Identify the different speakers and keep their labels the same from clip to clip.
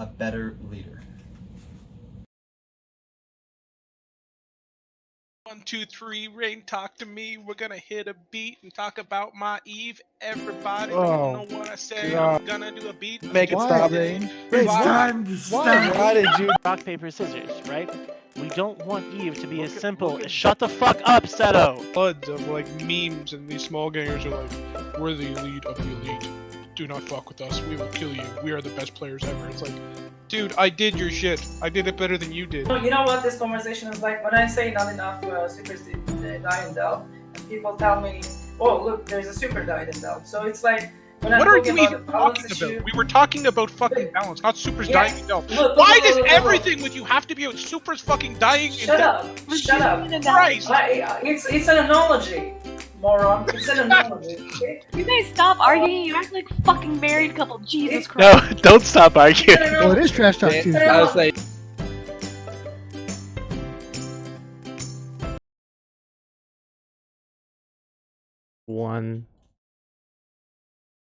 Speaker 1: a better leader.
Speaker 2: 1, 2, 3, Rain, talk to me. We're gonna hit a beat and talk about my Eve. Everybody don't know what I say. I'm gonna do a beat.
Speaker 3: Make it stop, Rain.
Speaker 4: It's
Speaker 2: Why?
Speaker 4: time to stop.
Speaker 3: Why did you?
Speaker 5: Rock, paper, scissors, right? We don't want Eve to be as simple as shut the fuck up, Seto!
Speaker 2: Floods of like memes, and these small gamers are like, we're the elite of the elite. Do not fuck with us. We will kill you. We are the best players ever. It's like, dude, I did your shit. I did it better than you did.
Speaker 6: You know what this conversation is like? When I say not enough supers die in Dell, and people tell me, oh look, there's a super died in Dell. So it's like, when
Speaker 2: What
Speaker 6: I'm
Speaker 2: are
Speaker 6: talking
Speaker 2: you
Speaker 6: about
Speaker 2: even
Speaker 6: the balance
Speaker 2: talking
Speaker 6: issue,
Speaker 2: about? We were talking about fucking balance, not supers
Speaker 6: Yeah.
Speaker 2: dying in Dell.
Speaker 6: Look,
Speaker 2: Why does
Speaker 6: look.
Speaker 2: everything with you have to be about supers fucking dying in
Speaker 6: Shut
Speaker 2: Dell?
Speaker 6: up! Shut up!
Speaker 2: Christ!
Speaker 6: It's an analogy, moron. It's an analogy. Okay?
Speaker 7: You guys stop arguing. You act like a fucking married couple. Jesus
Speaker 5: No,
Speaker 7: Christ.
Speaker 5: don't stop arguing.
Speaker 6: It's an
Speaker 4: Well, it
Speaker 6: analogy.
Speaker 4: is Trash Talk
Speaker 3: I
Speaker 4: Tuesday.
Speaker 3: was like,
Speaker 8: One.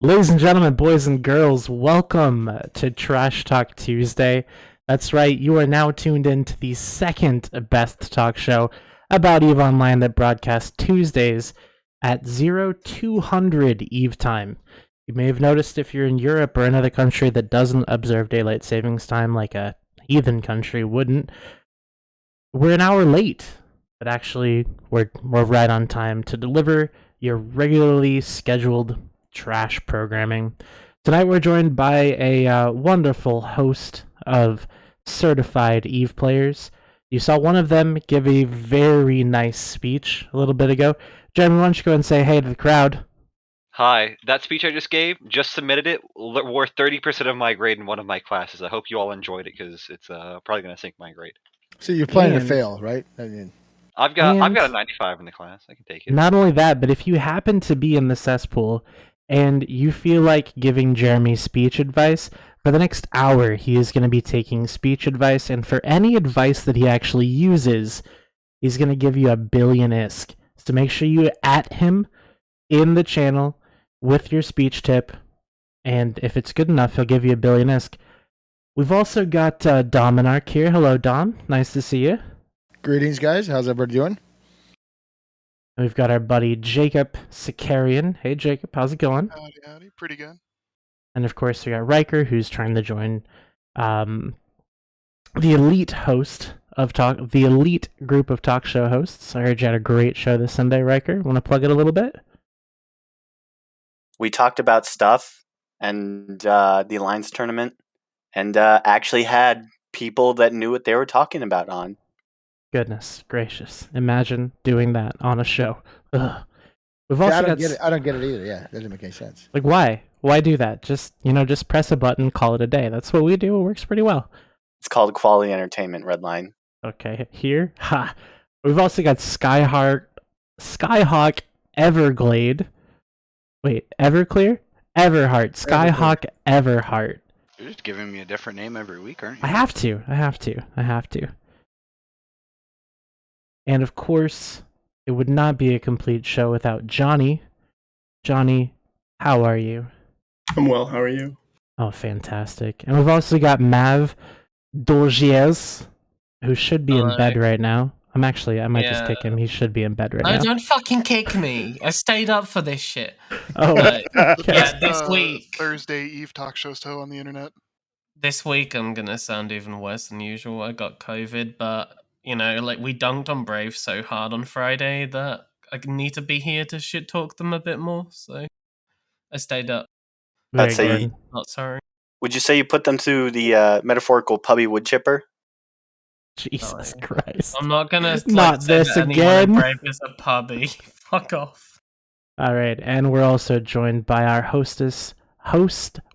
Speaker 8: Ladies and gentlemen, boys and girls, welcome to Trash Talk Tuesday. That's right, you are now tuned in to the second best talk show about EVE Online that broadcasts Tuesdays at 0200 EVE time. You may have noticed if you're in Europe or another country that doesn't observe daylight savings time like a heathen country wouldn't, we're an hour late, but actually we're right on time to deliver your regularly scheduled trash programming. Tonight we're joined by a wonderful host of certified EVE players. You saw one of them give a very nice speech a little bit ago. Jeremy, why don't you go and say hey to the crowd?
Speaker 9: Hi, that speech I just gave, just submitted it, worth 30% of my grade in one of my classes. I hope you all enjoyed it because it's probably going to sink my grade.
Speaker 4: So you're planning
Speaker 8: And-
Speaker 4: to fail, right? I mean,
Speaker 9: I've got a
Speaker 8: And-
Speaker 9: 95 in the class. I can take it.
Speaker 8: Not only that, but if you happen to be in the cesspool and you feel like giving Jeremy speech advice, for the next hour he is going to be taking speech advice, and for any advice that he actually uses, he's going to give you a billion ISK. So make sure you at him in the channel with your speech tip, and if it's good enough, he'll give you a billion ISK. We've also got Dominarch here. Hello, Dom. Nice to see you.
Speaker 4: greetings, guys. How's everybody doing?
Speaker 8: And we've got our buddy Jacob Sakarian. Hey, Jacob, how's it going?
Speaker 2: Howdy, pretty good.
Speaker 8: And of course, we got Riker, who's trying to join the elite host of the elite group of talk show hosts. I heard you had a great show this Sunday, Riker. Want to plug it a little bit?
Speaker 10: We talked about stuff and the Alliance tournament, and actually had people that knew what they were talking about on.
Speaker 8: Goodness gracious! Imagine doing that on a show. Ugh. We've
Speaker 4: Yeah,
Speaker 8: also
Speaker 4: I
Speaker 8: got
Speaker 4: don't get it. I don't get it either. Yeah, it doesn't make any sense.
Speaker 8: like why? Why do that? Just press a button, call it a day. That's what we do. It works pretty well.
Speaker 10: It's called quality entertainment, Redline.
Speaker 8: Okay, here. Ha. We've also got Skyhawk Everglade. Wait, Everclear? Everheart. Skyhawk Everheart.
Speaker 11: You're just giving me a different name every week, aren't you?
Speaker 8: I have to. And of course, it would not be a complete show without Johnny. Johnny, how are you?
Speaker 12: I'm well, how are you?
Speaker 8: Oh, fantastic. And we've also got Mav Dolgies, who should be in bed right now. I might just kick him. He should be in bed right now.
Speaker 13: No, don't fucking kick me. I stayed up for this shit.
Speaker 8: Oh, okay.
Speaker 13: Yeah, this week.
Speaker 12: Thursday Eve talk show still on the internet.
Speaker 13: This week I'm gonna sound even worse than usual. I got COVID, but we dunked on Brave so hard on Friday that I need to be here to shit talk them a bit more. So I stayed up.
Speaker 8: Very
Speaker 10: That's a-
Speaker 8: good.
Speaker 13: Not sorry.
Speaker 10: Would you say you put them through the metaphorical puppy wood chipper?
Speaker 8: Jesus Christ.
Speaker 13: I'm not gonna
Speaker 8: Not
Speaker 13: say
Speaker 8: this
Speaker 13: that anyone in
Speaker 8: again.
Speaker 13: Brave is a puppy. Fuck off.
Speaker 8: All right, and we're also joined by our host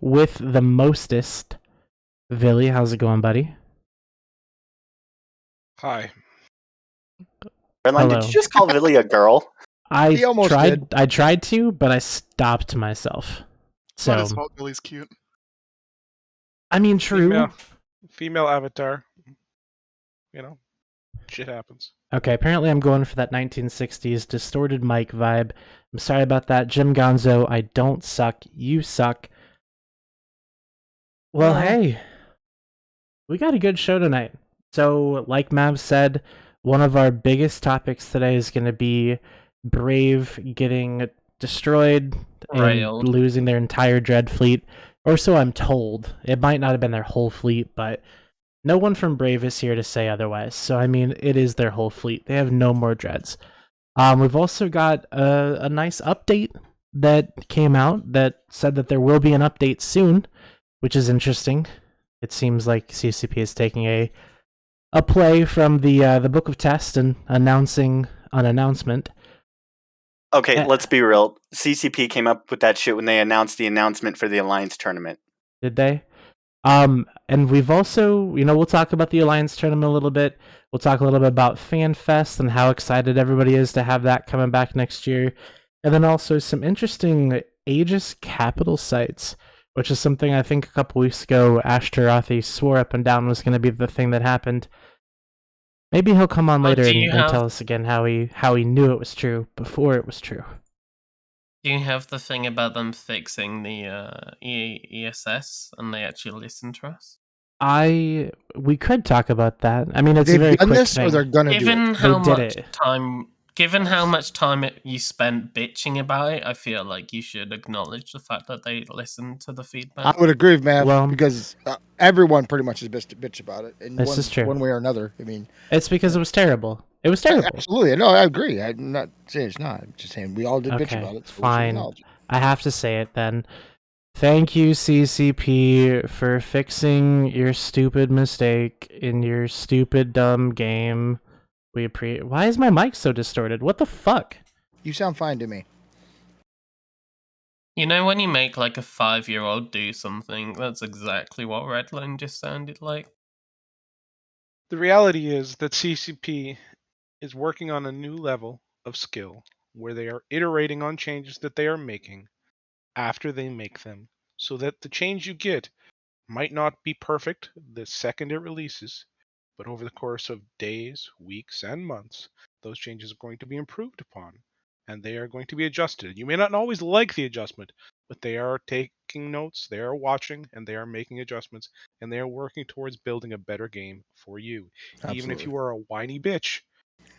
Speaker 8: with the mostest, Villy. How's it going, buddy?
Speaker 2: Hi.
Speaker 10: Redline,
Speaker 8: Hello.
Speaker 10: did you just call Villy a girl?
Speaker 4: He almost did.
Speaker 8: I tried to, but I stopped myself.
Speaker 12: It's not
Speaker 8: So,
Speaker 12: his fault, Billy's cute.
Speaker 8: I mean, true.
Speaker 2: Female avatar. Shit happens.
Speaker 8: Okay, apparently I'm going for that 1960s distorted mic vibe. I'm sorry about that, Jim Gonzo. I don't suck. You suck. Well, hey. we got a good show tonight. So, like Mav said, one of our biggest topics today is going to be Brave getting destroyed
Speaker 13: Railed.
Speaker 8: and losing their entire Dread fleet. Or so I'm told. It might not have been their whole fleet, but no one from Brave is here to say otherwise. So, I mean, it is their whole fleet. They have no more Dreads. We've also got a nice update that came out that said that there will be an update soon, which is interesting. It seems like CCP is taking a play from the Book of Test and announcing an announcement.
Speaker 10: Okay, let's be real. CCP came up with that shit when they announced the announcement for the Alliance tournament.
Speaker 8: Did they? And we've also, we'll talk about the Alliance tournament a little bit. We'll talk a little bit about Fanfest and how excited everybody is to have that coming back next year. And then also some interesting Aegis capital sites, which is something I think a couple weeks ago Ashtarothi swore up and down was going to be the thing that happened. Maybe he'll come on later and tell us again how he knew it was true before it was true.
Speaker 13: Do you have the thing about them fixing the ESS and they actually listen to us?
Speaker 8: We could talk about that. I mean, it's a very quick thing.
Speaker 4: Or they're gonna do it?
Speaker 13: Given how much time you spent bitching about it, I feel like you should acknowledge the fact that they listened to the feedback.
Speaker 4: I would agree with Mav, because everyone pretty much is bitch about it. In
Speaker 8: this is true.
Speaker 4: One way or another. I mean,
Speaker 8: it's because it was terrible. It was terrible.
Speaker 4: Absolutely. No, I agree. I'm not saying it's not. I'm just saying we all did bitch about it. So
Speaker 8: fine. I have to say it then. Thank you, CCP, for fixing your stupid mistake in your stupid, dumb game. We appreciate. Why is my mic so distorted? What the fuck?
Speaker 4: You sound fine to me.
Speaker 13: You know when you make like a 5-year-old do something, that's exactly what Redline just sounded like.
Speaker 2: The reality is that CCP is working on a new level of skill where they are iterating on changes that they are making after they make them, so that the change you get might not be perfect the second it releases, but over the course of days, weeks, and months, those changes are going to be improved upon, and they are going to be adjusted. You may not always like the adjustment, but they are taking notes, they are watching, and they are making adjustments, and they are working towards building a better game for you. Absolutely. Even if you are a whiny bitch,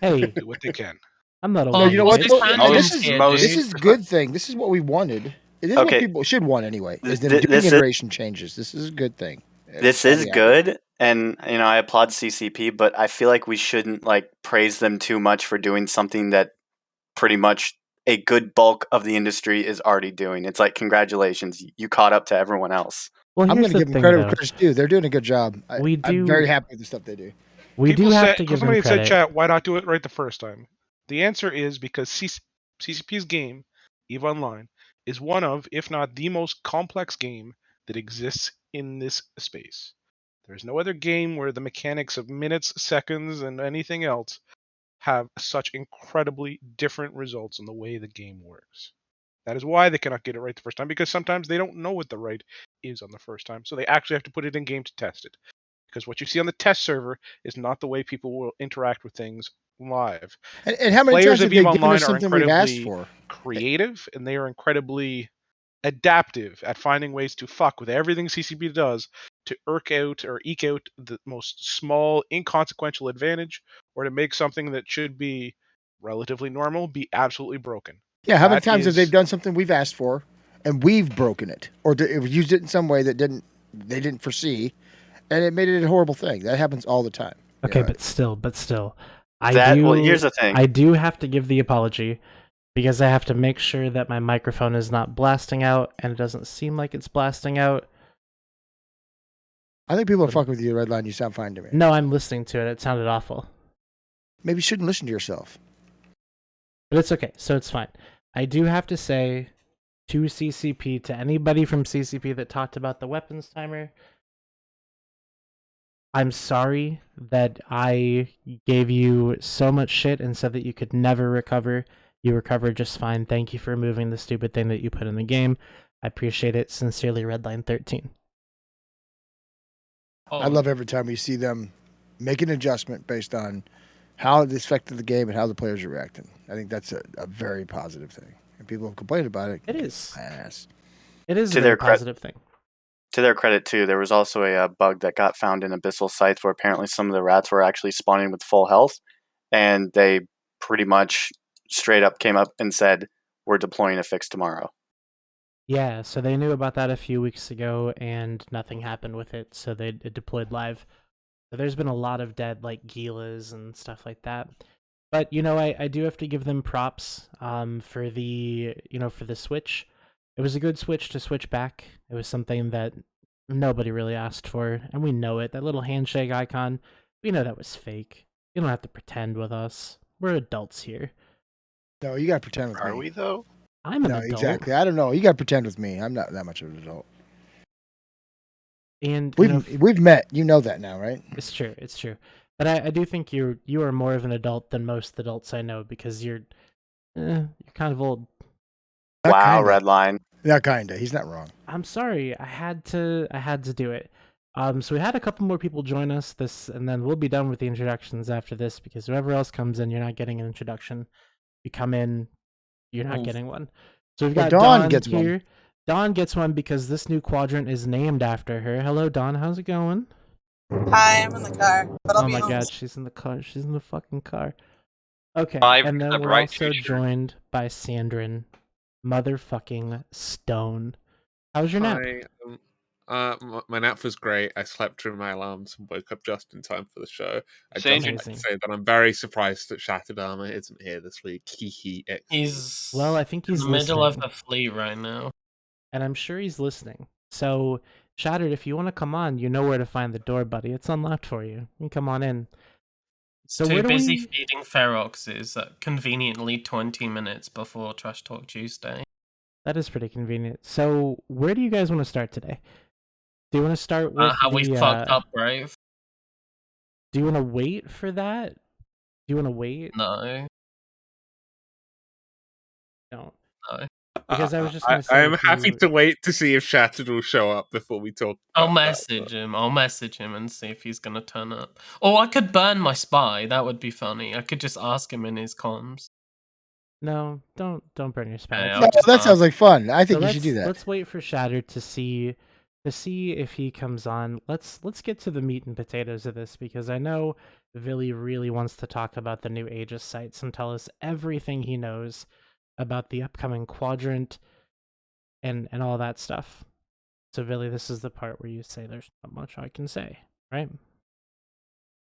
Speaker 8: hey,
Speaker 2: do what they can.
Speaker 8: I'm not a
Speaker 4: No, you know what?
Speaker 10: This
Speaker 4: is a good thing. This is what we wanted. It is what people should want anyway. Is doing iteration changes. This is a good thing.
Speaker 10: This is good, and I applaud CCP, but I feel like we shouldn't praise them too much for doing something that pretty much a good bulk of the industry is already doing. It's like, congratulations, you caught up to everyone else.
Speaker 4: Well, I'm going to give them credit where credit's due. They're doing a good job. I'm very happy with the stuff they do.
Speaker 8: We do have to give them credit.
Speaker 2: Somebody said, chat, why not do it right the first time? The answer is because CCP's game, EVE Online, is one of, if not the most complex game that exists in this space. There's no other game where the mechanics of minutes, seconds, and anything else have such incredibly different results in the way the game works. That is why they cannot get it right the first time, because sometimes they don't know what the right is on the first time, so they actually have to put it in game to test it. Because what you see on the test server is not the way people will interact with things live.
Speaker 4: And how many
Speaker 2: players
Speaker 4: times
Speaker 2: of EVE Online are
Speaker 4: something we've asked
Speaker 2: incredibly
Speaker 4: for?
Speaker 2: Creative, and they are incredibly adaptive at finding ways to fuck with everything CCP does to eke out the most small, inconsequential advantage, or to make something that should be relatively normal be absolutely broken.
Speaker 4: Yeah, how many times have they done something we've asked for, and we've broken it, or used it in some way that they didn't foresee, and it made it a horrible thing? That happens all the time.
Speaker 8: Okay, but still,
Speaker 10: here's the thing.
Speaker 8: I do have to give the apology, because I have to make sure that my microphone is not blasting out, and it doesn't seem like it's blasting out.
Speaker 4: I think people are fucking with you, Redline. You sound fine to me.
Speaker 8: No, I'm listening to it. It sounded awful.
Speaker 4: Maybe you shouldn't listen to yourself.
Speaker 8: But it's okay, so it's fine. I do have to say to CCP, to anybody from CCP that talked about the weapons timer, I'm sorry that I gave you so much shit and said that you could never recover. You recovered just fine. Thank you for removing the stupid thing that you put in the game. I appreciate it. Sincerely, Redline 13.
Speaker 4: I love every time we see them make an adjustment based on how it affected the game and how the players are reacting. I think that's a very positive thing. And people have complained about it.
Speaker 8: It is.
Speaker 4: Ass.
Speaker 8: It is a very positive thing.
Speaker 10: to their credit too, there was also a bug that got found in abyssal sites where apparently some of the rats were actually spawning with full health, and they pretty much straight up came up and said, "We're deploying a fix tomorrow."
Speaker 8: Yeah, so they knew about that a few weeks ago, and nothing happened with it, so it deployed live. So there's been a lot of dead, like, Gilas and stuff like that. But, I do have to give them props for the, for the switch. It was a good switch to switch back. It was something that nobody really asked for, and we know it. That little handshake icon, we know that was fake. You don't have to pretend with us. We're adults here.
Speaker 4: No, you gotta pretend with me.
Speaker 11: Are we though?
Speaker 8: I'm an
Speaker 4: No,
Speaker 8: adult.
Speaker 4: exactly. I don't know. You gotta pretend with me. I'm not that much of an adult.
Speaker 8: And
Speaker 4: we've met. You know that now, right?
Speaker 8: It's true. It's true. But I do think you are more of an adult than most adults I know because you're kind of old.
Speaker 10: Wow, red line.
Speaker 4: Yeah, kinda. He's not wrong.
Speaker 8: I'm sorry. I had to do it. So we had a couple more people join us and then we'll be done with the introductions after this because whoever else comes in, you're not getting an introduction. You come in, you're not getting one. So we've got Dawn
Speaker 4: gets
Speaker 8: here.
Speaker 4: one.
Speaker 8: Dawn gets one because this new quadrant is named after her. Hello, Dawn. How's it going?
Speaker 1: Hi, I'm in the car, but I'll
Speaker 8: Oh
Speaker 1: be
Speaker 8: my
Speaker 1: home.
Speaker 8: god, she's in the car. She's in the fucking car. Okay,
Speaker 9: Five
Speaker 8: and then
Speaker 9: percent
Speaker 8: we're
Speaker 9: right
Speaker 8: also
Speaker 9: future.
Speaker 8: joined by Sandrin, motherfucking Stone. How was your nap?
Speaker 3: My nap was great. I slept through my alarms and woke up just in time for the show. I
Speaker 9: Same
Speaker 3: just
Speaker 9: here.
Speaker 3: like to say that I'm very surprised that Shattered Armor isn't here this week.
Speaker 13: He's
Speaker 8: Well, I think he's
Speaker 13: in the middle of
Speaker 8: listening.
Speaker 13: the fleet right now.
Speaker 8: And I'm sure he's listening. So, Shattered, if you want to come on, you know where to find the door, buddy. It's unlocked for you. You can come on in. So
Speaker 13: Too
Speaker 8: where do
Speaker 13: busy
Speaker 8: we...
Speaker 13: feeding Feroxes at conveniently 20 minutes before Trash Talk Tuesday.
Speaker 8: That is pretty convenient. So, where do you guys want to start today? Do you want to start with
Speaker 13: How we fucked up, Brave?
Speaker 8: Do you want to wait for that? Do you want to wait?
Speaker 13: No.
Speaker 8: Don't.
Speaker 13: No.
Speaker 8: Because I was just going to say...
Speaker 3: I'm happy to wait to see if Shattered will show up before we talk
Speaker 13: I'll
Speaker 3: about
Speaker 13: message him. I'll message him and see if he's gonna turn up. Or I could burn my spy. That would be funny. I could just ask him in his comms.
Speaker 8: No, don't burn your spy.
Speaker 13: Yeah,
Speaker 4: No, that sounds like fun. I think you should do that.
Speaker 8: Let's wait for Shattered to see if he comes on. Let's get to the meat and potatoes of this because I know Villy really wants to talk about the new Aegis sites and tell us everything he knows about the upcoming Quadrant and all that stuff. So Villy, this is the part where you say there's not much I can say, right?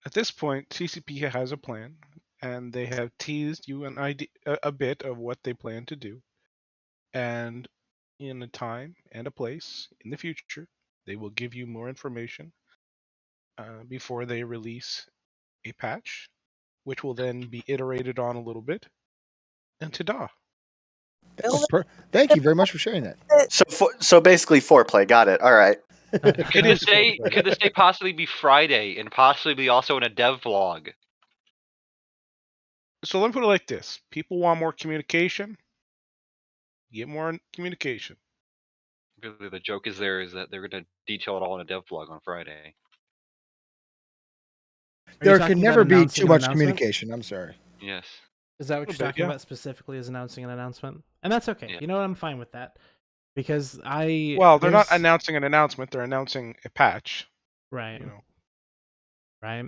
Speaker 2: At this point, CCP has a plan, and they have teased you an idea, a bit of what they plan to do. And in a time and a place in the future, they will give you more information before they release a patch, which will then be iterated on a little bit. And ta-da!
Speaker 4: Thank you very much for sharing that.
Speaker 10: So basically foreplay. Got it. All right.
Speaker 9: Could this day possibly be Friday and possibly be also in a dev vlog?
Speaker 2: So let me put it like this: people want more communication. Get more communication.
Speaker 9: Really, the joke is that they're going to detail it all in a dev vlog on Friday.
Speaker 4: There can never be too much communication. I'm sorry.
Speaker 9: Yes.
Speaker 8: Is that what you're talking about specifically as announcing an announcement? And that's okay.
Speaker 9: Yeah.
Speaker 8: You know what? I'm fine with that. Because
Speaker 2: they're not announcing an announcement, they're announcing a patch.
Speaker 8: Right.
Speaker 2: You know.
Speaker 8: Right.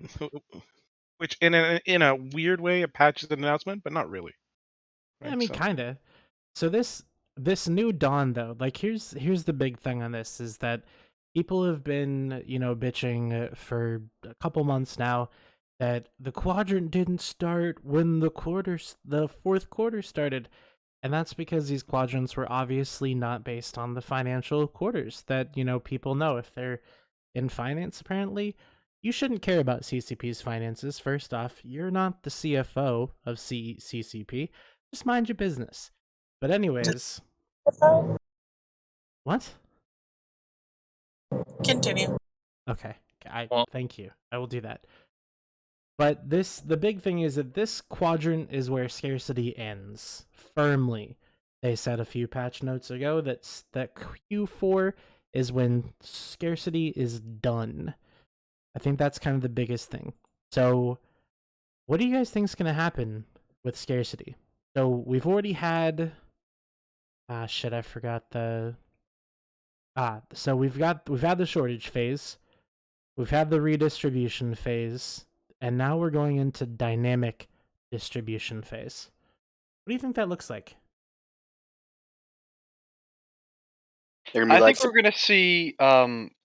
Speaker 2: Which in a weird way, a patch is an announcement, but not really.
Speaker 8: Right? I mean, kinda. So this new Dawn though, like here's the big thing on this is that people have been, bitching for a couple months now that the Quadrant didn't start when the fourth quarter started. And that's because these quadrants were obviously not based on the financial quarters that, people know. If they're in finance, apparently, you shouldn't care about CCP's finances. First off, you're not the CFO of CCP. Just mind your business. But anyways... What?
Speaker 1: Continue.
Speaker 8: Okay. Thank you. I will do that. But the big thing is that this quadrant is where scarcity ends firmly. They said a few patch notes ago that Q4 is when scarcity is done. I think that's kind of the biggest thing. So, what do you guys think is going to happen with scarcity? So we've already had. I forgot the. So we've had the shortage phase, we've had the redistribution phase, and now we're going into dynamic distribution phase. What do you think that looks like?
Speaker 9: I think we're going to see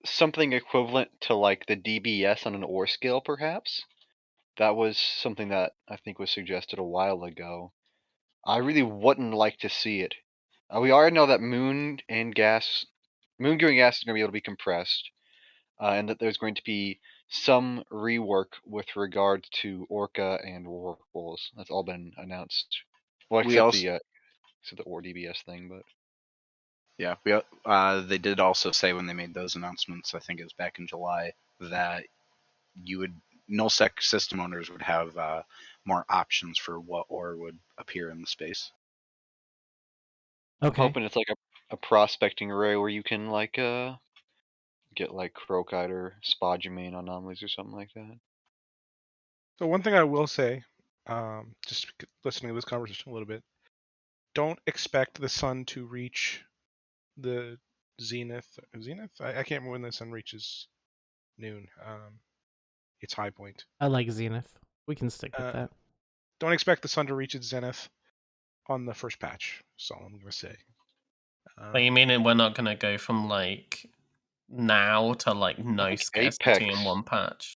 Speaker 9: something equivalent to like the DBS on an ore scale, perhaps. That was something that I think was suggested a while ago. I really wouldn't like to see it. We already know that moon giving gas is going to be able to be compressed, and that there's going to be some rework with regard to Orca and Rorquals. That's all been announced. Well, except the ore DBS thing, but.
Speaker 11: Yeah, they did also say when they made those announcements, I think it was back in July, that nullsec system owners would have more options for what ore would appear in the space.
Speaker 9: I'm hoping it's like a prospecting array where you can like get like crocite or spodumene anomalies or something like that.
Speaker 2: So one thing I will say, just listening to this conversation a little bit, don't expect the sun to reach the zenith. I can't remember when the sun reaches noon. Its high point.
Speaker 8: I like zenith. We can stick with that.
Speaker 2: Don't expect the sun to reach its zenith on the first patch. That's all I'm gonna say.
Speaker 13: But you mean we're not gonna go from like now to like no scarcity in one patch?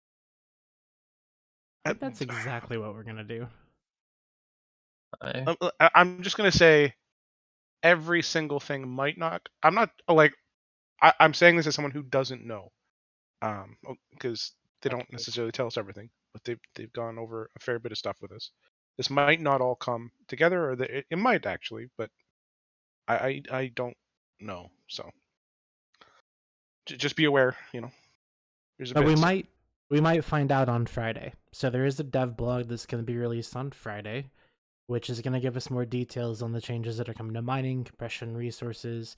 Speaker 8: That's exactly what we're gonna do.
Speaker 2: I'm just gonna say every single thing might not. I'm not like I'm saying this as someone who doesn't know, because they don't necessarily tell us everything, but they've gone over a fair bit of stuff with us. This might not all come together, or it might actually, but I don't know. So just be aware, There's a
Speaker 8: But
Speaker 2: bit.
Speaker 8: we might find out on Friday. So there is a dev blog that's going to be released on Friday, which is going to give us more details on the changes that are coming to mining, compression, resources,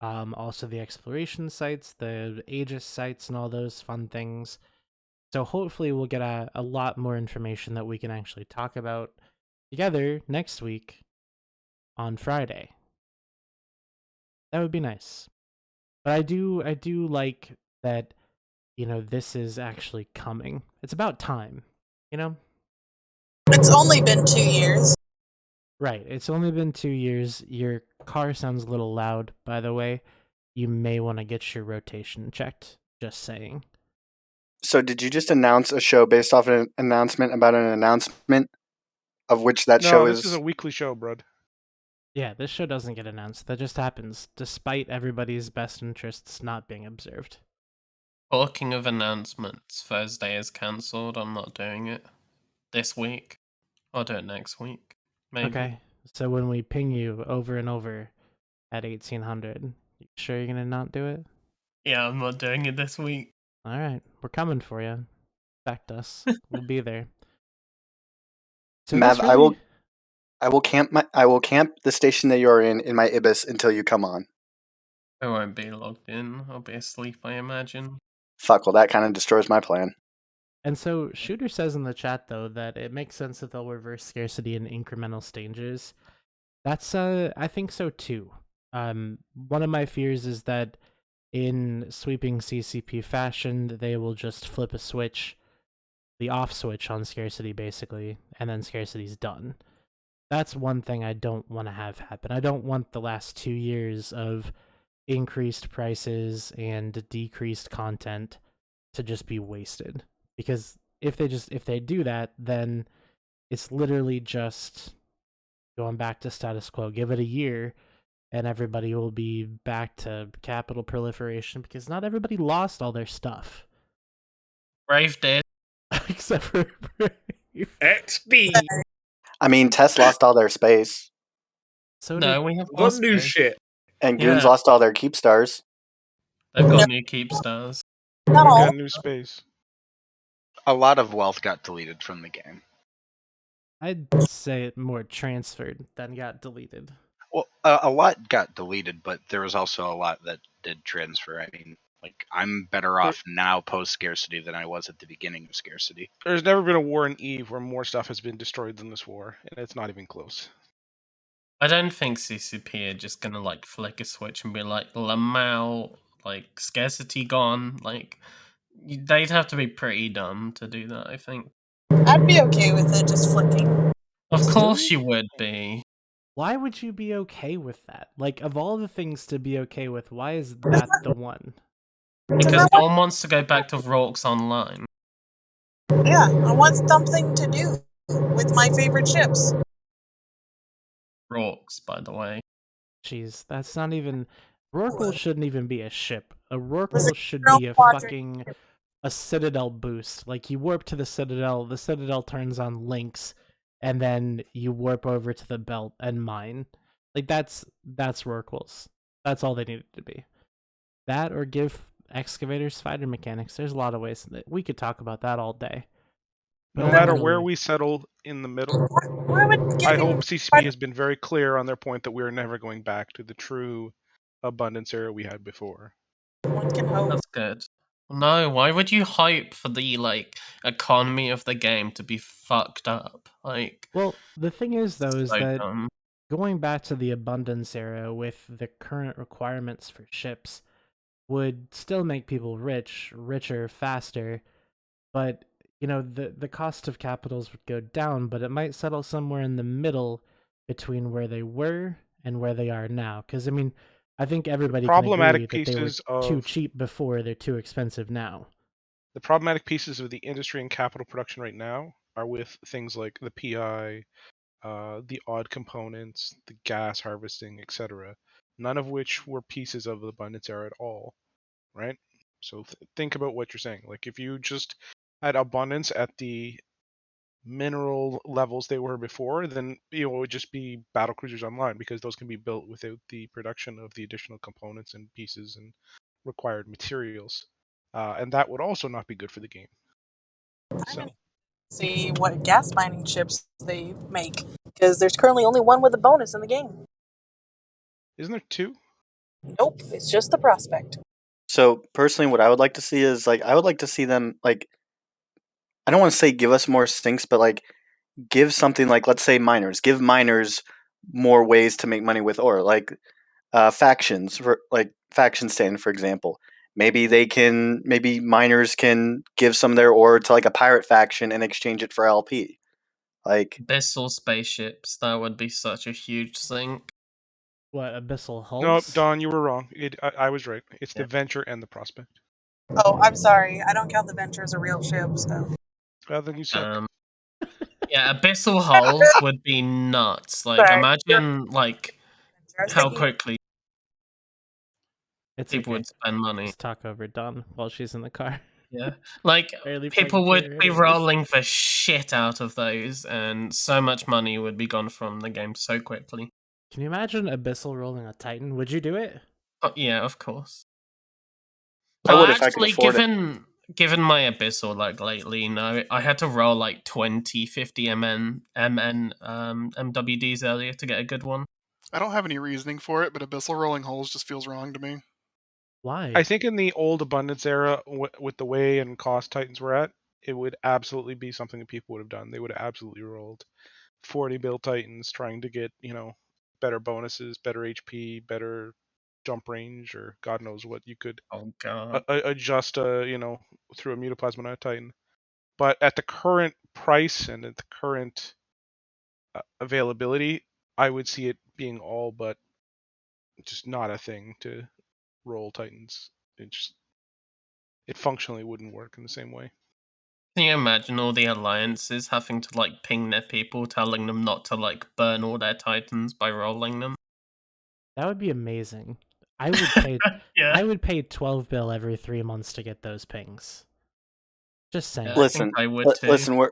Speaker 8: also the exploration sites, the Aegis sites, and all those fun things. So hopefully we'll get a lot more information that we can actually talk about together next week on Friday. That would be nice. But I do like that, this is actually coming. It's about time,
Speaker 1: It's only been 2 years.
Speaker 8: Right, it's only been 2 years. Your car sounds a little loud, by the way. You may want to get your rotation checked, just saying.
Speaker 10: So did you just announce a show based off an announcement about an announcement of which that show is?
Speaker 2: No, this is a weekly show, bud.
Speaker 8: Yeah, this show doesn't get announced. That just happens, despite everybody's best interests not being observed.
Speaker 13: Talking of announcements, Thursday is cancelled. I'm not doing it this week. I'll do it next week, maybe.
Speaker 8: Okay, so when we ping you over and over at 1800, you sure you're gonna not do it?
Speaker 13: Yeah, I'm not doing it this week.
Speaker 8: All right, we're coming for you. Expect us. We'll be there. So
Speaker 10: Mav, I will camp the station that you're in my Ibis until you come on.
Speaker 13: I won't be logged in. I'll be asleep, I imagine.
Speaker 10: Fuck, well that kind of destroys my plan.
Speaker 8: And so Shooter says in the chat though that it makes sense that they'll reverse scarcity in incremental stages. That's I think so too. One of my fears is that in sweeping CCP fashion, they will just flip a switch, the off switch on scarcity basically, and then scarcity's done. That's one thing I don't want to have happen. I don't want the last 2 years of increased prices and decreased content to just be wasted. Because if they do that, then it's literally just going back to status quo. Give it a year and everybody will be back to capital proliferation because not everybody lost all their stuff.
Speaker 13: Brave did.
Speaker 8: Except for Brave.
Speaker 3: XD.
Speaker 10: I mean, Tess lost all their space.
Speaker 8: So
Speaker 13: no, we have
Speaker 3: got new shit.
Speaker 10: And Goons lost all their keep stars.
Speaker 13: They've got new keep stars.
Speaker 1: Not all.
Speaker 2: Got new space.
Speaker 11: A lot of wealth got deleted from the game.
Speaker 8: I'd say it more transferred than got deleted.
Speaker 11: Well, a lot got deleted, but there was also a lot that did transfer. I mean, like, I'm better off now post-scarcity than I was at the beginning of scarcity.
Speaker 2: There's never been a war in Eve where more stuff has been destroyed than this war, and it's not even close.
Speaker 13: I don't think CCP are just gonna like flick a switch and be like, Lamau, like scarcity gone. Like they'd have to be pretty dumb to do that, I think.
Speaker 1: I'd be okay with it just flicking.
Speaker 13: Of course you would be.
Speaker 8: Why would you be okay with that? Like, of all the things to be okay with, why is that the one?
Speaker 13: Because no one wants to go back to Rorks Online.
Speaker 1: Yeah, I want something to do with my favorite ships.
Speaker 13: Rorks, by the way.
Speaker 8: Jeez, that's not even... Rorqual shouldn't even be a ship. A
Speaker 1: Was
Speaker 8: Rorqual
Speaker 1: it
Speaker 8: should
Speaker 1: Quadrant?
Speaker 8: be a fucking... a Citadel boost. Like, you warp to the Citadel turns on links, and then you warp over to the belt and mine. Like, that's Rorquals. That's all they needed to be. That, or give excavators fighter mechanics. There's a lot of ways that we could talk about that all day.
Speaker 2: No matter where we settle in the middle, I hope CCP has been very clear on their point that we're never going back to the true abundance era we had before.
Speaker 1: One can hope.
Speaker 13: That's good. No, why would you hype for the like economy of the game to be fucked up? Like,
Speaker 8: well, the thing is though, is
Speaker 13: so
Speaker 8: that
Speaker 13: dumb.
Speaker 8: going back to the abundance era with the current requirements for ships would still make people richer, faster, but you know, the cost of capitals would go down, but it might settle somewhere in the middle between where they were and where they are now. Because I mean, I think everybody can agree that they were too cheap before, they're too expensive now.
Speaker 2: The problematic pieces of the industry and capital production right now are with things like the PI, the odd components, the gas harvesting, etc. None of which were pieces of the abundance era at all, right? So think about what you're saying. Like if you just had abundance at the mineral levels they were before, then it would just be battlecruisers online, because those can be built without the production of the additional components and pieces and required materials, and that would also not be good for the game. So
Speaker 1: See what gas mining chips they make, because there's currently only one with a bonus in the game.
Speaker 2: Isn't there two?
Speaker 1: Nope, it's just the prospect.
Speaker 10: So personally, what I would like to see is I would like to see them I don't want to say give us more stinks, but give something let's say miners. Give miners more ways to make money with ore, factions, for faction stand, for example. Maybe miners can give some of their ore to a pirate faction and exchange it for LP.
Speaker 13: Abyssal spaceships, that would be such a huge thing.
Speaker 8: What, Abyssal hulls?
Speaker 2: No, Don, you were wrong. I was right. It's the Venture and the Prospect.
Speaker 1: Oh, I'm sorry. I don't count the Venture as a real ship, so.
Speaker 2: Well, then you suck.
Speaker 13: Yeah, Abyssal hulls would be nuts. Like,
Speaker 1: Sorry.
Speaker 13: imagine, how quickly
Speaker 8: it's
Speaker 13: people
Speaker 8: okay.
Speaker 13: would spend money.
Speaker 8: Just talk over Dawn while she's in the car.
Speaker 13: Yeah. Like, people would be rolling the shit out of those, and so much money would be gone from the game so quickly.
Speaker 8: Can you imagine Abyssal rolling a Titan? Would you do it?
Speaker 13: Oh, yeah, of course.
Speaker 10: I would if I could afford
Speaker 13: it. Given my Abyssal, lately, no, I had to roll 20, 50 MWDs earlier to get a good one.
Speaker 12: I don't have any reasoning for it, but Abyssal rolling holes just feels wrong to me.
Speaker 8: Why?
Speaker 2: I think in the old abundance era, with the way and cost Titans were at, it would absolutely be something that people would have done. They would have absolutely rolled 40 build Titans trying to get, better bonuses, better HP, better jump range, or God knows what you could adjust, through a Mutaplasma on a Titan. But at the current price and at the current availability, I would see it being all but just not a thing to roll Titans. It functionally wouldn't work in the same way.
Speaker 13: Can you imagine all the alliances having to ping their people, telling them not to burn all their Titans by rolling them?
Speaker 8: That would be amazing. I would pay
Speaker 13: Yeah.
Speaker 8: I would pay 12 bill every 3 months to get those pings. Just saying.
Speaker 13: Yeah,
Speaker 10: listen,
Speaker 13: I would too.
Speaker 10: Listen, we're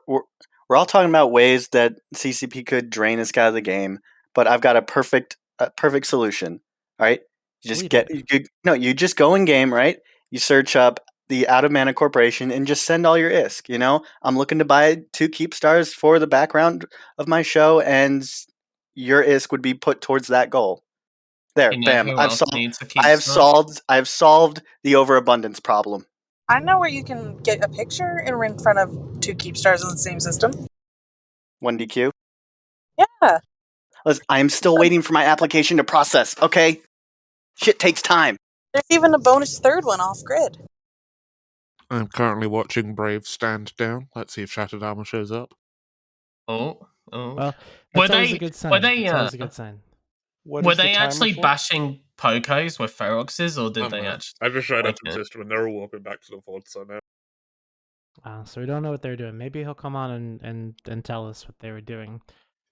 Speaker 10: all talking about ways that CCP could drain this guy out of the game, but I've got a perfect solution. All right, you just go in game, right? You search up the Out of Mana Corporation and just send all your ISK. I'm looking to buy 2 keep stars for the background of my show, and your ISK would be put towards that goal. There, bam! I have solved the overabundance problem.
Speaker 1: I know where you can get a picture and we're in front of 2 keep stars in the same system.
Speaker 10: 1DQ?
Speaker 1: Yeah.
Speaker 10: Listen, I'm still waiting for my application to process, okay? Shit takes time.
Speaker 1: There's even a bonus third one off grid.
Speaker 3: I'm currently watching Brave stand down. Let's see if Shattered Armor shows up.
Speaker 13: Oh.
Speaker 8: Well,
Speaker 13: Were
Speaker 8: that's always
Speaker 13: they?
Speaker 8: a good sign.
Speaker 13: Were they?
Speaker 8: It's always a good sign.
Speaker 13: Were they actually bashing Pokos with Feroxes, or did they actually?
Speaker 3: I just showed up in
Speaker 13: Okay.
Speaker 3: system and they're all walking back to the Forza now.
Speaker 8: So we don't know what they're doing. Maybe he'll come on and tell us what they were doing.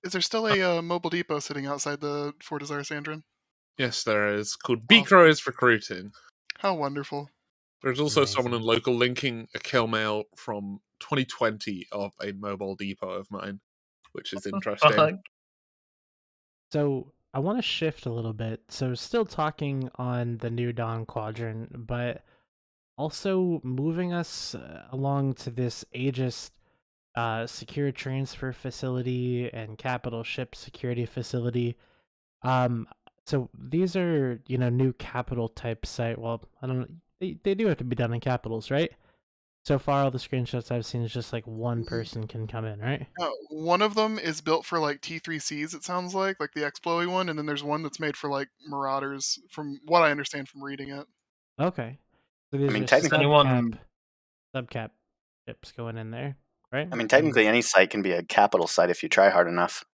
Speaker 12: Is there still a mobile depot sitting outside the Fort Desire Sandrin?
Speaker 3: Yes, there is. Called Bicro is recruiting.
Speaker 12: How wonderful.
Speaker 3: There's also someone in local linking a kill mail from 2020 of a mobile depot of mine, which is interesting.
Speaker 8: So I want to shift a little bit. So still talking on the New Dawn Quadrant, but also moving us along to this Aegis secure transfer facility and capital ship security facility. So these are, new capital type site. Well, I don't know. They do have to be done in capitals, right? So far, all the screenshots I've seen is just like one person can come in, right?
Speaker 12: One of them is built for like T3Cs, it sounds like the Exploy one, and then there's one that's made for like Marauders, from what I understand from reading it.
Speaker 8: Okay. So these are subcap ships going in there, right?
Speaker 10: I mean, technically, any site can be a capital site if you try hard enough.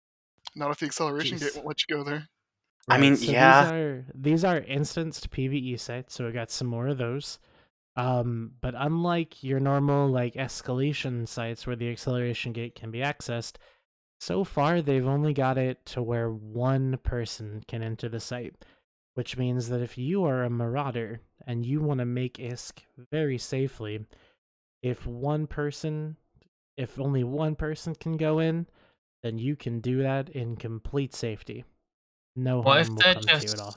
Speaker 12: Not if the acceleration gate won't let you go there.
Speaker 10: I mean,
Speaker 8: so
Speaker 10: yeah.
Speaker 8: These are instanced PvE sites, so we got some more of those. But unlike your normal escalation sites where the acceleration gate can be accessed, so far they've only got it to where one person can enter the site, which means that if you are a marauder and you want to make ISK very safely, if only one person can go in, then you can do that in complete safety. No harm will come to you at all.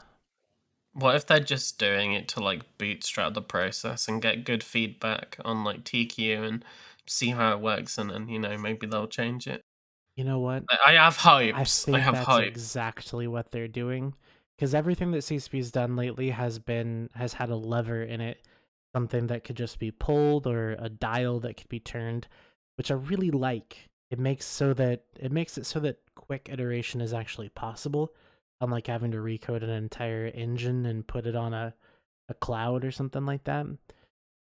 Speaker 13: What if they're just doing it to bootstrap the process and get good feedback on TQ and see how it works, and then maybe they'll change it?
Speaker 8: You know what?
Speaker 13: I have hopes.
Speaker 8: I think that's exactly what they're doing, because everything that CCP's done lately has had a lever in it, something that could just be pulled or a dial that could be turned, which I really like. It makes it so that quick iteration is actually possible, unlike having to recode an entire engine and put it on a cloud or something like that.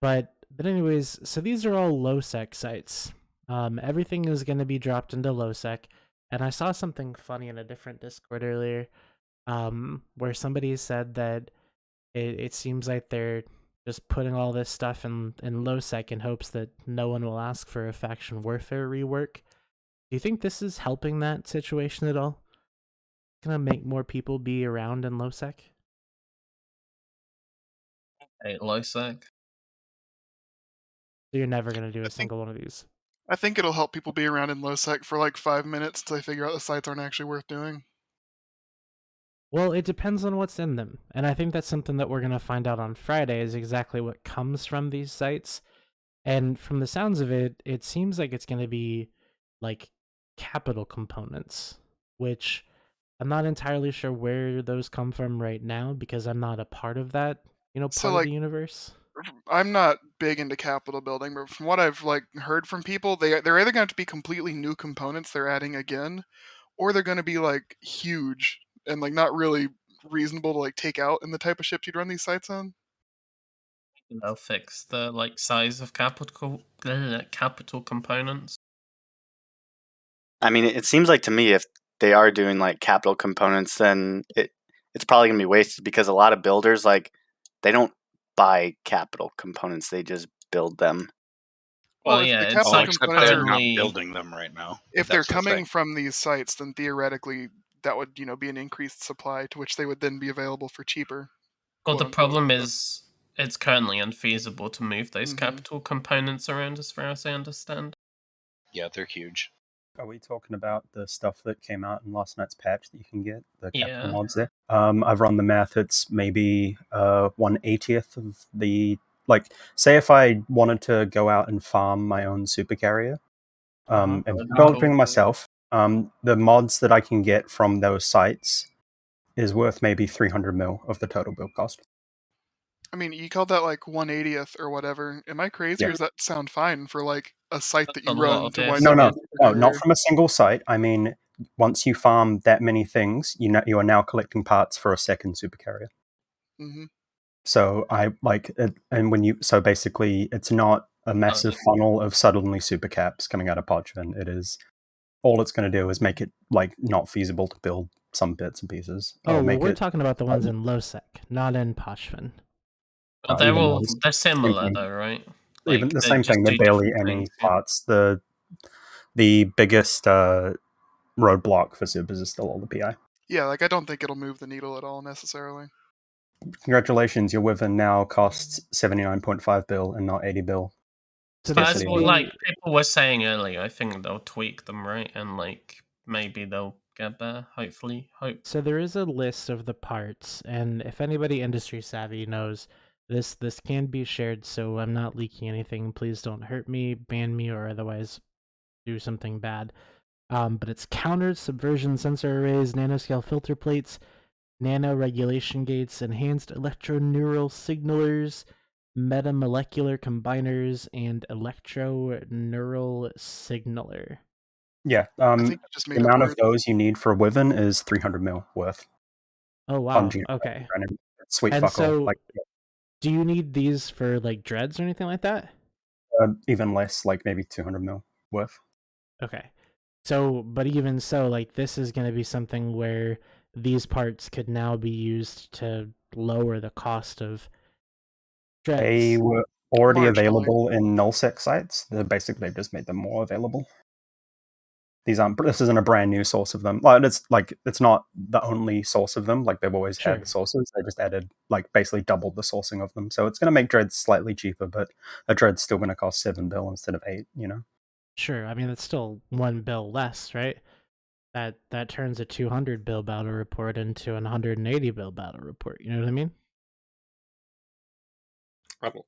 Speaker 8: But anyways, so these are all low-sec sites. Everything is going to be dropped into low-sec, and I saw something funny in a different Discord earlier, where somebody said that it seems like they're just putting all this stuff in low-sec in hopes that no one will ask for a faction warfare rework. Do you think this is helping that situation at all? Gonna make more people be around in low-sec?
Speaker 13: Hey, low-sec?
Speaker 8: So you're never gonna do a single one of these?
Speaker 12: I think it'll help people be around in low-sec for 5 minutes until they figure out the sites aren't actually worth doing.
Speaker 8: Well, it depends on what's in them, and I think that's something that we're going to find out on Friday, is exactly what comes from these sites. And from the sounds of it, it seems like it's going to be capital components, which I'm not entirely sure where those come from right now, because I'm not a part of that, part of the universe.
Speaker 12: I'm not big into capital building, but from what I've heard from people, they're either going to be completely new components they're adding again, or they're going to be huge and not really reasonable to take out in the type of ships you'd run these sites on.
Speaker 13: They'll fix the size of capital components.
Speaker 10: I mean, it seems like to me if they are doing capital components, then it's probably gonna be wasted, because a lot of builders they don't buy capital components; they just build them.
Speaker 11: Well, yeah, it's except they're not building them right now.
Speaker 12: If they're coming from these sites, then theoretically that would be an increased supply to which they would then be available for cheaper.
Speaker 13: Well, the problem is it's currently unfeasible to move those capital components around, as far as I understand.
Speaker 11: Yeah, they're huge.
Speaker 14: Are we talking about the stuff that came out in last night's patch that you can get, the capital
Speaker 13: Yeah.
Speaker 14: mods there? I've run the math. It's maybe 1/80th of the say if I wanted to go out and farm my own supercarrier, and developing myself, the mods that I can get from those sites is worth maybe 300 mil of the total build cost.
Speaker 12: I mean, you called that 1/80th or whatever. Am I crazy, or does that sound fine for a site that you run to wind
Speaker 14: No, not from a single site. I mean, once you farm that many things, you are now collecting parts for a second supercarrier.
Speaker 12: Mm-hmm.
Speaker 14: So I like it, and so basically it's not a massive funnel of suddenly super caps coming out of Parchment. It is all it's going to do is make it like not feasible to build some bits and pieces.
Speaker 8: Oh, well, we're talking about the ones in Losec, not in Pochven.
Speaker 13: They're similar though, right?
Speaker 14: Even the same thing. They're barely any parts. The biggest roadblock for supers is still all the PI.
Speaker 12: Yeah, like I don't think it'll move the needle at all necessarily.
Speaker 14: Congratulations, your Wyvern now costs 79.5 bill and not 80 bill.
Speaker 13: So that's what like people were saying earlier. I think they'll tweak them, right? And like maybe they'll get there. Hopefully,
Speaker 8: So there is a list of the parts, and if anybody industry savvy knows, this can be shared. So I'm not leaking anything. Please don't hurt me, ban me, or otherwise do something bad. But it's counters, subversion sensor arrays, nanoscale filter plates, nano regulation gates, enhanced electroneural signalers, metamolecular combiners, and electroneural signaler.
Speaker 14: Yeah, the amount of those you need for a Wyvern is 300 mil worth.
Speaker 8: Oh wow, okay.
Speaker 14: Sweet
Speaker 8: and
Speaker 14: fuck
Speaker 8: so,
Speaker 14: all.
Speaker 8: do you need these for like dreads or anything like that?
Speaker 14: Even less, like maybe 200 mil worth.
Speaker 8: Okay. So, but even so, like this is going to be something where these parts could now be used to lower the cost of dreads.
Speaker 14: They were already available in nullsec sites. They've just made them more available. This isn't a brand new source of them. Well, it's not the only source of them. Like they've always had sources. They just added basically doubled the sourcing of them. So it's going to make dreads slightly cheaper, but a dread's still going to cost 7 bill instead of 8.
Speaker 8: Sure. I mean, it's still 1 bill less, right? That turns a 200 bill battle report into an 180 bill battle report. You know what I mean?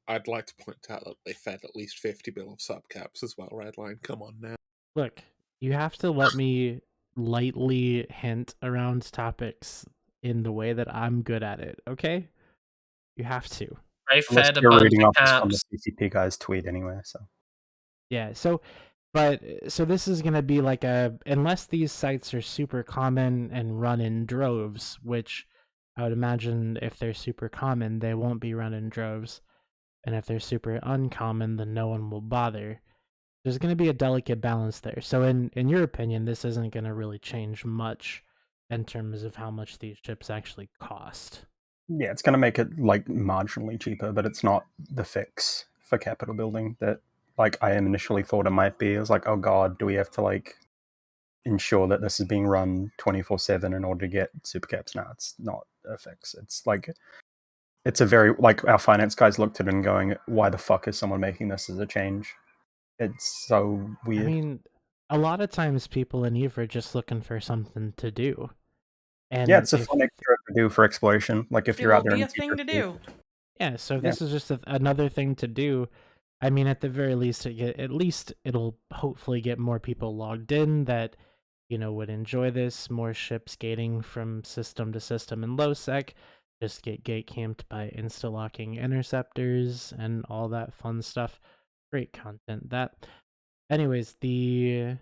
Speaker 3: I'd like to point out that they fed at least 50 bill of subcaps as well, Redline. Come on now.
Speaker 8: Look, you have to let me lightly hint around topics in the way that I'm good at it, okay? You have to.
Speaker 13: They fed a bunch of caps.
Speaker 14: From the CCP guy's tweet anyway, so.
Speaker 8: Yeah, so this is going to be like unless these sites are super common and run in droves, which I would imagine if they're super common, they won't be run in droves. And if they're super uncommon, then no one will bother. There's going to be a delicate balance there. So in your opinion, this isn't going to really change much in terms of how much these chips actually cost.
Speaker 14: Yeah, it's going to make it marginally cheaper, but it's not the fix for capital building that I initially thought it might be. It was like, oh god, do we have to ensure that this is being run 24/7 in order to get super caps? No, it's not a fix. It's it's a very our finance guys looked at it and going, why the fuck is someone making this as a change? It's so weird.
Speaker 8: I mean, a lot of times people in EVE are just looking for something to do. And
Speaker 14: yeah, it's a fun extra to do for exploration. If you're out there,
Speaker 7: be a thing to do.
Speaker 8: Yeah, so this is just another thing to do. I mean, at the very least, it'll hopefully get more people logged in that would enjoy this. More ships gating from system to system in low sec. Just get gate camped by insta-locking interceptors and all that fun stuff. Great content. Anyways, you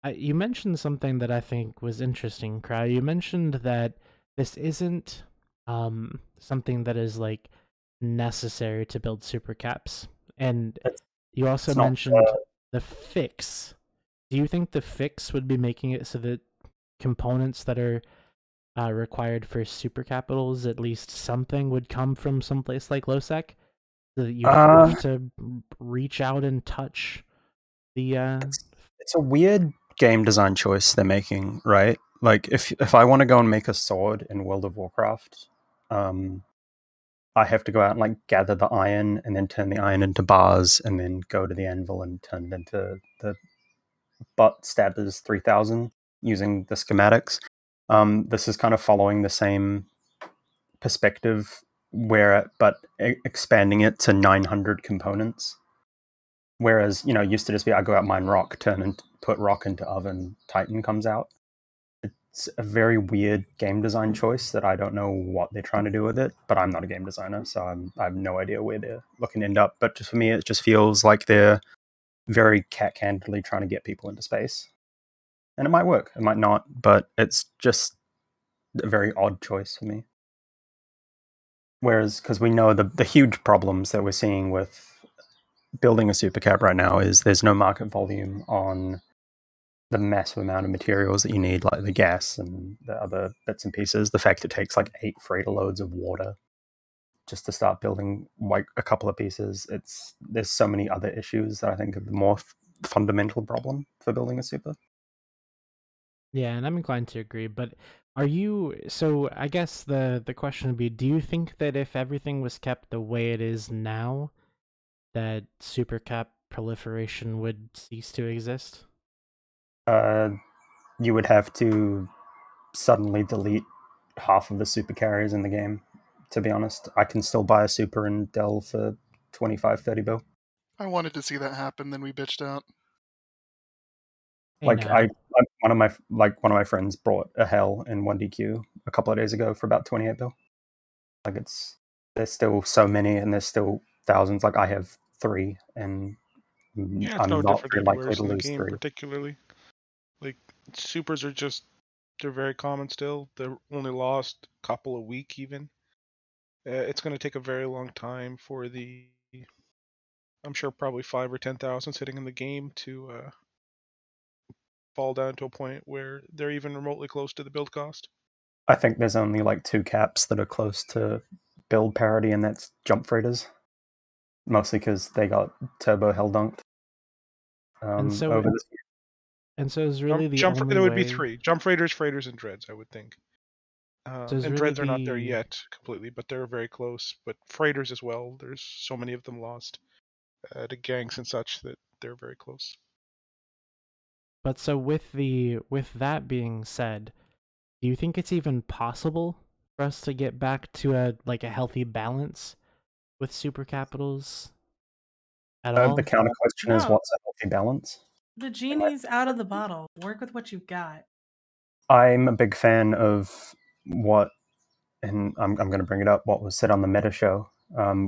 Speaker 8: mentioned something that I think was interesting, Crow. You mentioned that this isn't something that is necessary to build super caps, and you also mentioned the fix. Do you think the fix would be making it so that components that are required for super capitals, at least something would come from someplace like Losec, so that you have to reach out and touch the
Speaker 14: It's a weird game design choice they're making, right? If I want to go and make a sword in World of Warcraft, I have to go out and gather the iron and then turn the iron into bars and then go to the anvil and turn it into the butt stabbers 3000 using the schematics. This is kind of following the same perspective but expanding it to 900 components. Whereas, used to just be I go out, mine rock, turn and put rock into oven, Titan comes out. It's a very weird game design choice that I don't know what they're trying to do with it, but I'm not a game designer, so I have no idea where they're looking to end up. But just for me, it just feels like they're very cat-handedly trying to get people into space. And it might work, it might not, but it's just a very odd choice for me. Whereas, because we know the huge problems that we're seeing with building a supercap right now is there's no market volume on the massive amount of materials that you need, like the gas and the other bits and pieces. The fact it takes like 8 freighter loads of water just to start building like a couple of pieces. There's so many other issues that I think are the more fundamental problem for building a super.
Speaker 8: Yeah, and I'm inclined to agree, but so I guess the question would be, do you think that if everything was kept the way it is now, that supercap proliferation would cease to exist?
Speaker 14: You would have to suddenly delete half of the super carriers in the game, to be honest. I can still buy a super in Dell for 25-30 bill.
Speaker 12: I wanted to see that happen, then we bitched out.
Speaker 14: Like one of my friends brought a Hell in 1DQ a couple of days ago for about 28 bill. Like there's still so many, and there's still thousands. Like I have 3, and
Speaker 2: Yeah, it's
Speaker 14: I'm
Speaker 2: no
Speaker 14: not
Speaker 2: different
Speaker 14: very
Speaker 2: anywhere
Speaker 14: likely to
Speaker 2: in the
Speaker 14: lose
Speaker 2: game,
Speaker 14: 3.
Speaker 2: particularly. Like supers are they're very common still. They're only lost a couple a week even. It's going to take a very long time for I'm sure probably 5 or 10,000 sitting in the game to fall down to a point where they're even remotely close to the build cost.
Speaker 14: I think there's only like 2 caps that are close to build parity, and that's jump freighters. Mostly because they got turbo hell dunked.
Speaker 8: And so
Speaker 14: over this year.
Speaker 8: And so is really the only
Speaker 2: there would
Speaker 8: way...
Speaker 2: be 3. Jump freighters, freighters, and dreads, I would think.
Speaker 8: So is
Speaker 2: and
Speaker 8: really
Speaker 2: dreads are not there yet completely, but they're very close. But freighters as well, there's so many of them lost to ganks and such that they're very close.
Speaker 8: But so with that being said, do you think it's even possible for us to get back to a healthy balance with super capitals at all?
Speaker 14: The counter question is, what's a healthy balance?
Speaker 15: The genie's out of the bottle. Work with what you've got.
Speaker 14: I'm a big fan of what, and I'm going to bring it up, what was said on the meta show,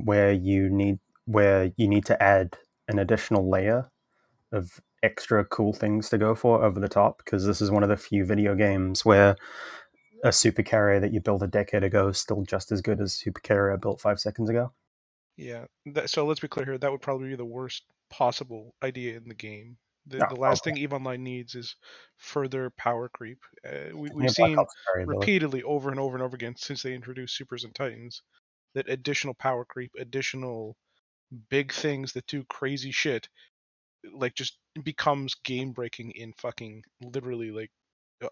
Speaker 14: where you need to add an additional layer of extra cool things to go for over the top, because this is one of the few video games where a super carrier that you built a decade ago is still just as good as a super carrier I built 5 seconds ago.
Speaker 2: Yeah, so let's be clear here. That would probably be the worst possible idea in the game. The last thing EVE Online needs is further power creep. We've seen repeatedly over and over and over again since they introduced Supers and Titans that additional power creep, additional big things that do crazy shit, like just becomes game breaking in fucking literally like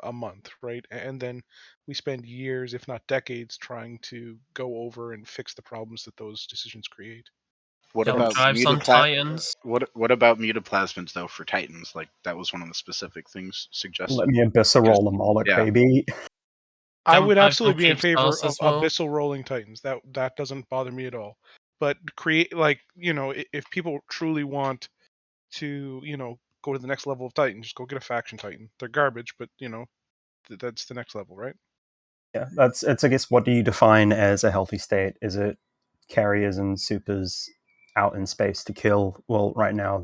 Speaker 2: a month, right? And then we spend years, if not decades, trying to go over and fix the problems that those decisions create.
Speaker 11: What about
Speaker 13: Titans?
Speaker 11: What about mutaplasmids though for Titans? Like that was one of the specific things suggested.
Speaker 14: Let me abyssal roll them all, baby.
Speaker 2: I would absolutely be in
Speaker 13: keep
Speaker 2: favor
Speaker 13: stars
Speaker 2: of
Speaker 13: as well.
Speaker 2: abyssal rolling Titans. That doesn't bother me at all. But create, like, if people truly want to, go to the next level of Titan, just go get a faction Titan. They're garbage, but that's the next level, right?
Speaker 14: Yeah, it's I guess, what do you define as a healthy state? Is it carriers and supers out in space to kill? Well, right now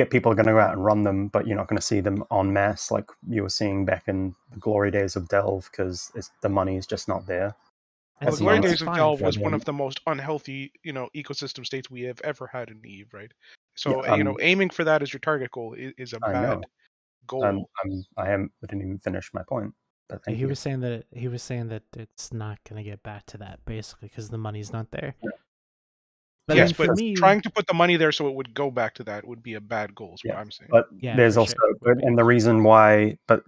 Speaker 14: people are going to go out and run them, but you're not going to see them en masse like you were seeing back in the glory days of Delve, because the money is just not there.
Speaker 2: Well, the glory days of Delve was one of the most unhealthy, ecosystem states we have ever had in EVE, right? So, aiming for that as your target goal is a bad goal.
Speaker 14: I didn't even finish my point. But
Speaker 8: he was saying that it's not going to get back to that, basically, because the money's not there.
Speaker 14: Yeah.
Speaker 8: But
Speaker 2: yes,
Speaker 8: for me,
Speaker 2: trying to put the money there so it would go back to that would be a bad goal, is what I'm saying.
Speaker 14: But there's also, and the reason why, but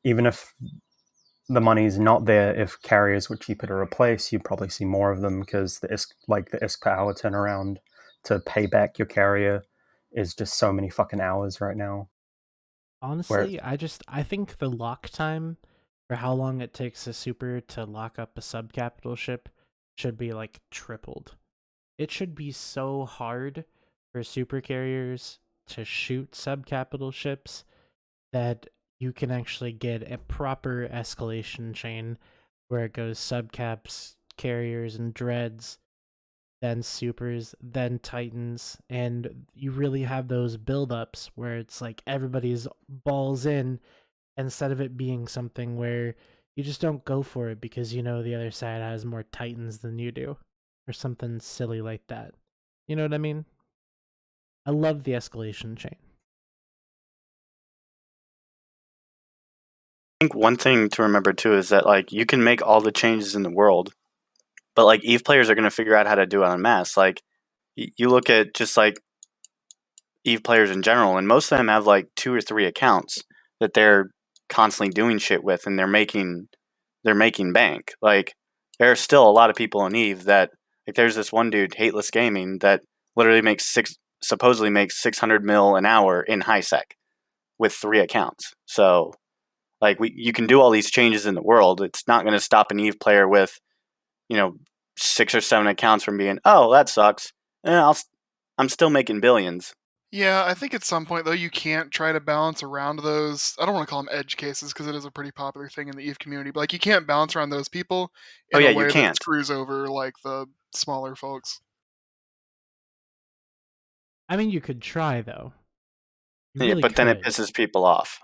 Speaker 14: even if the money's not there, if carriers were cheaper to replace, you'd probably see more of them, because the ISK power turnaround to pay back your carrier is just so many fucking hours right now.
Speaker 8: Honestly, I think the lock time for how long it takes a super to lock up a subcapital ship should be like tripled. It should be so hard for super carriers to shoot subcapital ships that you can actually get a proper escalation chain where it goes subcaps, carriers, and dreads, then supers, then titans, and you really have those build-ups where it's like everybody's balls in, instead of it being something where You just don't go for it because you know the other side has more titans than you do, or something silly like that. You know what I mean? I love the escalation chain.
Speaker 10: I think one thing to remember too is that like you can make all the changes in the world, but like EVE players are going to figure out how to do it en masse. Like you look at just like EVE players in general, and most of them have like 2 or 3 accounts that they're constantly doing shit with, and they're making bank. Like there are still a lot of people in EVE that like there's this one dude, Hateless Gaming, that literally supposedly makes 600 mil an hour in high sec with 3 accounts. So like you can do all these changes in the world. It's not going to stop an EVE player with 6 or 7 accounts from being, oh, that sucks. I'm still making billions.
Speaker 12: Yeah, I think at some point though you can't try to balance around those. I don't want to call them edge cases because it is a pretty popular thing in the EVE community. But like you can't balance around those people in a
Speaker 10: you
Speaker 12: way that
Speaker 10: can't.
Speaker 12: screws over like the smaller folks.
Speaker 8: I mean, you could try though. You
Speaker 10: Yeah,
Speaker 8: really
Speaker 10: but then it
Speaker 8: could.
Speaker 10: pisses people off.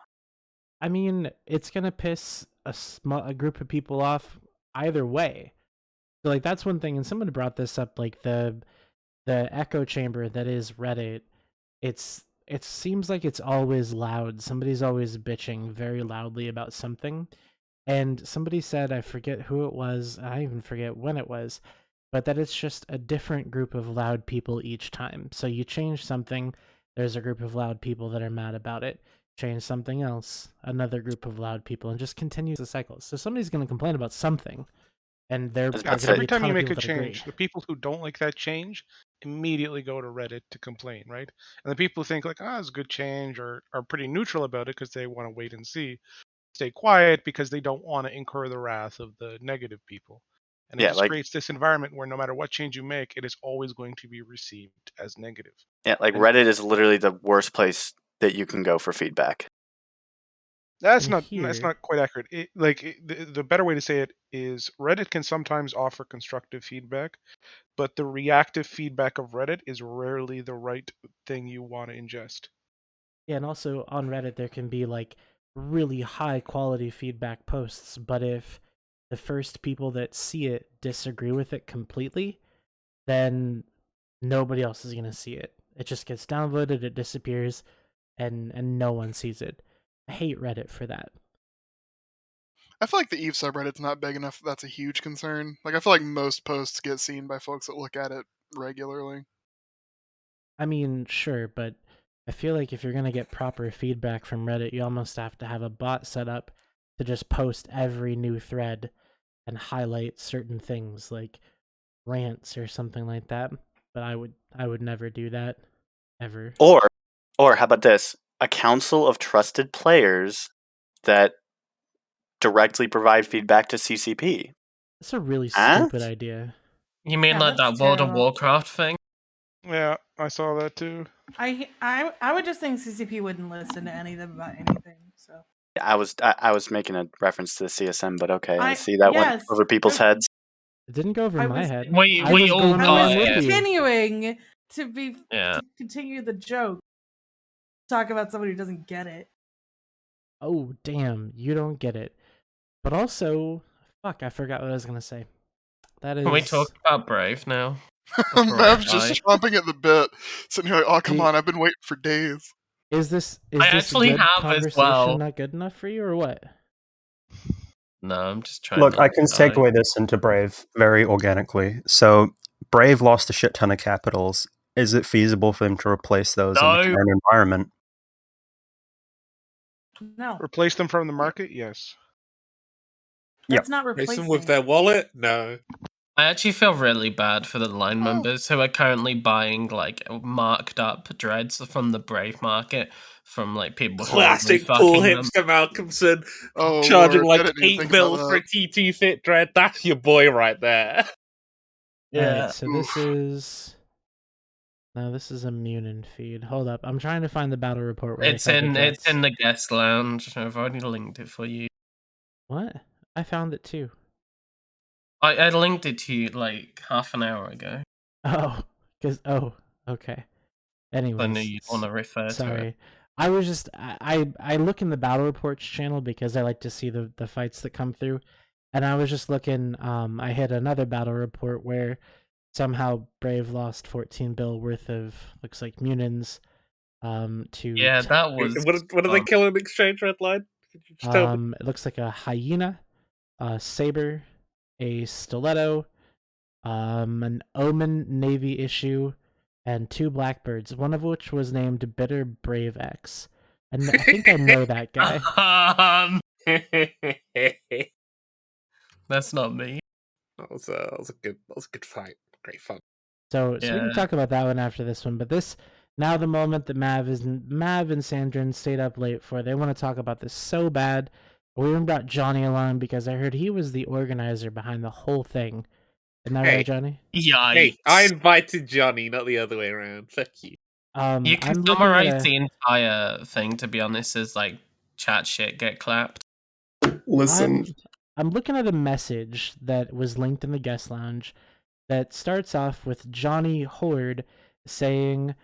Speaker 8: I mean, it's gonna piss a group of people off either way. So like that's one thing, and someone brought this up, like the echo chamber that is Reddit. It seems like it's always loud. Somebody's always bitching very loudly about something. And somebody said, I forget who it was, I even forget when it was, but that it's just a different group of loud people each time. So you change something, there's a group of loud people that are mad about it. Change something else, another group of loud people, and just continues the cycle. So somebody's going to complain about something, and
Speaker 2: every time you make a change, the people who don't like that change immediately go to Reddit to complain, right? And the people who think like, it's a good change, or are pretty neutral about it because they want to wait and see, stay quiet because they don't want to incur the wrath of the negative people. And it just creates this environment where no matter what change you make, it is always going to be received as negative.
Speaker 10: Yeah, like Reddit is literally the worst place that you can go for feedback.
Speaker 2: That's not quite accurate. The better way to say it is Reddit can sometimes offer constructive feedback, but the reactive feedback of Reddit is rarely the right thing you want to ingest.
Speaker 8: Yeah, and also on Reddit there can be like really high quality feedback posts, but if the first people that see it disagree with it completely, then nobody else is going to see it. It just gets downvoted, it disappears, and no one sees it. I hate Reddit for that.
Speaker 12: I feel like the EVE subreddit's not big enough that's a huge concern. Like I feel like most posts get seen by folks that look at it regularly.
Speaker 8: I mean, sure, but I feel like if you're going to get proper feedback from Reddit, you almost have to have a bot set up to just post every new thread and highlight certain things like rants or something like that. But I would never do that ever.
Speaker 10: Or how about this? A council of trusted players that directly provide feedback to CCP.
Speaker 8: That's a really stupid idea.
Speaker 13: You mean like that World of Warcraft thing?
Speaker 2: Yeah, I saw that too.
Speaker 15: I would just think CCP wouldn't listen to any of them about anything. So
Speaker 10: I was making a reference to the CSM, but okay, I see that went over people's heads.
Speaker 8: It didn't go over my head.
Speaker 13: We
Speaker 8: I was
Speaker 13: all
Speaker 8: going
Speaker 13: got
Speaker 8: along
Speaker 13: it.
Speaker 8: with you.
Speaker 15: continuing to be
Speaker 13: Yeah.
Speaker 15: to continue the joke. Talk about somebody who doesn't get it.
Speaker 8: Oh, damn, you don't get it. But also, fuck, I forgot what I was going to say. That is...
Speaker 13: Can we talk about Brave now?
Speaker 12: Mav's just chomping at the bit, sitting here like, oh, come on, I've been waiting for days.
Speaker 8: Is this
Speaker 13: actually
Speaker 8: good
Speaker 13: have as
Speaker 8: conversation
Speaker 13: well.
Speaker 8: not good enough for you, or what?
Speaker 13: No, I'm just trying
Speaker 14: Look,
Speaker 13: not
Speaker 14: I can
Speaker 13: to die.
Speaker 14: segue this into Brave very organically. So, Brave lost a shit ton of capitals. Is it feasible for them to replace those in the current environment?
Speaker 15: No.
Speaker 2: Replace them from the market? Yes.
Speaker 15: That's not
Speaker 3: Replace
Speaker 15: replacing
Speaker 3: them with their wallet? No.
Speaker 13: I actually feel really bad for the line members who are currently buying like marked up dreads from the Brave market from like people
Speaker 3: Classic
Speaker 13: who are
Speaker 3: cool
Speaker 13: refucking them.
Speaker 3: hipster Malcolmson
Speaker 12: Oh,
Speaker 3: charging
Speaker 12: Lord, I
Speaker 3: like
Speaker 12: didn't even
Speaker 3: 8
Speaker 12: think
Speaker 3: mil
Speaker 12: about
Speaker 3: for a
Speaker 12: that.
Speaker 3: T2 fit dread. That's your boy right there.
Speaker 8: Alright, so this is... No, this is a Munin feed. Hold up, I'm trying to find the battle report where
Speaker 13: It's
Speaker 8: they cut the
Speaker 13: in
Speaker 8: dreads.
Speaker 13: the guest lounge. I've already linked it for you.
Speaker 8: What? I found it too.
Speaker 13: I linked it to you like half an hour ago.
Speaker 8: Oh, okay. Anyways,
Speaker 13: I knew you'd want to refer to it.
Speaker 8: sorry. I was just I look in the battle reports channel because I like to see the fights that come through, and I was just looking. I hit another battle report where somehow Brave lost 14 bill worth of looks like munions. To
Speaker 13: Yeah, that was.
Speaker 3: What did they kill in exchange, Redline? Could you just tell me?
Speaker 8: It looks like a hyena, a saber, a stiletto, an Omen Navy issue, and 2 blackbirds, one of which was named Bitter Brave X. And I think I know that guy.
Speaker 13: That's not me.
Speaker 3: That was a good fight. Great fun.
Speaker 8: So we can talk about that one after this one. But this now the moment that Mav and Sandrin stayed up late for. They want to talk about this so bad. We even brought Johnny along because I heard he was the organizer behind the whole thing. Isn't that right, Johnny?
Speaker 13: Yeah.
Speaker 3: Hey, I invited Johnny, not the other way around. Thank you.
Speaker 13: You can summarize the entire thing, to be honest, as like chat shit get clapped.
Speaker 16: Listen.
Speaker 8: I'm looking at a message that was linked in the guest lounge that starts off with Johnny Horde saying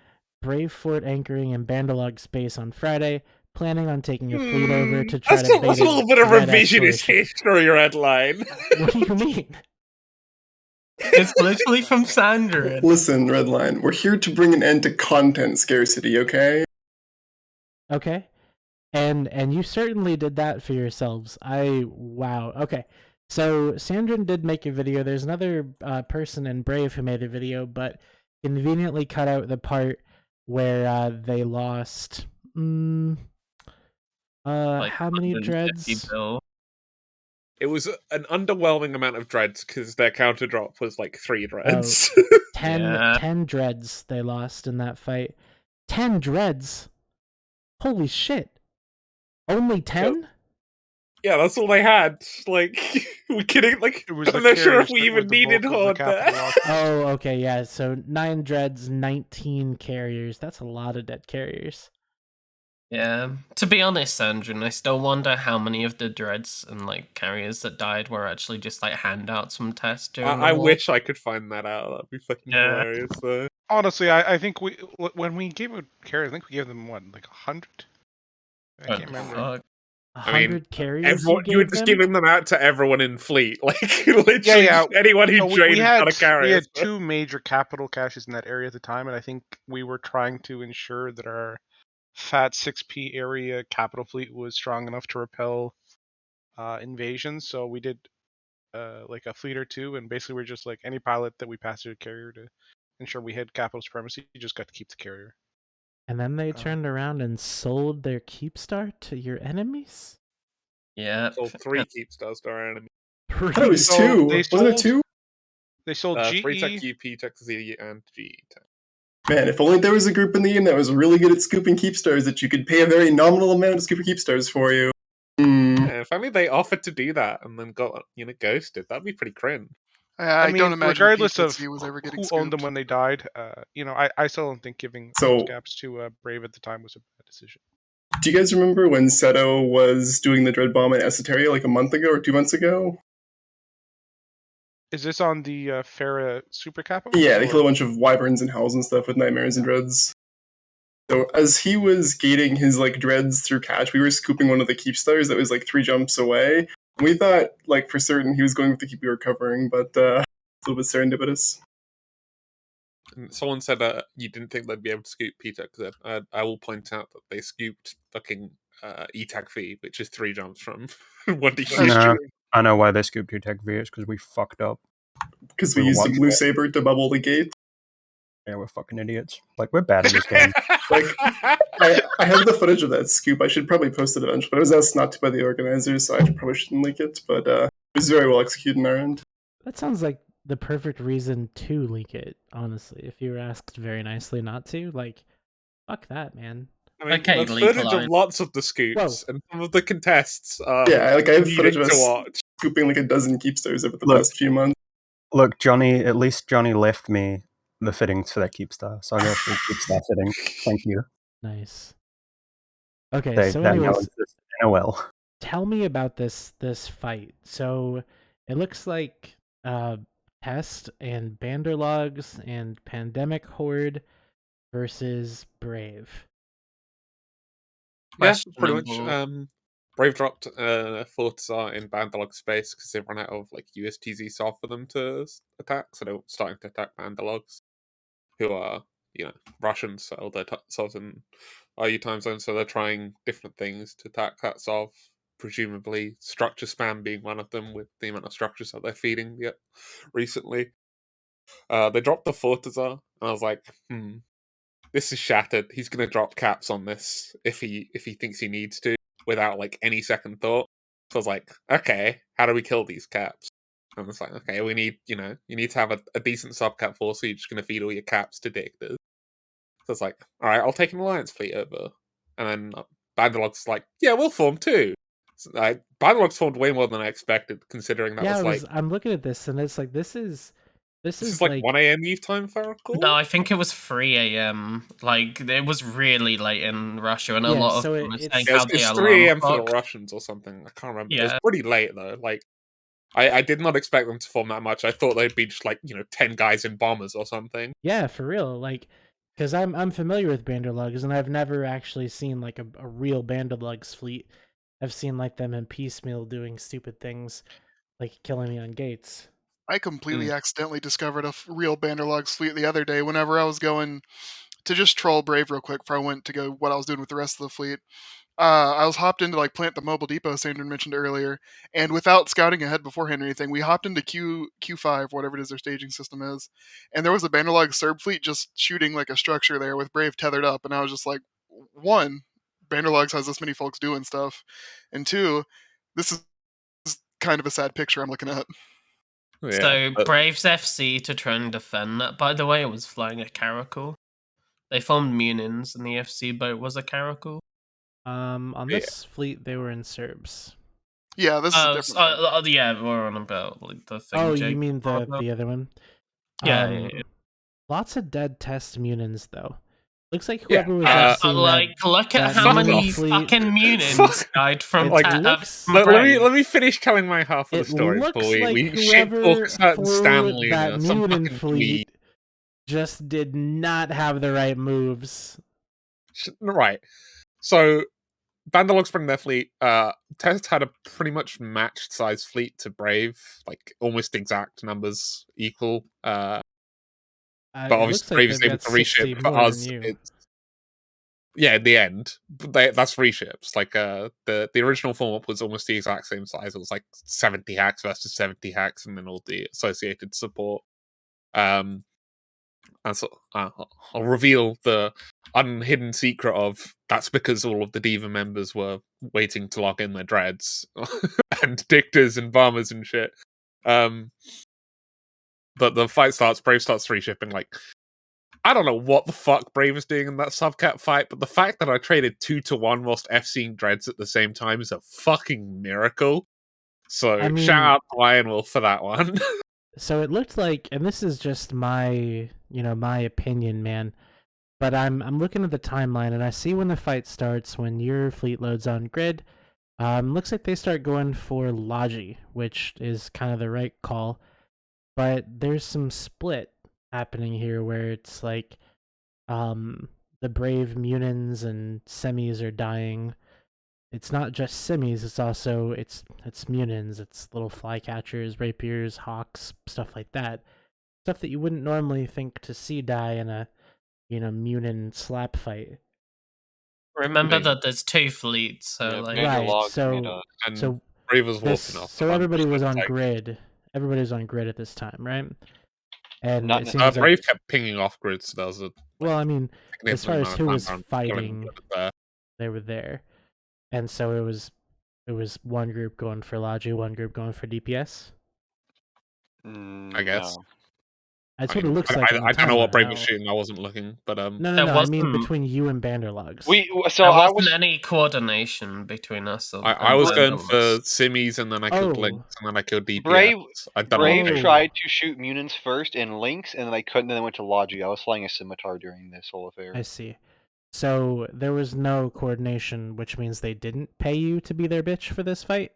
Speaker 8: Brave Fort anchoring in Bandalog space on Friday, planning on taking a fleet over to try to bait
Speaker 3: That's a little bit of revisionist history, Redline.
Speaker 8: What do you mean?
Speaker 13: It's literally from Sandra.
Speaker 16: Listen, Redline, we're here to bring an end to content scarcity, okay?
Speaker 8: Okay. And you certainly did that for yourselves. Wow. Okay. So Sandrin did make a video. There's another person in Brave who made a video, but conveniently cut out the part where they lost how many dreads?
Speaker 3: It was an underwhelming amount of dreads because their counter drop was like 3 dreads.
Speaker 8: 10 dreads they lost in that fight. 10 dreads. Holy shit. Only 10?
Speaker 3: Yeah, that's all they had. Like, we're kidding. Like, I'm not sure if we even needed Horde there.
Speaker 8: Oh, okay, yeah. So 9 dreads, 19 carriers. That's a lot of dead carriers.
Speaker 13: Yeah. To be honest, Sandrin, I still wonder how many of the dreads and like carriers that died were actually just like handouts from tests during
Speaker 3: I wish I could find that out. That'd be fucking hilarious. Though.
Speaker 2: Honestly, I think when we gave a carrier, I think we gave them what, like 100? I can't remember.
Speaker 8: 100 carriers.
Speaker 3: You were just giving them out to everyone in fleet, like literally anyone who joined got a carrier.
Speaker 2: We had 2 major capital caches in that area at the time, and I think we were trying to ensure that our fat 6P area capital fleet was strong enough to repel invasions. So we did like a fleet or 2, and basically we're just like any pilot that we passed through a carrier to ensure we had capital supremacy. You just got to keep the carrier.
Speaker 8: And then they turned around and sold their Keepstar to your enemies?
Speaker 13: Yeah.
Speaker 3: Sold 3 Keepstars to our enemies.
Speaker 16: I thought it was 2. Wasn't it 2?
Speaker 2: They sold GE.
Speaker 3: 3 Tech UP, Tech Z, and GE Tech.
Speaker 16: Man, if only there was a group in the game that was really good at scooping Keepstars that you could pay a very nominal amount to scoop Keepstars for you.
Speaker 3: Yeah, if only they offered to do that and then got ghosted, that'd be pretty cringe.
Speaker 12: I don't imagine
Speaker 2: regardless of
Speaker 12: was ever getting
Speaker 2: who
Speaker 12: scooped.
Speaker 2: owned them when they died, I still don't think giving caps to Brave at the time was a bad decision.
Speaker 16: Do you guys remember when Seto was doing the Dread Bomb in Esoteria like a month ago or 2 months ago?
Speaker 2: Is this on the Farah Super Capital?
Speaker 16: Yeah, they kill a bunch of wyverns and howls and stuff with nightmares and dreads. So as he was gating his like dreads through catch, we were scooping one of the Keepstars that was like 3 jumps away. We thought like for certain he was going with the keep we were covering, but it's a little bit serendipitous.
Speaker 3: Someone said you didn't think they'd be able to scoop Peter, because I will point out that they scooped fucking E-Tag V, which is 3 jumps from 1D.
Speaker 14: No, I know why they scooped E-Tag V. It's because we fucked up.
Speaker 16: Because we used a blue saber to bubble the gate.
Speaker 14: Yeah, we're fucking idiots. Like, we're bad at this game.
Speaker 16: Like, I have the footage of that scoop. I should probably post it eventually. But I was asked not to by the organizers, so I probably shouldn't link it. But it was very well executed on our end.
Speaker 8: That sounds like the perfect reason to leak it, honestly. If you were asked very nicely not to, like, fuck that, man.
Speaker 3: I mean, there's footage of lots of the scoops, and some of the contests
Speaker 16: yeah, like I have footage of
Speaker 3: to
Speaker 16: us
Speaker 3: watch.
Speaker 16: scooping like a dozen Keepstars over the past few months.
Speaker 14: Look, Johnny, at least Johnny left me the fittings for that Keepstar, so I got a full Keepstar fitting. Thank you.
Speaker 8: Nice. Okay,
Speaker 14: They
Speaker 8: so
Speaker 14: now
Speaker 8: anyways,
Speaker 14: exist in NOL.
Speaker 8: Tell me about this fight. So it looks like Pest and Banderlogs and Pandemic Horde versus Brave.
Speaker 3: Yeah, pretty much.
Speaker 13: questionable.
Speaker 3: Brave dropped Fortizar in Bandalog space because they've run out of like USTZ soft for them to attack, so they're starting to attack Bandalogs, who are Russians, so they're solved in IU time zone, so they're trying different things to attack that solve. Presumably, structure spam being one of them, with the amount of structures that they're feeding recently. They dropped the Fortizar, and I was like, this is shattered. He's gonna drop caps on this if he thinks he needs to, without like any second thought. So I was like, okay, how do we kill these caps? And it's like, okay, we need, you need to have a decent subcap force, so you're just gonna feed all your caps to Dictors. So it's like, alright, I'll take an alliance fleet over. And then Bandalog's like, yeah, we'll form too. So, Bandalog's formed way more than I expected, considering that was
Speaker 8: I'm looking at this and it's like this is
Speaker 3: like 1 a.m. Eve time, if I recall.
Speaker 13: No, I think it was 3 a.m. Like, it was really late in Russia, and a lot of them were saying how the
Speaker 3: it's
Speaker 13: alarm
Speaker 3: 3 a.m. for the
Speaker 13: clock.
Speaker 3: Russians or something. I can't remember. It
Speaker 13: Yeah.
Speaker 3: was pretty late though. Like, I did not expect them to form that much. I thought they'd be just like 10 guys in bombers or something.
Speaker 8: Yeah, for real. Like, because I'm familiar with Banderlugs, and I've never actually seen like a real Banderlugs fleet. I've seen like them in piecemeal doing stupid things, like killing me on gates.
Speaker 12: I completely accidentally discovered a real Banderlog's fleet the other day whenever I was going to just troll Brave real quick before I went to go what I was doing with the rest of the fleet. I was hopped into like plant the mobile depot Sandra mentioned earlier, and without scouting ahead beforehand or anything, we hopped into Q5, whatever it is their staging system is, and there was a Banderlog Serb fleet just shooting like a structure there with Brave tethered up, and I was just like, one, Banderlogs has this many folks doing stuff, and two, this is kind of a sad picture I'm looking at.
Speaker 13: So Braves FC to try and defend that. By the way, it was flying a Caracal. They formed Munins, and the FC boat was a Caracal.
Speaker 8: On this fleet, they were in Serbs.
Speaker 12: Yeah, this is different.
Speaker 13: Yeah, we're on about like the thing.
Speaker 8: Oh,
Speaker 13: Jake
Speaker 8: you mean
Speaker 13: brought up.
Speaker 8: the other one?
Speaker 13: Yeah,
Speaker 8: Lots of dead test Munins though. Looks like whoever was FC
Speaker 13: look at how many fucking Munins died from
Speaker 3: let me finish telling my half of the story before we
Speaker 8: whoever
Speaker 3: certain Stanley
Speaker 8: that Munin fleet just did not have the right moves.
Speaker 3: Right. So Bandalog's bring their fleet. Test had a pretty much matched size fleet to Brave, like almost exact numbers equal. But obviously Brave is able to reship. For us, it's in the end, that's reships. Like the original form up was almost the exact same size. It was like 70 hacks versus 70 hacks, and then all the associated support. And so I'll reveal the unhidden secret of that's because all of the Diva members were waiting to log in their dreads and dictors and bombers and shit. But the fight starts, Brave starts reshipping. Like, I don't know what the fuck Brave is doing in that subcat fight, but the fact that I traded 2-1 whilst FCing dreads at the same time is a fucking miracle. So shout out to Lion Wolf for that one.
Speaker 8: So it looked like, and this is just my opinion, man, but I'm looking at the timeline and I see when the fight starts, when your fleet loads on grid, looks like they start going for Logi, which is kind of the right call, but there's some split happening here where it's like the Brave Munins and Semis are dying. It's not just Semis, it's also it's Munins, it's little flycatchers, rapiers, hawks, stuff like that. Stuff that you wouldn't normally think to see die in a Munin slap fight.
Speaker 13: Remember that there's two fleets, so
Speaker 8: so
Speaker 3: Brave was wolfing off.
Speaker 8: So everybody was on grid. Everybody was on grid at this time, right? And it seems
Speaker 3: Brave kept pinging off grid, so that was a
Speaker 8: as far as who was fighting, they were there. And so it was one group going for Logi, one group going for DPS.
Speaker 3: I guess.
Speaker 8: That's what it looks like.
Speaker 3: I don't know what Brave was shooting. I wasn't looking, but
Speaker 8: No. I mean between you and Banderlogs.
Speaker 13: There wasn't any coordination between us.
Speaker 3: I was going for Simmies, and then I killed Lynx, and then I killed DPS.
Speaker 9: Brave tried to shoot Munins first in Lynx, and then I couldn't. And then went to Logi. I was flying a scimitar during this whole affair.
Speaker 8: I see. So there was no coordination, which means they didn't pay you to be their bitch for this fight?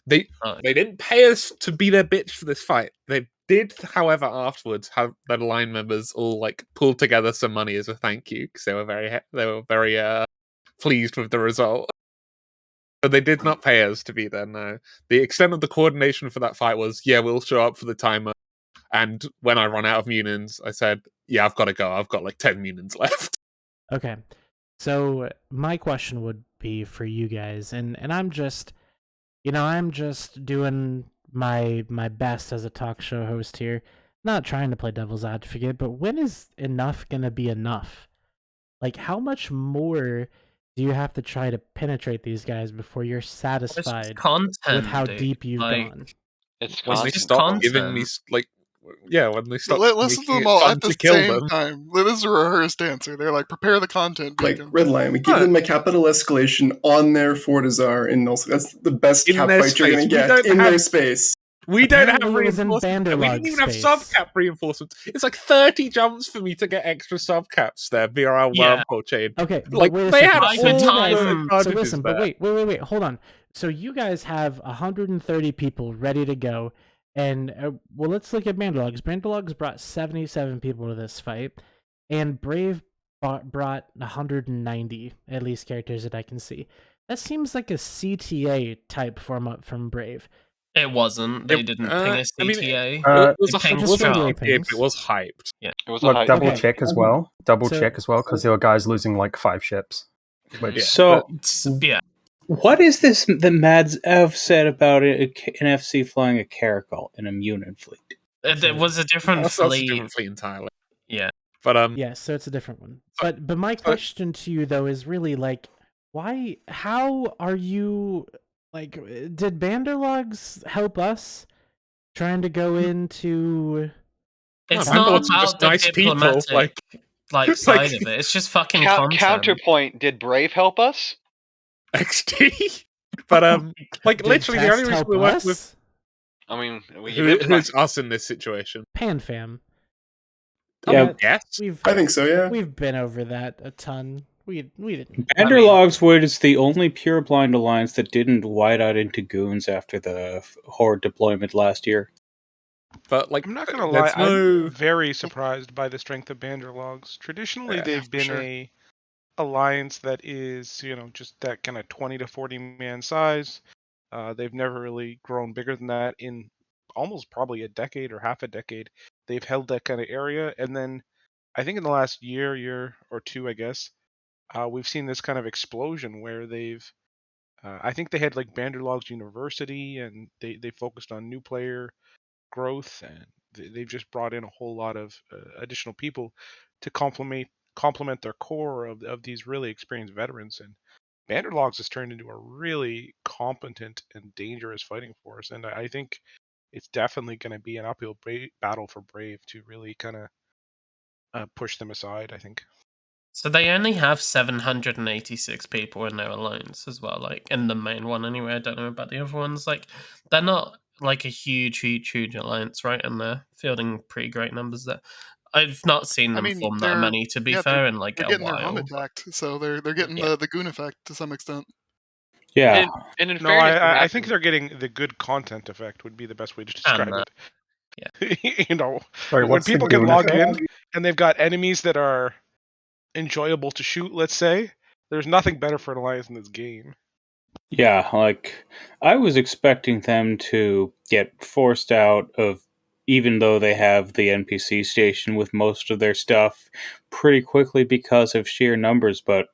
Speaker 3: They didn't pay us to be their bitch for this fight. They did, however, afterwards have their line members all like pull together some money as a thank you because they were very pleased with the result. So they did not pay us to be there, no. The extent of the coordination for that fight was, yeah, we'll show up for the timer. And when I run out of Munins, I said, yeah, I've got to go. I've got like 10 Munins left.
Speaker 8: Okay. So my question would be for you guys, and I'm just, I'm just doing my best as a talk show host here, not trying to play devil's advocate, but when is enough gonna be enough? Like, how much more do you have to try to penetrate these guys before you're satisfied with how deep you've gone?
Speaker 9: It's
Speaker 3: when they
Speaker 9: content.
Speaker 3: stop giving me when they stop
Speaker 12: Listen to
Speaker 3: making
Speaker 12: them
Speaker 3: it
Speaker 12: all
Speaker 3: fun
Speaker 12: at the
Speaker 3: to kill
Speaker 12: same
Speaker 3: them.
Speaker 12: time. This is a rehearsed answer. They're like, prepare the content.
Speaker 16: Like
Speaker 12: Beacon.
Speaker 16: Redline, we give them a capital escalation on their Fortizar in Null. That's the best
Speaker 3: In
Speaker 16: cap
Speaker 3: their
Speaker 16: fight you're
Speaker 3: space.
Speaker 16: going to get in their space.
Speaker 3: We don't have
Speaker 8: Apparently it was in
Speaker 3: reinforcements. We didn't
Speaker 8: Banderlog's
Speaker 3: even have
Speaker 8: space.
Speaker 3: subcap reinforcements. It's like 30 jumps for me to get extra subcaps there via our wormhole chain.
Speaker 8: Okay,
Speaker 3: like
Speaker 8: but wait a
Speaker 3: they
Speaker 8: second.
Speaker 3: had
Speaker 8: So
Speaker 3: all
Speaker 8: you
Speaker 3: the
Speaker 8: guys,
Speaker 3: advantages
Speaker 8: so listen,
Speaker 3: there.
Speaker 8: but wait, hold on. So you guys have 130 people ready to go, and well, let's look at Banderlogs. Banderlogs brought 77 people to this fight, and Brave brought 190 at least characters that I can see. That seems like a CTA type form up from Brave.
Speaker 13: It wasn't. They didn't ping a CTA.
Speaker 3: It was a
Speaker 13: pinged
Speaker 3: CTA,
Speaker 13: strong.
Speaker 3: but it was hyped.
Speaker 13: Yeah,
Speaker 9: it was
Speaker 14: Look, double
Speaker 8: Okay.
Speaker 14: check as well. Double
Speaker 8: So-
Speaker 14: check as well, because there were guys losing like 5 ships. Which,
Speaker 17: So,
Speaker 13: yeah.
Speaker 17: What is this that Mads Ev said about an FC flying a Caracal in a Munin fleet?
Speaker 13: It was a different
Speaker 3: That's
Speaker 13: fleet.
Speaker 3: a different fleet entirely.
Speaker 13: Yeah.
Speaker 3: But
Speaker 8: yeah, so it's a different one. But my question to you though is really like, how are you, like, did Banderlogs help us trying to go into?
Speaker 13: It's
Speaker 3: No,
Speaker 13: not
Speaker 3: Banderlogs are
Speaker 13: about
Speaker 3: just
Speaker 13: the
Speaker 3: nice people,
Speaker 13: diplomatic
Speaker 3: like-
Speaker 13: side of it. It's just fucking content.
Speaker 9: Counterpoint: did Brave help us?
Speaker 3: XT. But like literally the only reason we work with
Speaker 9: I mean,
Speaker 3: who's us in this situation.
Speaker 8: PanFam.
Speaker 17: Yeah.
Speaker 3: Yes,
Speaker 16: I think so. Yeah,
Speaker 8: we've been over that a ton. We didn't.
Speaker 17: Banderlogs was the only pure blind alliance that didn't white out into goons after the Horde deployment last year.
Speaker 3: But like,
Speaker 2: I'm not gonna lie,
Speaker 3: there's no-
Speaker 2: I'm very surprised by the strength of Banderlogs. Traditionally,
Speaker 3: Yeah,
Speaker 2: they've
Speaker 3: for
Speaker 2: been
Speaker 3: sure.
Speaker 2: a alliance that is, just that kind of 20 to 40 man size. They've never really grown bigger than that in almost probably a decade or half a decade. They've held that kind of area, and then I think in the last year or two, I guess, we've seen this kind of explosion where they've. I think they had like Banderlogs University, and they focused on new player growth, and they've just brought in a whole lot of additional people to complement their core of these really experienced veterans. And Banderlogs has turned into a really competent and dangerous fighting force, and I think it's definitely going to be an uphill battle for Brave to really kind of push them aside, I think.
Speaker 13: So they only have 786 people in their alliance as well, like in the main one anyway. I don't know about the other ones. Like, they're not like a huge alliance, right? And they're fielding pretty great numbers there. I've not seen them form that many, to be fair, in like
Speaker 12: they're
Speaker 13: a
Speaker 12: getting their hum
Speaker 13: while.
Speaker 12: attacked, so they're getting the goon effect to some extent.
Speaker 17: Yeah.
Speaker 9: And in
Speaker 2: No,
Speaker 9: fairness,
Speaker 2: I think they're getting the good content effect would be the best way to describe
Speaker 13: that.
Speaker 2: it.
Speaker 14: Sorry,
Speaker 2: when
Speaker 14: what's the
Speaker 2: people can
Speaker 14: goon
Speaker 2: log
Speaker 14: effect?
Speaker 2: in and they've got enemies that are enjoyable to shoot, let's say, there's nothing better for an alliance in this game.
Speaker 17: Yeah, like, I was expecting them to get forced out of, even though they have the NPC station with most of their stuff, pretty quickly because of sheer numbers, but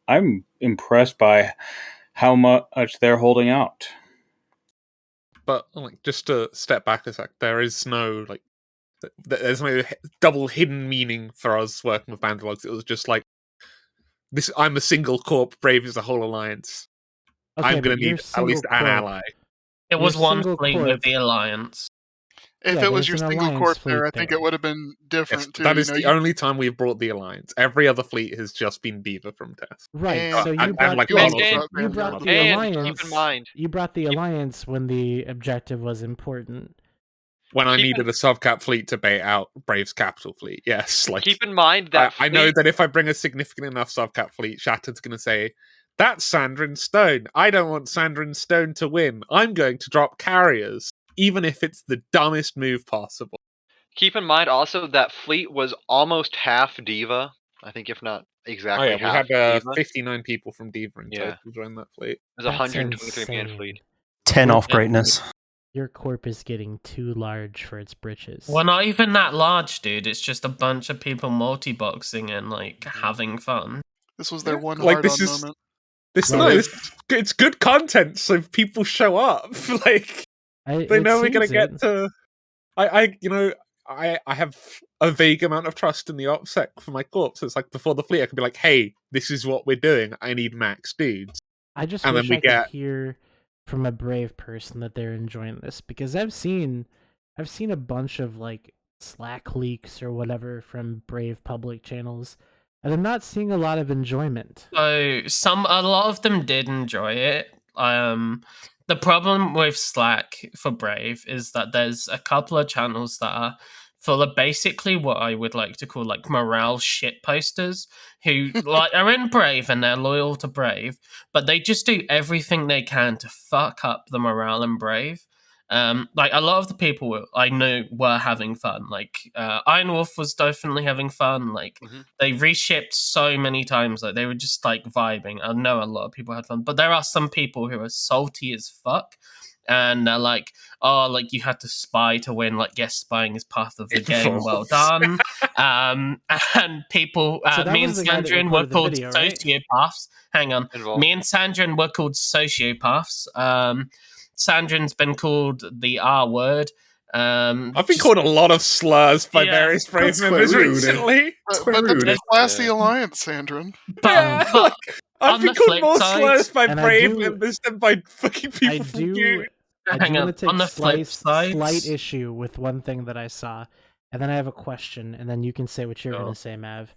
Speaker 17: I'm impressed by how much they're holding out.
Speaker 3: But like, just to step back a sec, there is no like, there's no double hidden meaning for us working with Banderlogs. It was just like, this. I'm a single corp. Brave is a whole alliance.
Speaker 8: Okay,
Speaker 3: I'm going
Speaker 8: but
Speaker 3: to need at least an ally.
Speaker 13: It was
Speaker 8: Your
Speaker 13: one
Speaker 8: single
Speaker 13: fleet
Speaker 8: corp-
Speaker 13: with the alliance.
Speaker 12: If
Speaker 8: Yeah,
Speaker 12: it was
Speaker 8: there's
Speaker 12: your
Speaker 8: an
Speaker 12: single
Speaker 8: alliance
Speaker 12: corp
Speaker 8: fleet
Speaker 12: there, I think
Speaker 8: there.
Speaker 12: it would have been different
Speaker 3: Yes,
Speaker 12: too.
Speaker 3: that is
Speaker 12: you
Speaker 3: the
Speaker 12: know,
Speaker 3: only time we've brought the alliance. Every other fleet has just been Beaver from test.
Speaker 8: Right,
Speaker 12: And-
Speaker 8: so you
Speaker 3: and
Speaker 8: brought
Speaker 3: like
Speaker 8: the,
Speaker 3: Arnold
Speaker 8: you
Speaker 3: from-
Speaker 8: brought the
Speaker 9: And
Speaker 8: alliance.
Speaker 9: keep in mind,
Speaker 8: You brought the alliance when the objective was important.
Speaker 3: When I
Speaker 9: Keep
Speaker 3: needed a subcap fleet to bait out Brave's capital fleet, yes. Like,
Speaker 9: keep in mind that
Speaker 3: I know
Speaker 9: fleet-
Speaker 3: that if I bring a significant enough subcap fleet, Shattered's going to say, "That's Sandrin Stone. I don't want Sandrin Stone to win. I'm going to drop carriers," even if it's the dumbest move possible.
Speaker 9: Keep in mind also that fleet was almost half Diva. I think if not
Speaker 3: Oh
Speaker 9: exactly
Speaker 3: yeah, we
Speaker 9: half.
Speaker 3: had
Speaker 9: Diva.
Speaker 3: 59 people from Diva in
Speaker 9: Yeah.
Speaker 3: total join that fleet.
Speaker 9: There's a
Speaker 8: That's
Speaker 9: 123 man
Speaker 8: insane.
Speaker 9: fleet.
Speaker 14: 10 off greatness.
Speaker 8: Your corp is getting too large for its britches.
Speaker 13: Well, not even that large, dude. It's just a bunch of people multi-boxing and like having fun.
Speaker 12: This was their one
Speaker 3: Like,
Speaker 12: hard-on moment.
Speaker 3: It's good content, so people show up. Like they know we're gonna get to. I have a vague amount of trust in the OPSEC for my corps. It's like before the fleet, I can be like, "Hey, this is what we're doing. I need max dudes."
Speaker 8: I just
Speaker 3: and
Speaker 8: wish
Speaker 3: then we
Speaker 8: I
Speaker 3: get
Speaker 8: could hear from a Brave person that they're enjoying this, because I've seen a bunch of like Slack leaks or whatever from Brave public channels, and I'm not seeing a lot of enjoyment.
Speaker 13: So a lot of them did enjoy it. The problem with Slack for Brave is that there's a couple of channels that are full of basically what I would like to call like morale shit posters who like are in Brave and they're loyal to Brave, but they just do everything they can to fuck up the morale in Brave. Like a lot of the people I knew were having fun. Like Iron Wolf was definitely having fun. Like they reshipped so many times. Like they were just like vibing. I know a lot of people had fun, but there are some people who are salty as fuck. And they're like, oh, like you had to spy to win. Like, yes, spying is part of the game. Well done. And people,
Speaker 8: So that
Speaker 13: me and
Speaker 8: was the guy that
Speaker 13: Sandrin were
Speaker 8: recorded the
Speaker 13: called
Speaker 8: video, right?
Speaker 13: sociopaths. Hang on.
Speaker 9: Involved.
Speaker 13: Me and Sandrin were called sociopaths. Sandrin's been called the R word.
Speaker 3: I've been called a lot of slurs by various Brave members recently.
Speaker 12: But that's a classy alliance, Sandrin.
Speaker 13: But
Speaker 3: I've
Speaker 13: on
Speaker 3: been
Speaker 13: the
Speaker 3: called
Speaker 13: flip
Speaker 3: more
Speaker 13: side-
Speaker 3: slurs by
Speaker 8: And I
Speaker 3: Brave
Speaker 8: do-
Speaker 3: members than by fucking people from you.
Speaker 8: I
Speaker 13: Hang
Speaker 8: do
Speaker 13: on,
Speaker 8: want to
Speaker 13: on the
Speaker 8: take
Speaker 13: flip side-
Speaker 8: slight issue with one thing that I saw, and then I have a question, and then you can say what you're
Speaker 13: Sure.
Speaker 8: going to say, Mav.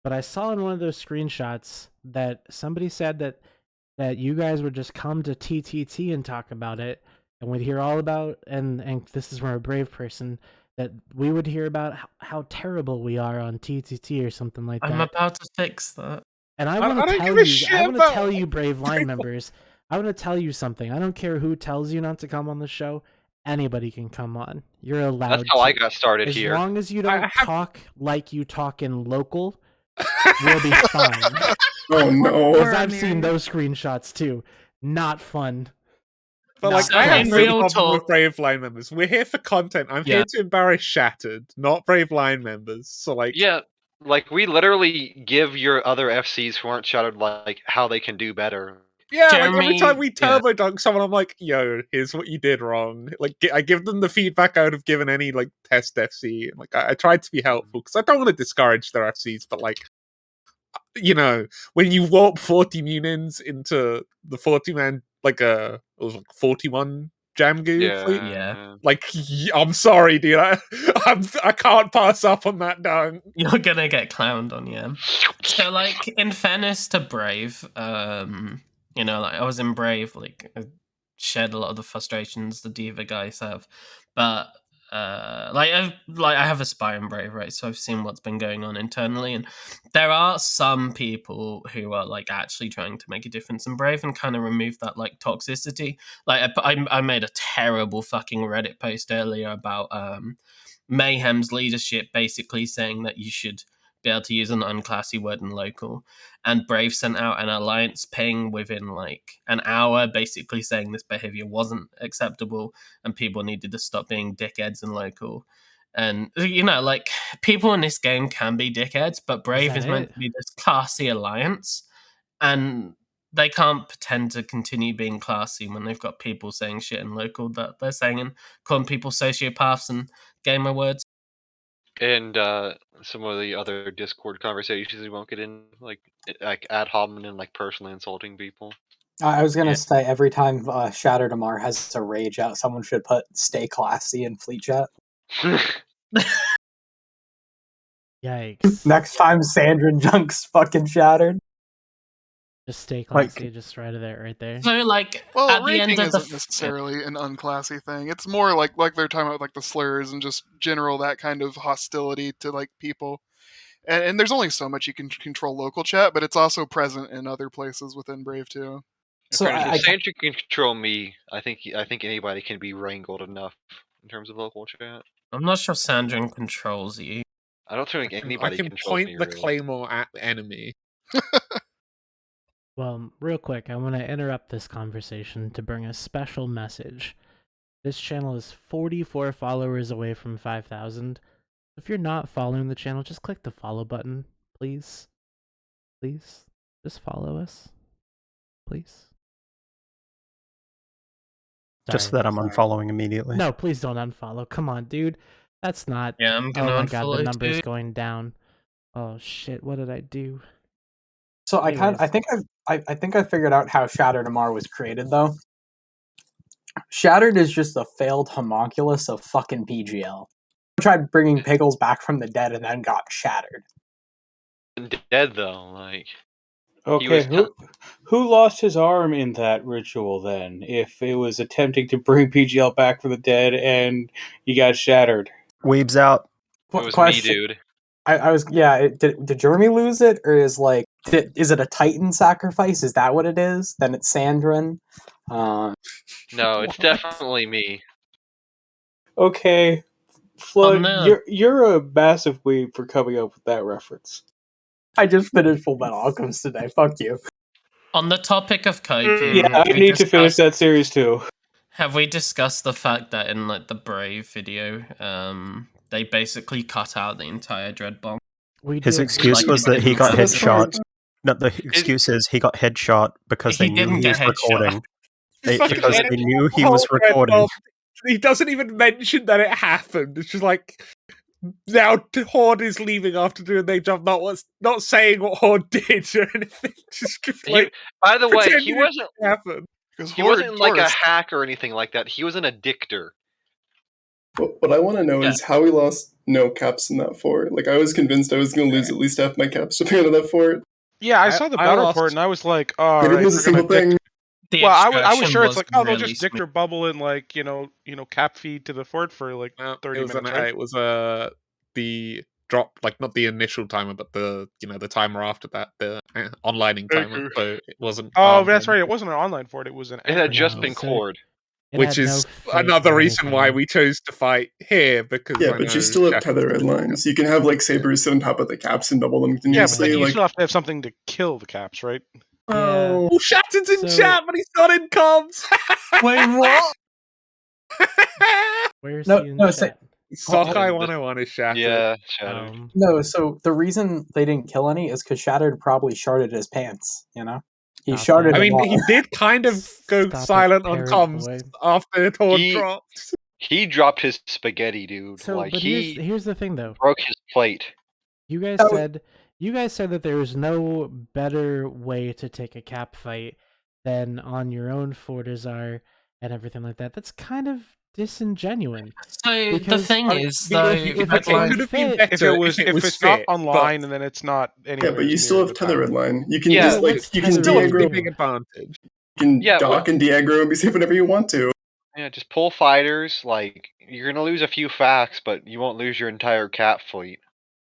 Speaker 8: But I saw in one of those screenshots that somebody said that you guys would just come to TTT and talk about it, and we'd hear all about, and this is from a Brave person, that we would hear about how terrible we are on TTT or something like that.
Speaker 13: I'm about to fix that.
Speaker 8: And I
Speaker 3: I
Speaker 8: want to
Speaker 3: don't
Speaker 8: tell
Speaker 3: give a
Speaker 8: you,
Speaker 3: shit
Speaker 8: I want to
Speaker 3: about
Speaker 8: tell you, Brave line members, I want to tell you something. I don't care who tells you not to come on the show. Anybody can come on. You're allowed.
Speaker 9: That's how I got started
Speaker 8: as
Speaker 9: here.
Speaker 8: long as you don't talk like you talk in local, we'll be fine.
Speaker 16: Oh no!
Speaker 8: Because I've seen those screenshots too. Not fun.
Speaker 3: But like,
Speaker 8: Not
Speaker 3: I have
Speaker 8: fun.
Speaker 3: no
Speaker 13: real
Speaker 3: problem with
Speaker 13: talk-
Speaker 3: Brave line members. We're here for content. I'm
Speaker 13: Yeah.
Speaker 3: here to embarrass Shattered, not Brave line members. So like,
Speaker 9: Yeah, like we literally give your other FCs who aren't shouted like how they can do better.
Speaker 3: yeah, like every
Speaker 13: Jeremy-
Speaker 3: time we
Speaker 13: yeah.
Speaker 3: turbo dunk someone, I'm like, yo, here's what you did wrong. Like, I give them the feedback I would have given any like test FC. Like, I tried to be helpful because I don't want to discourage their FCs, but like, you know, when you warp 40 Munins into the 40-man, like it was like 41 Jamgu fleet.
Speaker 13: Yeah.
Speaker 3: Like, I'm sorry, dude. I can't pass up on that dunk.
Speaker 13: You're gonna get clowned on, yeah. So, like, in fairness to Brave, you know, like I was in Brave, like I shared a lot of the frustrations the Diva guys have, but I have a spy in Brave, right? So I've seen what's been going on internally, and there are some people who are like actually trying to make a difference in Brave and kind of remove that like toxicity. Like I made a terrible fucking Reddit post earlier about Mayhem's leadership, basically saying that you should be able to use an unclassy word in local, and Brave sent out an alliance ping within like an hour basically saying this behavior wasn't acceptable and people needed to stop being dickheads in local. And you know, like, people in this game can be dickheads, but Brave is meant to be this classy alliance, and they can't pretend to continue being classy when they've got people saying shit in local that they're saying and calling people sociopaths and gamer words.
Speaker 9: And some of the other Discord conversations we won't get in, like ad hominem and like personally insulting people.
Speaker 18: I was gonna say every time Shattered Amar has a rage out, someone should put "Stay classy" in fleet chat.
Speaker 8: Yikes!
Speaker 18: Next time Sandrin junks fucking Shattered.
Speaker 8: Just stay classy. Just right there.
Speaker 13: So, like,
Speaker 12: Well,
Speaker 13: at the end
Speaker 12: raging
Speaker 13: of the
Speaker 12: isn't necessarily an unclassy thing. It's more like they're talking about like the slurs and just general that kind of hostility to like people. And there's only so much you can control local chat, but it's also present in other places within Brave too.
Speaker 9: So if Sandra can control me, I think anybody can be wrangled enough in terms of local chat.
Speaker 13: I'm not sure Sandrin controls you.
Speaker 9: I don't think
Speaker 3: I
Speaker 9: anybody
Speaker 3: can
Speaker 9: controls
Speaker 3: point
Speaker 9: me,
Speaker 3: the
Speaker 9: really.
Speaker 3: claymore at the enemy.
Speaker 8: Well, real quick, I want to interrupt this conversation to bring a special message. This channel is 44 followers away from 5,000. If you're not following the channel, just click the follow button, please. Please, just follow us. Please.
Speaker 14: Just that I'm unfollowing immediately.
Speaker 8: No, please don't unfollow. Come on, dude. That's not...
Speaker 13: Yeah, I'm gonna
Speaker 8: Oh my god, the
Speaker 13: unfollow
Speaker 8: number's
Speaker 13: too.
Speaker 8: going down. Oh shit, what did I do?
Speaker 18: So I think I figured out how Shattered Amar was created though. Shattered is just a failed homunculus of fucking PGL. Tried bringing Pickles back from the dead and then got shattered.
Speaker 9: Dead though, like.
Speaker 17: Okay, who lost his arm in that ritual then? If it was attempting to bring PGL back from the dead and you got shattered.
Speaker 14: Weeb's out.
Speaker 9: It was me, dude.
Speaker 18: I was did Jeremy lose it, or is is it a Titan sacrifice? Is that what it is? Then it's Sandrin.
Speaker 9: No, it's definitely me.
Speaker 17: Okay, Flood, you're a massive weeb for coming up with that reference.
Speaker 18: I just finished Full Metal Alchemist today. Fuck you.
Speaker 13: On the topic of coping,
Speaker 17: Yeah, I need to finish that series too.
Speaker 13: Have we discussed the fact that in the Brave video, they basically cut out the entire dread bomb?
Speaker 14: His excuse was that he got headshot. No, the excuse is he got headshot because they
Speaker 13: He
Speaker 14: knew
Speaker 13: didn't
Speaker 14: he was
Speaker 13: get headshot.
Speaker 14: recording.
Speaker 3: Fucking
Speaker 14: Because they
Speaker 3: edit
Speaker 14: knew he
Speaker 3: the
Speaker 14: was
Speaker 3: whole red
Speaker 14: recording.
Speaker 3: bomb. He doesn't even mention that it happened. It's just like now Horde is leaving after doing their job, not saying what Horde did or anything. Just like,
Speaker 9: by the way, he
Speaker 3: pretending it
Speaker 9: wasn't.
Speaker 3: happened.
Speaker 9: He wasn't like a hack or anything like that. He was an addictor.
Speaker 16: What I want to know is how we lost no caps in that fort. Like, I was convinced I was going to lose at least half my caps jumping out of that fort.
Speaker 2: Yeah, I saw the battle report and I was like, all
Speaker 16: They
Speaker 2: right,
Speaker 16: didn't lose a single thing.
Speaker 2: Well, I was sure it's like, oh, they'll just Dictor bubble and like, cap feed to the fort for like 30 minutes, right?
Speaker 3: It was the drop, like not the initial timer, but the timer after that, the onlining timer. So it wasn't.
Speaker 2: Oh, that's right. It wasn't an online fort. It was an.
Speaker 9: It had just been cored.
Speaker 3: Which is another reason why we chose to fight here, because
Speaker 16: Yeah, but you still have tether red lines. You can have like sabers sit on top of the caps and double them
Speaker 2: Yeah, but
Speaker 16: continuously.
Speaker 2: you still have to have something to kill the caps, right?
Speaker 3: Oh, Shattered's in chat, but he's not in comms.
Speaker 18: Wait, what?
Speaker 8: Where's
Speaker 18: No,
Speaker 8: he in
Speaker 18: no,
Speaker 8: chat?
Speaker 3: Sockeye 101 is Shattered.
Speaker 9: Yeah, Shattered.
Speaker 18: No, so the reason they didn't kill any is because Shattered probably sharded his pants, you know? He sharded
Speaker 3: I mean,
Speaker 18: them all.
Speaker 3: he did kind of go silent on comms after Horde dropped.
Speaker 9: He dropped his spaghetti, dude.
Speaker 8: So,
Speaker 9: like
Speaker 8: but here's the thing, though.
Speaker 9: Broke his plate.
Speaker 8: You guys said that there is no better way to take a cap fight than on your own Fortizar and everything like that. That's kind of disingenuous.
Speaker 13: So the thing is, though,
Speaker 2: if it's not online and then it's not anywhere.
Speaker 16: Yeah, but you still have tether red line. You can
Speaker 3: Yeah,
Speaker 16: just like you can de-aggro.
Speaker 3: big advantage.
Speaker 16: You can dock and de-aggro and be safe whenever you want to.
Speaker 9: Yeah, just pull fighters. Like, you're gonna lose a few facts, but you won't lose your entire cap fleet.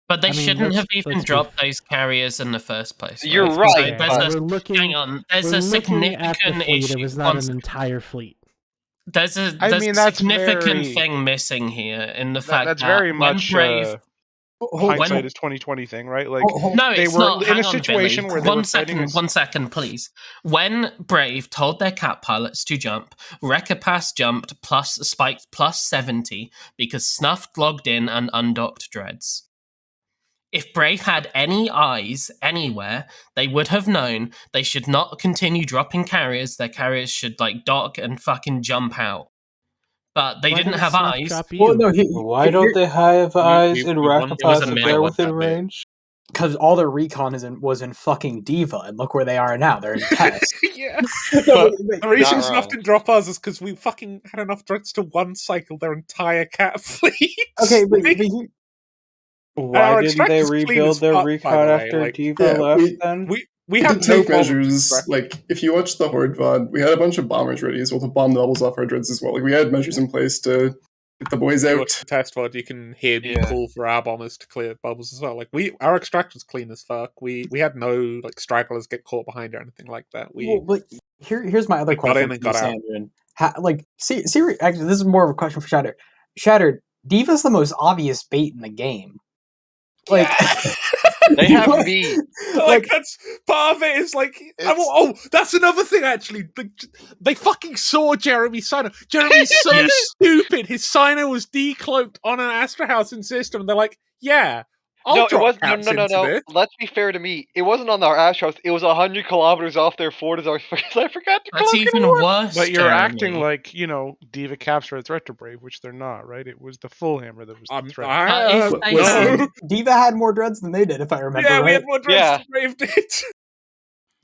Speaker 13: But they shouldn't have even dropped those carriers in the first place.
Speaker 9: You're right.
Speaker 13: Hang on. There's a significant issue.
Speaker 8: It was not an entire fleet.
Speaker 13: There's a significant thing missing here in the fact
Speaker 2: that's
Speaker 13: that
Speaker 2: very much
Speaker 13: Brave.
Speaker 2: hindsight is 2020 thing, right? Like
Speaker 13: No,
Speaker 2: they
Speaker 13: it's
Speaker 2: were
Speaker 13: not.
Speaker 2: in a
Speaker 13: Hang on,
Speaker 2: situation
Speaker 13: Billy.
Speaker 2: where they were
Speaker 13: One
Speaker 2: fighting.
Speaker 13: second, please. When Brave told their cat pilots to jump, Reckapass jumped spiked plus 70 because Snuffed logged in and undocked dreads. If Brave had any eyes anywhere, they would have known they should not continue dropping carriers. Their carriers should dock and fucking jump out. But they didn't have eyes.
Speaker 18: Well, no,
Speaker 17: Why don't they have eyes in Rakkapass if they're within range?
Speaker 18: Because all their recon was in fucking Diva, and look where they are now. They're in Test.
Speaker 3: Yeah. The reason Snuff didn't drop us is because we fucking had enough dreads to one cycle their entire cat fleet.
Speaker 18: Okay, but
Speaker 17: why didn't they rebuild their recon after Diva left then?
Speaker 3: We have
Speaker 16: take measures. Like, if you watch the Horde VOD, we had a bunch of bombers ready as well to bomb the levels off our dreads as well. Like, we had measures in place to get the boys out.
Speaker 3: Watch the test VOD, you can hear me call for our bombers to clear bubbles as well. Like, our extractor's clean as fuck. We had no stragglers get caught behind or anything like that.
Speaker 18: But here's my other question
Speaker 3: got in and got out.
Speaker 18: Sandrin. Actually, this is more of a question for Shattered. Shattered, Diva's the most obvious bait in the game. Like
Speaker 9: they have me.
Speaker 3: Like that's part of it. Is like, that's another thing. Actually, they fucking saw Jeremy's Sino. Jeremy's so stupid. His Sino was decloaked on an Astra Housing system. And they're like, yeah, I'll drop caps into this.
Speaker 9: Let's be fair to me. It wasn't on our Astra House. It was 100 kilometers off their fort. I forgot to
Speaker 13: That's even worse.
Speaker 2: But you're
Speaker 13: Jeremy.
Speaker 2: acting like, Diva caps are a threat to Brave, which they're not, right? It was the full hammer that was the threat.
Speaker 18: Diva had more dreads than they did, if I remember right.
Speaker 3: Yeah, we had more dreads than Brave did.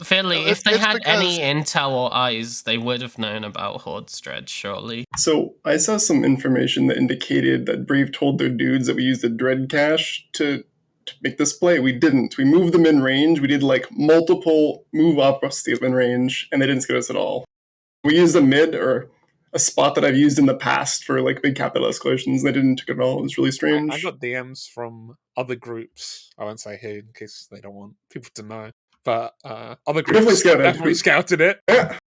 Speaker 13: Philly, if they had any intel or eyes, they would have known about Horde's dread, surely.
Speaker 16: So I saw some information that indicated that Brave told their dudes that we used the dread cache to make this play. We didn't. We moved them in range. We did like multiple move up in range, and they didn't scare us at all. We used a mid or a spot that I've used in the past for like big capital escalations. They didn't take it at all. It was really strange.
Speaker 3: I got DMs from other groups. I won't say who in case they don't want people to know. But other groups definitely scouted it.
Speaker 16: Yeah.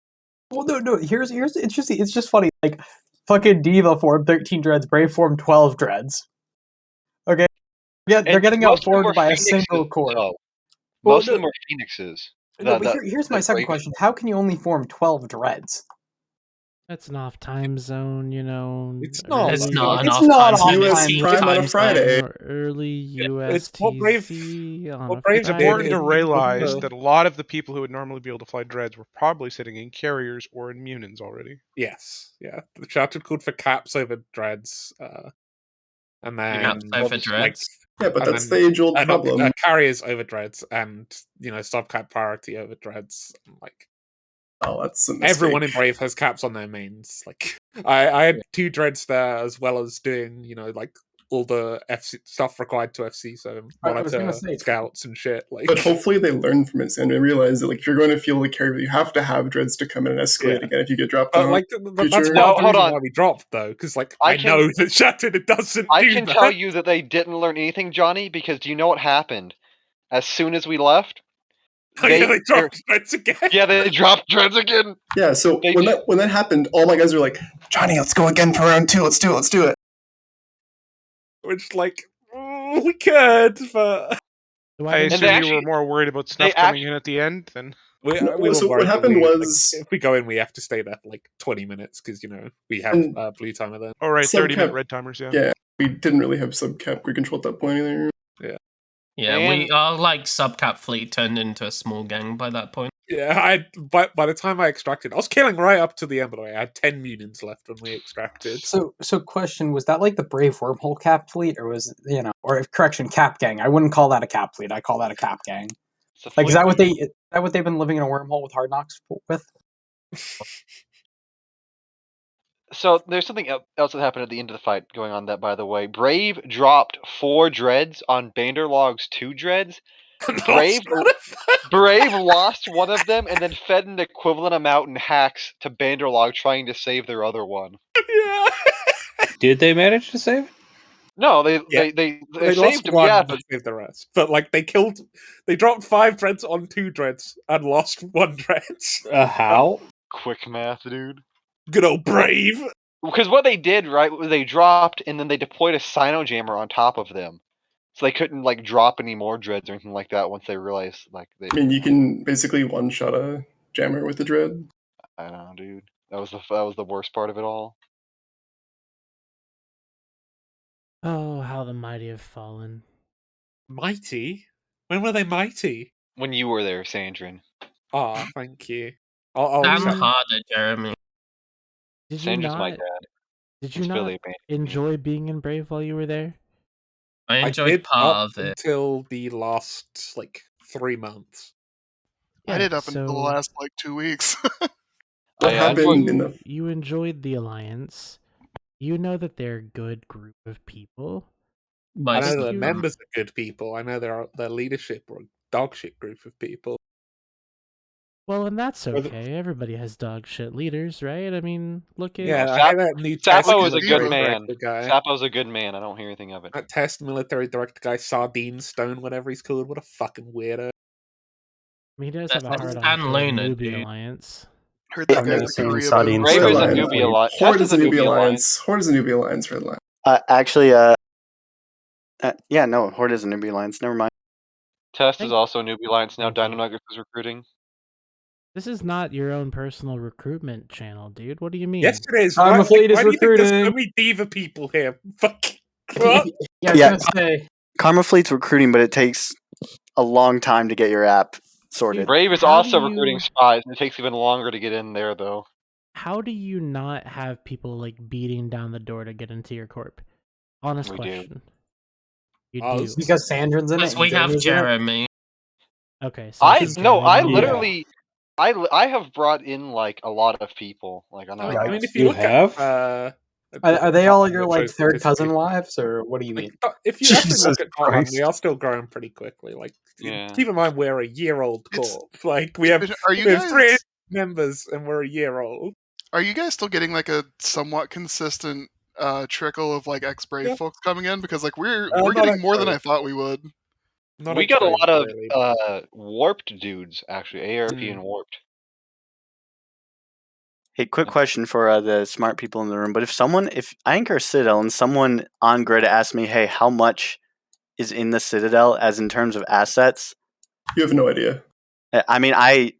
Speaker 18: Well, no. Here's it's just funny. Like, fucking Diva formed 13 dreads. Brave formed 12 dreads. Okay. Yeah, they're getting outformed by a single core.
Speaker 9: Most of them are Phoenixes.
Speaker 18: But here's my second question: how can you only form 12 dreads?
Speaker 8: That's an off time zone,
Speaker 3: It's not.
Speaker 8: It's
Speaker 3: not
Speaker 8: an
Speaker 3: off
Speaker 8: time
Speaker 3: time.
Speaker 8: zone.
Speaker 3: US Prime on a Friday.
Speaker 8: Early USTC
Speaker 2: It's important to realize that a lot of the people who would normally be able to fly dreads were probably sitting in carriers or in Munins already.
Speaker 3: Yes, yeah. The charter called for caps over dreads, and then
Speaker 13: caps over dreads.
Speaker 16: Yeah, but that's the age-old problem.
Speaker 3: Carriers over dreads, and subcap priority over dreads. Like,
Speaker 16: that's a mistake.
Speaker 3: Everyone in Brave has caps on their mains. Like, I had 2 dreads there, as well as doing like all the FC stuff required to FC, so scouts and shit. Like,
Speaker 16: but hopefully they learn from it and they realize that like if you're going to feel the carry, you have to have dreads to come in and escalate again if you get dropped.
Speaker 3: That's part of the reason why we dropped, though, because I know that Shattered it doesn't.
Speaker 9: I can tell you that they didn't learn anything, Johnny, because do you know what happened? As soon as we left,
Speaker 3: they dropped dreads again.
Speaker 9: Yeah, they dropped dreads again.
Speaker 16: Yeah, so when that happened, all my guys were like, Johnny, let's go again for round 2. Let's do it.
Speaker 3: Which, we could, but
Speaker 2: I assume you were more worried about Snuff coming in at the end than.
Speaker 16: So what happened was,
Speaker 3: if we go in, we have to stay there for 20 minutes because we have blue timer then.
Speaker 2: All right, 30-minute red timers.
Speaker 16: Yeah, we didn't really have subcap grid control at that point either.
Speaker 3: Yeah,
Speaker 13: our subcap fleet turned into a small gang by that point.
Speaker 3: Yeah, by the time I extracted, I was killing right up to the end. By the way, I had 10 units left when we extracted.
Speaker 18: So question, was that like the Brave wormhole cap fleet, or was cap gang? I wouldn't call that a cap fleet. I call that a cap gang. Like, is that what they've been living in a wormhole with Hard Knocks with?
Speaker 9: So there's something else that happened at the end of the fight going on. That, by the way, Brave dropped 4 dreads on Banderlog's 2 dreads. Brave lost one of them and then fed an equivalent amount in hacks to Banderlog trying to save their other one.
Speaker 3: Yeah.
Speaker 17: Did they manage to save it?
Speaker 9: No, they
Speaker 3: lost
Speaker 9: saved him,
Speaker 3: one,
Speaker 9: but
Speaker 3: saved the rest. But they dropped 5 dreads on 2 dreads and lost 1 dread.
Speaker 17: How?
Speaker 9: Quick math, dude.
Speaker 3: Good old Brave.
Speaker 9: Because what they did, right, was they dropped and then they deployed a Sino Jammer on top of them. So they couldn't drop any more dreads or anything like that once they realized
Speaker 16: I mean, you can basically one-shot a jammer with the dread.
Speaker 9: I know, dude. That was the worst part of it all.
Speaker 8: Oh, how the mighty have fallen.
Speaker 3: Mighty? When were they mighty?
Speaker 9: When you were there, Sandrin.
Speaker 3: Ah, thank you. I'll
Speaker 13: harder, Jeremy.
Speaker 8: Did you
Speaker 9: Sandrin's my
Speaker 8: not?
Speaker 9: dad.
Speaker 8: Did you not enjoy being in Brave while you were there?
Speaker 13: I enjoyed part of it
Speaker 3: until the last 3 months.
Speaker 12: I did up until the last 2 weeks.
Speaker 16: What happened
Speaker 8: you enjoyed the Alliance. You know that they're a good group of people.
Speaker 3: I know the members are good people. I know their leadership or a dogshit group of people.
Speaker 8: Well, and that's okay. Everybody has dog shit leaders, right? I mean, look at
Speaker 9: Sapo is a good man. Sapo's a good man. I don't hear anything of it.
Speaker 3: That test military director guy, Sardine Stone, whatever he's called. What a fucking weirdo.
Speaker 8: I mean, he does have a hard on for the Newbie Alliance.
Speaker 16: I've never seen Sardine Stone.
Speaker 9: Brave is a Newbie Alliance.
Speaker 16: Horde is a Newbie Alliance. Horde is a Newbie Alliance. Red line.
Speaker 10: Actually, Yeah, no, Horde is a newbie alliance. Never mind.
Speaker 9: Test is also a newbie alliance now. Dino Nuggets is recruiting.
Speaker 8: This is not your own personal recruitment channel, dude. What do you mean?
Speaker 19: Yes, it is.
Speaker 18: Karma Fleet is
Speaker 19: why do you think there's so
Speaker 18: recruiting.
Speaker 19: many diva people here? Fuck.
Speaker 18: Yeah, I was gonna say.
Speaker 10: Karma Fleet's recruiting, but it takes a long time to get your app sorted.
Speaker 9: Brave is
Speaker 8: How
Speaker 9: also
Speaker 8: do you-
Speaker 9: recruiting spies, and it takes even longer to get in there, though.
Speaker 8: How do you not have people like beating down the door to get into your corp? Honest
Speaker 9: We do.
Speaker 8: question. You
Speaker 19: Oh,
Speaker 8: do.
Speaker 18: Because Sandrin's in it.
Speaker 13: Because we
Speaker 18: and
Speaker 13: have
Speaker 18: Jamie's in it.
Speaker 13: Jeremy.
Speaker 8: Okay. So
Speaker 9: I
Speaker 8: since
Speaker 9: no, I
Speaker 8: Jeremy-
Speaker 9: literally, I have brought in like a lot of people. Like I know.
Speaker 19: I mean, if you look
Speaker 17: have?
Speaker 19: at
Speaker 18: Are they all your
Speaker 19: it
Speaker 18: like
Speaker 19: shows
Speaker 18: third cousin
Speaker 19: participation.
Speaker 18: wives, or what do you mean?
Speaker 19: If you actually
Speaker 14: Jesus
Speaker 19: look at Hotline,
Speaker 14: Christ.
Speaker 19: we are still growing pretty quickly. Like,
Speaker 9: Yeah.
Speaker 19: keep in mind we're a year-old corp. Like, we have
Speaker 12: Are you
Speaker 19: we have
Speaker 12: guys-
Speaker 19: 3 members and we're a year old.
Speaker 12: Are you guys still getting like a somewhat consistent trickle of like ex-Brave
Speaker 19: Yeah.
Speaker 12: folks coming in? Because like we're
Speaker 19: not
Speaker 12: getting more than I
Speaker 19: ex-Brave.
Speaker 12: thought we would.
Speaker 19: Not
Speaker 9: We got a
Speaker 19: ex-Brave,
Speaker 9: lot of
Speaker 19: really.
Speaker 9: warped dudes actually, ARP and warped.
Speaker 10: Hey, quick question for the smart people in the room. But if I anchor a Citadel and someone on grid asks me, hey, how much is in the Citadel as in terms of assets?
Speaker 16: You have no idea.
Speaker 10: I mean, I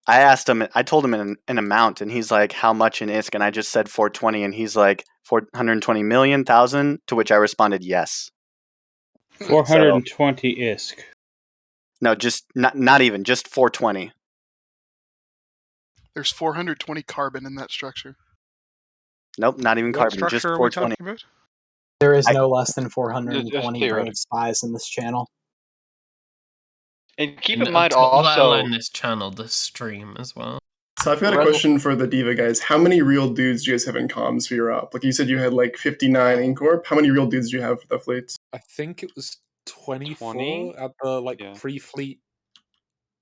Speaker 10: asked him, I told him an amount, and he's like, how much in ISK? And I just said 420, and he's like, 420 million, thousand, to which I responded, yes.
Speaker 17: 420 ISK.
Speaker 10: No, just not even, just 420.
Speaker 12: There's 420 carbon in that structure.
Speaker 10: Nope, not even
Speaker 2: What
Speaker 10: carbon, just
Speaker 2: structure are we
Speaker 10: 420.
Speaker 2: talking about?
Speaker 18: There is no less than 420
Speaker 9: theoretic.
Speaker 18: Brave spies in this channel.
Speaker 9: And keep
Speaker 13: And
Speaker 9: in mind
Speaker 13: let
Speaker 9: also,
Speaker 13: alone this channel, the stream as well.
Speaker 16: So I've got a
Speaker 9: Rebel-
Speaker 16: question for the Diva guys. How many real dudes do you guys have in comms for your op? Like you said you had like 59 in Corp. How many real dudes do you have for the fleets?
Speaker 3: I think it was 24
Speaker 9: 20?
Speaker 3: at the pre-fleet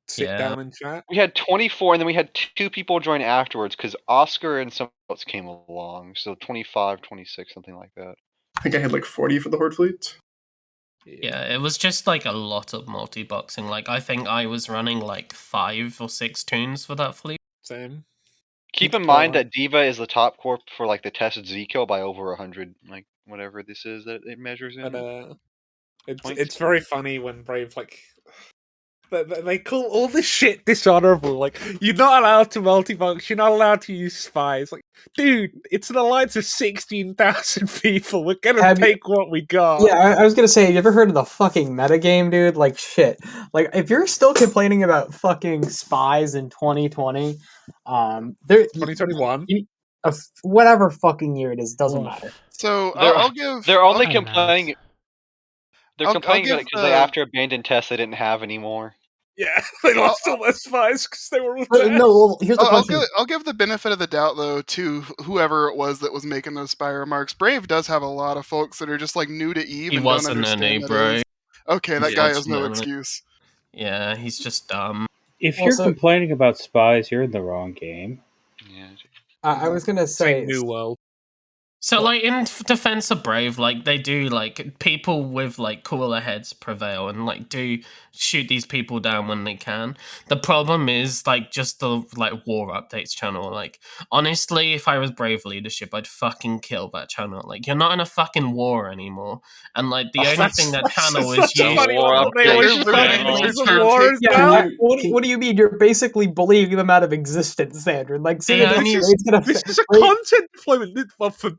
Speaker 3: sit down and chat.
Speaker 9: We had 24, and then we had 2 people join afterwards because Oscar and someone else came along. So 25, 26, something like that.
Speaker 16: I think I had like 40 for the Horde fleet.
Speaker 13: Yeah, it was just like a lot of multi-boxing. Like, I think I was running like 5 or 6 tunes for that fleet.
Speaker 3: Same.
Speaker 9: Keep in mind that Diva is the top corp for like the tested Z-kill by over 100, like whatever this is that it measures in.
Speaker 3: And it's very funny when Brave they call all this shit dishonorable. Like, you're not allowed to multibox, you're not allowed to use spies. Like, dude, it's an alliance of 16,000 people. We're gonna take what we got.
Speaker 18: Yeah, I was gonna say, have you ever heard of the fucking metagame, dude? Like, shit. Like, if you're still complaining about fucking spies in 2020,
Speaker 3: 2021,
Speaker 18: whatever fucking year it is, doesn't matter.
Speaker 12: So
Speaker 9: They're only
Speaker 12: I'll-
Speaker 9: complaining. They're
Speaker 12: I'll
Speaker 9: complaining
Speaker 12: give
Speaker 9: about it because
Speaker 12: the-
Speaker 9: after abandoned tests they didn't have anymore.
Speaker 3: Yeah, they lost all their spies because they were all dead.
Speaker 18: No, well, here's the question.
Speaker 12: I'll give the benefit of the doubt though to whoever it was that was making those spy remarks. Brave does have a lot of folks that are just like new to Eve
Speaker 13: He
Speaker 12: and
Speaker 13: wasn't
Speaker 12: don't understand
Speaker 13: any,
Speaker 12: that
Speaker 13: bro.
Speaker 12: it is. Okay, that
Speaker 13: He
Speaker 12: guy has
Speaker 13: wasn't
Speaker 12: no
Speaker 13: any.
Speaker 12: excuse.
Speaker 13: Yeah, he's just dumb.
Speaker 17: If you're complaining about spies, you're in the wrong game.
Speaker 18: I was gonna say,
Speaker 3: New World.
Speaker 13: So, like, in defense of Brave, like, they do, like, people with, like, cooler heads prevail and, like, do shoot these people down when they can. The problem is, like, just the, like, war updates channel. Like, honestly, if I was Brave leadership, I'd fucking kill that channel. Like, you're not in a fucking war anymore. And, like, the only thing that channel is
Speaker 3: such a
Speaker 13: used
Speaker 3: funny one. They always just fucking use the wars now.
Speaker 18: What do you mean? You're basically bullying them out of existence, Sandra. Like,
Speaker 3: This is a content deployment. Well, for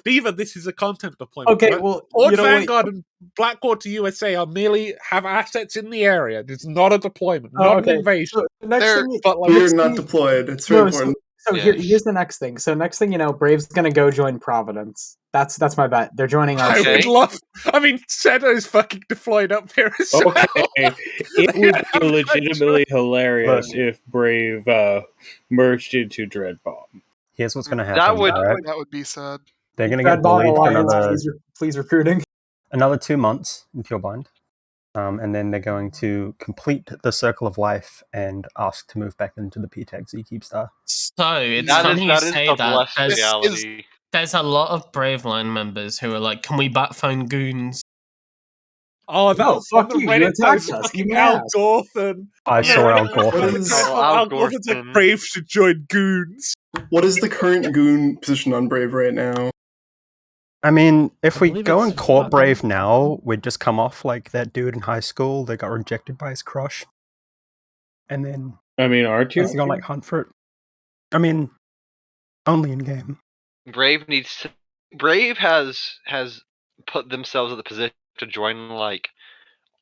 Speaker 3: Diva, this is a content deployment.
Speaker 18: Okay,
Speaker 3: But
Speaker 18: well,
Speaker 3: Horde
Speaker 18: you know what-
Speaker 3: Vanguard and Blackwater USA are merely have assets in the area. It's not a deployment, not an invasion.
Speaker 18: So the next thing,
Speaker 3: but like,
Speaker 16: We're not deployed. It's very important.
Speaker 18: So here's the next thing. So next thing you know, Brave's gonna go join Providence. That's my bet. They're joining our.
Speaker 3: I would love. I mean, Sedo's fucking deployed up here as well.
Speaker 17: Okay, it would be legitimately hilarious if Brave merged into Dreadbomb.
Speaker 14: Here's what's going to happen.
Speaker 12: That would be sad.
Speaker 14: They're going to get
Speaker 18: Dreadbomb
Speaker 14: bullied for
Speaker 18: Alliance,
Speaker 14: another
Speaker 18: please recruiting.
Speaker 14: another 2 months in Pureblind. And then they're going to complete the Circle of Life and ask to move back into the PTAG Z Keepstar.
Speaker 13: So, it's
Speaker 9: That
Speaker 13: funny
Speaker 9: is
Speaker 13: you say
Speaker 9: the
Speaker 13: that.
Speaker 9: blessed
Speaker 13: There's,
Speaker 9: reality.
Speaker 13: there's a lot of Brave Line members who are like, can we batphone goons?
Speaker 3: Oh, that
Speaker 18: No,
Speaker 3: was
Speaker 18: fuck
Speaker 3: on the
Speaker 18: you,
Speaker 3: Reddit
Speaker 18: you attacked
Speaker 3: post,
Speaker 18: us,
Speaker 3: fucking
Speaker 18: you
Speaker 3: Al
Speaker 18: ass.
Speaker 3: Gorthan.
Speaker 14: I saw Al Gorthan.
Speaker 3: Al Gorthan's like, Brave should join goons.
Speaker 16: What is the current goon position on Brave right now?
Speaker 14: I mean, if
Speaker 8: I
Speaker 14: we
Speaker 8: believe
Speaker 14: go
Speaker 8: it's
Speaker 14: and court
Speaker 8: fucking-
Speaker 14: Brave now, we'd just come off like that dude in high school that got rejected by his crush. And then...
Speaker 17: I mean, aren't you?
Speaker 14: He's gonna, like, hunt for it. I mean, only in-game.
Speaker 9: Brave needs to... Brave has put themselves in the position to join, like,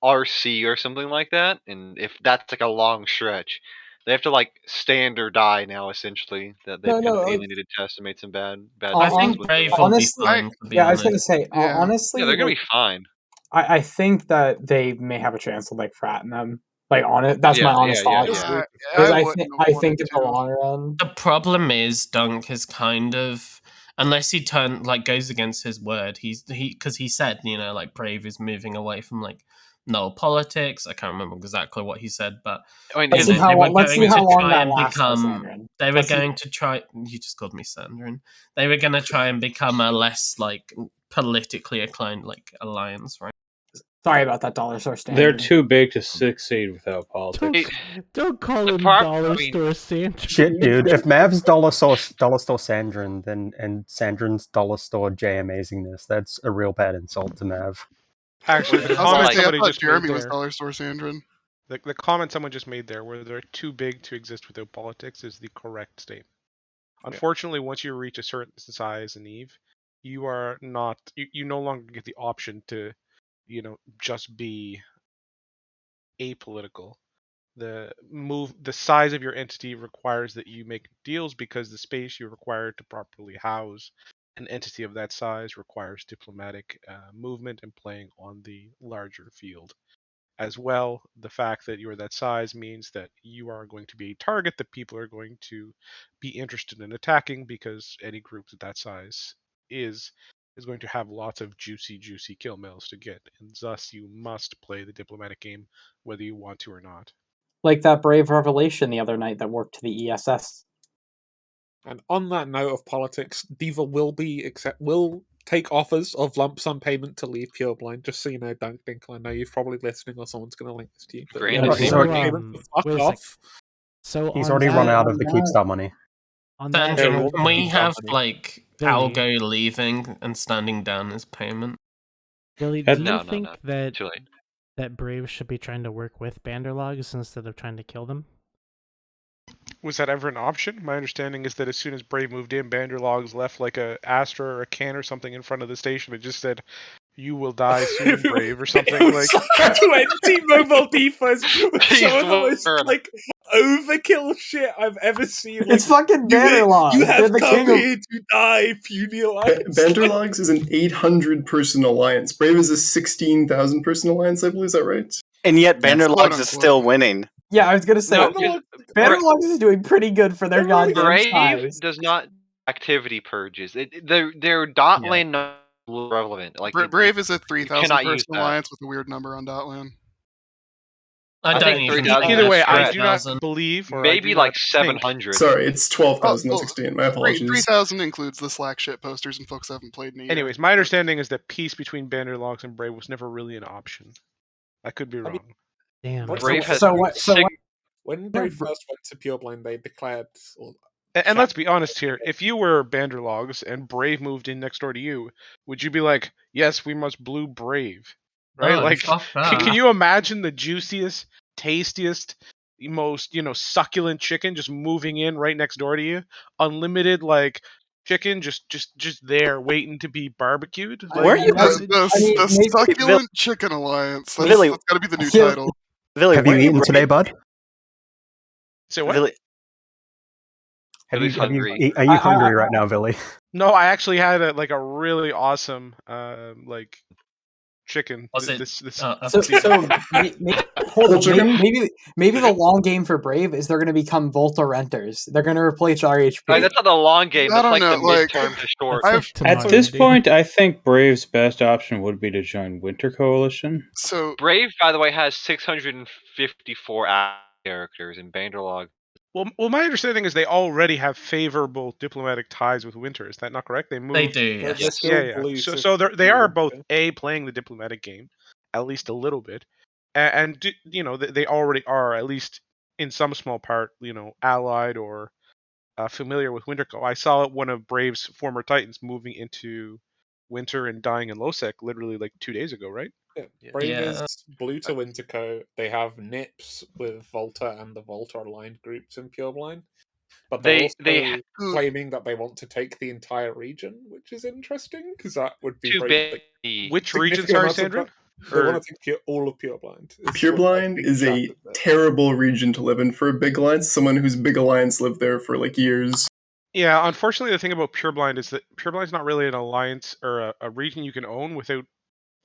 Speaker 9: RC or something like that, and if that's, like, a long stretch, they have to, like, stand or die now, essentially, that they've kind of alienated tests and made some bad
Speaker 13: I
Speaker 9: choices
Speaker 13: think
Speaker 9: with
Speaker 13: Brave
Speaker 9: them.
Speaker 13: will be
Speaker 18: Honestly,
Speaker 13: fine, to be
Speaker 18: yeah, I was
Speaker 13: honest.
Speaker 18: gonna say, honestly,
Speaker 9: Yeah, they're gonna
Speaker 18: like,
Speaker 9: be fine.
Speaker 18: I think that they may have a chance of like fratting them. Like on it, that's my honest thought. Because I think in the long run,
Speaker 13: The problem is Dunk is kind of, unless he goes against his word, because he said, like Brave is moving away from like no politics. I can't remember exactly what he said, but
Speaker 18: let's see how long that lasts.
Speaker 13: They were going to try. You just called me Sandrin. They were going to try and become a less like politically inclined like alliance, right?
Speaker 18: Sorry about that dollar store standard.
Speaker 17: They're too big to succeed without politics.
Speaker 8: Don't call him dollar store Sandrin.
Speaker 14: Shit, dude. If Mav's dollar store Sandrin, and Sandrin's dollar store J Amazingness, that's a real bad insult to Mav.
Speaker 2: Actually, the
Speaker 12: I was
Speaker 2: comment
Speaker 12: gonna say, I
Speaker 2: somebody
Speaker 12: thought
Speaker 2: just
Speaker 12: Jeremy
Speaker 2: made
Speaker 12: was
Speaker 2: there.
Speaker 12: Dollar Store Sandrin.
Speaker 2: The comment someone just made there, where they're too big to exist without politics, is the correct statement. Unfortunately, once you reach a certain size in Eve, you are not. You no longer get the option to, just be apolitical. The size of your entity requires that you make deals because the space you're required to properly house an entity of that size requires diplomatic movement and playing on the larger field. As well, the fact that you're that size means that you are going to be a target that people are going to be interested in attacking, because any group that size is going to have lots of juicy kill mails to get, and thus you must play the diplomatic game whether you want to or not.
Speaker 18: Like that Brave revelation the other night that worked to the ESS.
Speaker 19: And on that note of politics, Diva will take offers of lump sum payment to leave Pureblind. Just so you know, Dunk Dinkle, I know you're probably listening or someone's going to link this to you. But
Speaker 9: Great.
Speaker 19: yeah,
Speaker 14: He's
Speaker 19: fuck off.
Speaker 14: already run out of the Keepstar money.
Speaker 13: Sandrin, can we have like
Speaker 8: Billy.
Speaker 13: Algo leaving and standing down as payment?
Speaker 8: Billy, do you
Speaker 9: No,
Speaker 8: think that
Speaker 9: too late.
Speaker 8: that Brave should be trying to work with Banderlogs instead of trying to kill them?
Speaker 2: Was that ever an option? My understanding is that as soon as Brave moved in, Banderlogs left like a Astra or a can or something in front of the station. It just said, "You will die soon, Brave," or something.
Speaker 19: It was like 20 mobile defos with some of the most like overkill shit I've ever seen.
Speaker 18: It's fucking Banderlogs.
Speaker 19: You
Speaker 18: They're
Speaker 19: have
Speaker 18: the
Speaker 19: come
Speaker 18: king of-
Speaker 19: here to die, puny alliance.
Speaker 16: Banderlogs is an 800-person alliance. Brave is a 16,000-person alliance, I believe. Is that right?
Speaker 10: And yet
Speaker 16: Yes,
Speaker 10: Banderlogs
Speaker 16: quote
Speaker 10: is
Speaker 16: unquote.
Speaker 10: still winning.
Speaker 18: Yeah, I was gonna say
Speaker 9: No,
Speaker 18: Banderlogs is doing pretty good for their goddamn
Speaker 9: Brave
Speaker 18: size.
Speaker 9: does not activity purges. Their dot lane not relevant. Like
Speaker 12: Brave is a
Speaker 9: you cannot use
Speaker 12: 3,000-person
Speaker 9: that.
Speaker 12: alliance with a weird number on Dotland.
Speaker 13: I don't
Speaker 9: think
Speaker 13: even
Speaker 9: 3,000
Speaker 2: Either
Speaker 9: is
Speaker 2: way,
Speaker 9: a
Speaker 2: I
Speaker 9: stretch.
Speaker 2: do not believe, or
Speaker 9: Maybe
Speaker 2: I do
Speaker 9: like
Speaker 2: not think-
Speaker 9: 700.
Speaker 16: Sorry, it's 12,000, not 16. My apologies.
Speaker 12: 3,000 includes the Slack shit posters, and folks haven't played in a year.
Speaker 2: Anyways, my understanding is that peace between Banderlogs and Brave was never really an option. I could be wrong.
Speaker 8: Damn.
Speaker 9: Brave has
Speaker 19: when Brave first went to Pureblind, they declared.
Speaker 2: And let's be honest here, if you were Banderlogs and Brave moved in next door to you, would you be like, "Yes, we must blue Brave"? Right?
Speaker 13: No,
Speaker 2: like,
Speaker 13: fuck that.
Speaker 2: can you imagine the juiciest, tastiest, most succulent chicken just moving in right next door to you? Unlimited chicken just there waiting to be barbecued.
Speaker 10: Where are you?
Speaker 12: The Succulent Chicken Alliance. That's
Speaker 10: Billy,
Speaker 12: got to be the new title.
Speaker 10: Billy,
Speaker 14: Have you
Speaker 10: where
Speaker 14: eaten
Speaker 10: Brave-
Speaker 14: today, bud?
Speaker 2: Say what?
Speaker 10: Billy,
Speaker 14: Are
Speaker 9: Billy's
Speaker 14: you
Speaker 9: hungry.
Speaker 14: hungry right now, Billy?
Speaker 2: No, I actually had a really awesome chicken.
Speaker 13: Was it?
Speaker 18: Maybe the long game for Brave is they're going to become Volta renters. They're going to replace RHP.
Speaker 9: That's not the long game.
Speaker 12: I
Speaker 9: That's
Speaker 12: don't
Speaker 9: like
Speaker 12: know,
Speaker 9: the
Speaker 12: like,
Speaker 9: midterm to short.
Speaker 17: At this point, I think Brave's best option would be to join Winter Coalition.
Speaker 12: So
Speaker 9: Brave, by the way, has 654 characters in Banderlog.
Speaker 2: Well, my understanding is they already have favorable diplomatic ties with Winter. Is that not correct? They moved.
Speaker 13: They do, yes.
Speaker 2: Yeah. So they are both playing the diplomatic game, at least a little bit, and they already are, at least in some small part, allied or familiar with Winterco. I saw one of Brave's former Titans moving into Winter and dying in Losec literally like 2 days ago, right?
Speaker 3: Yeah. Brave is blue to Winterco. They have Nips with Volta and the Volta aligned groups in Pureblind. But they're also claiming that they want to take the entire region, which is interesting because that would be
Speaker 2: Which region, sorry, Sandra?
Speaker 3: They want to take all of Pureblind.
Speaker 16: Pureblind is a terrible region to live in for a big alliance. Someone whose big alliance lived there for like years.
Speaker 2: Yeah, unfortunately, the thing about Pureblind is that Pureblind's not really an alliance or a region you can own without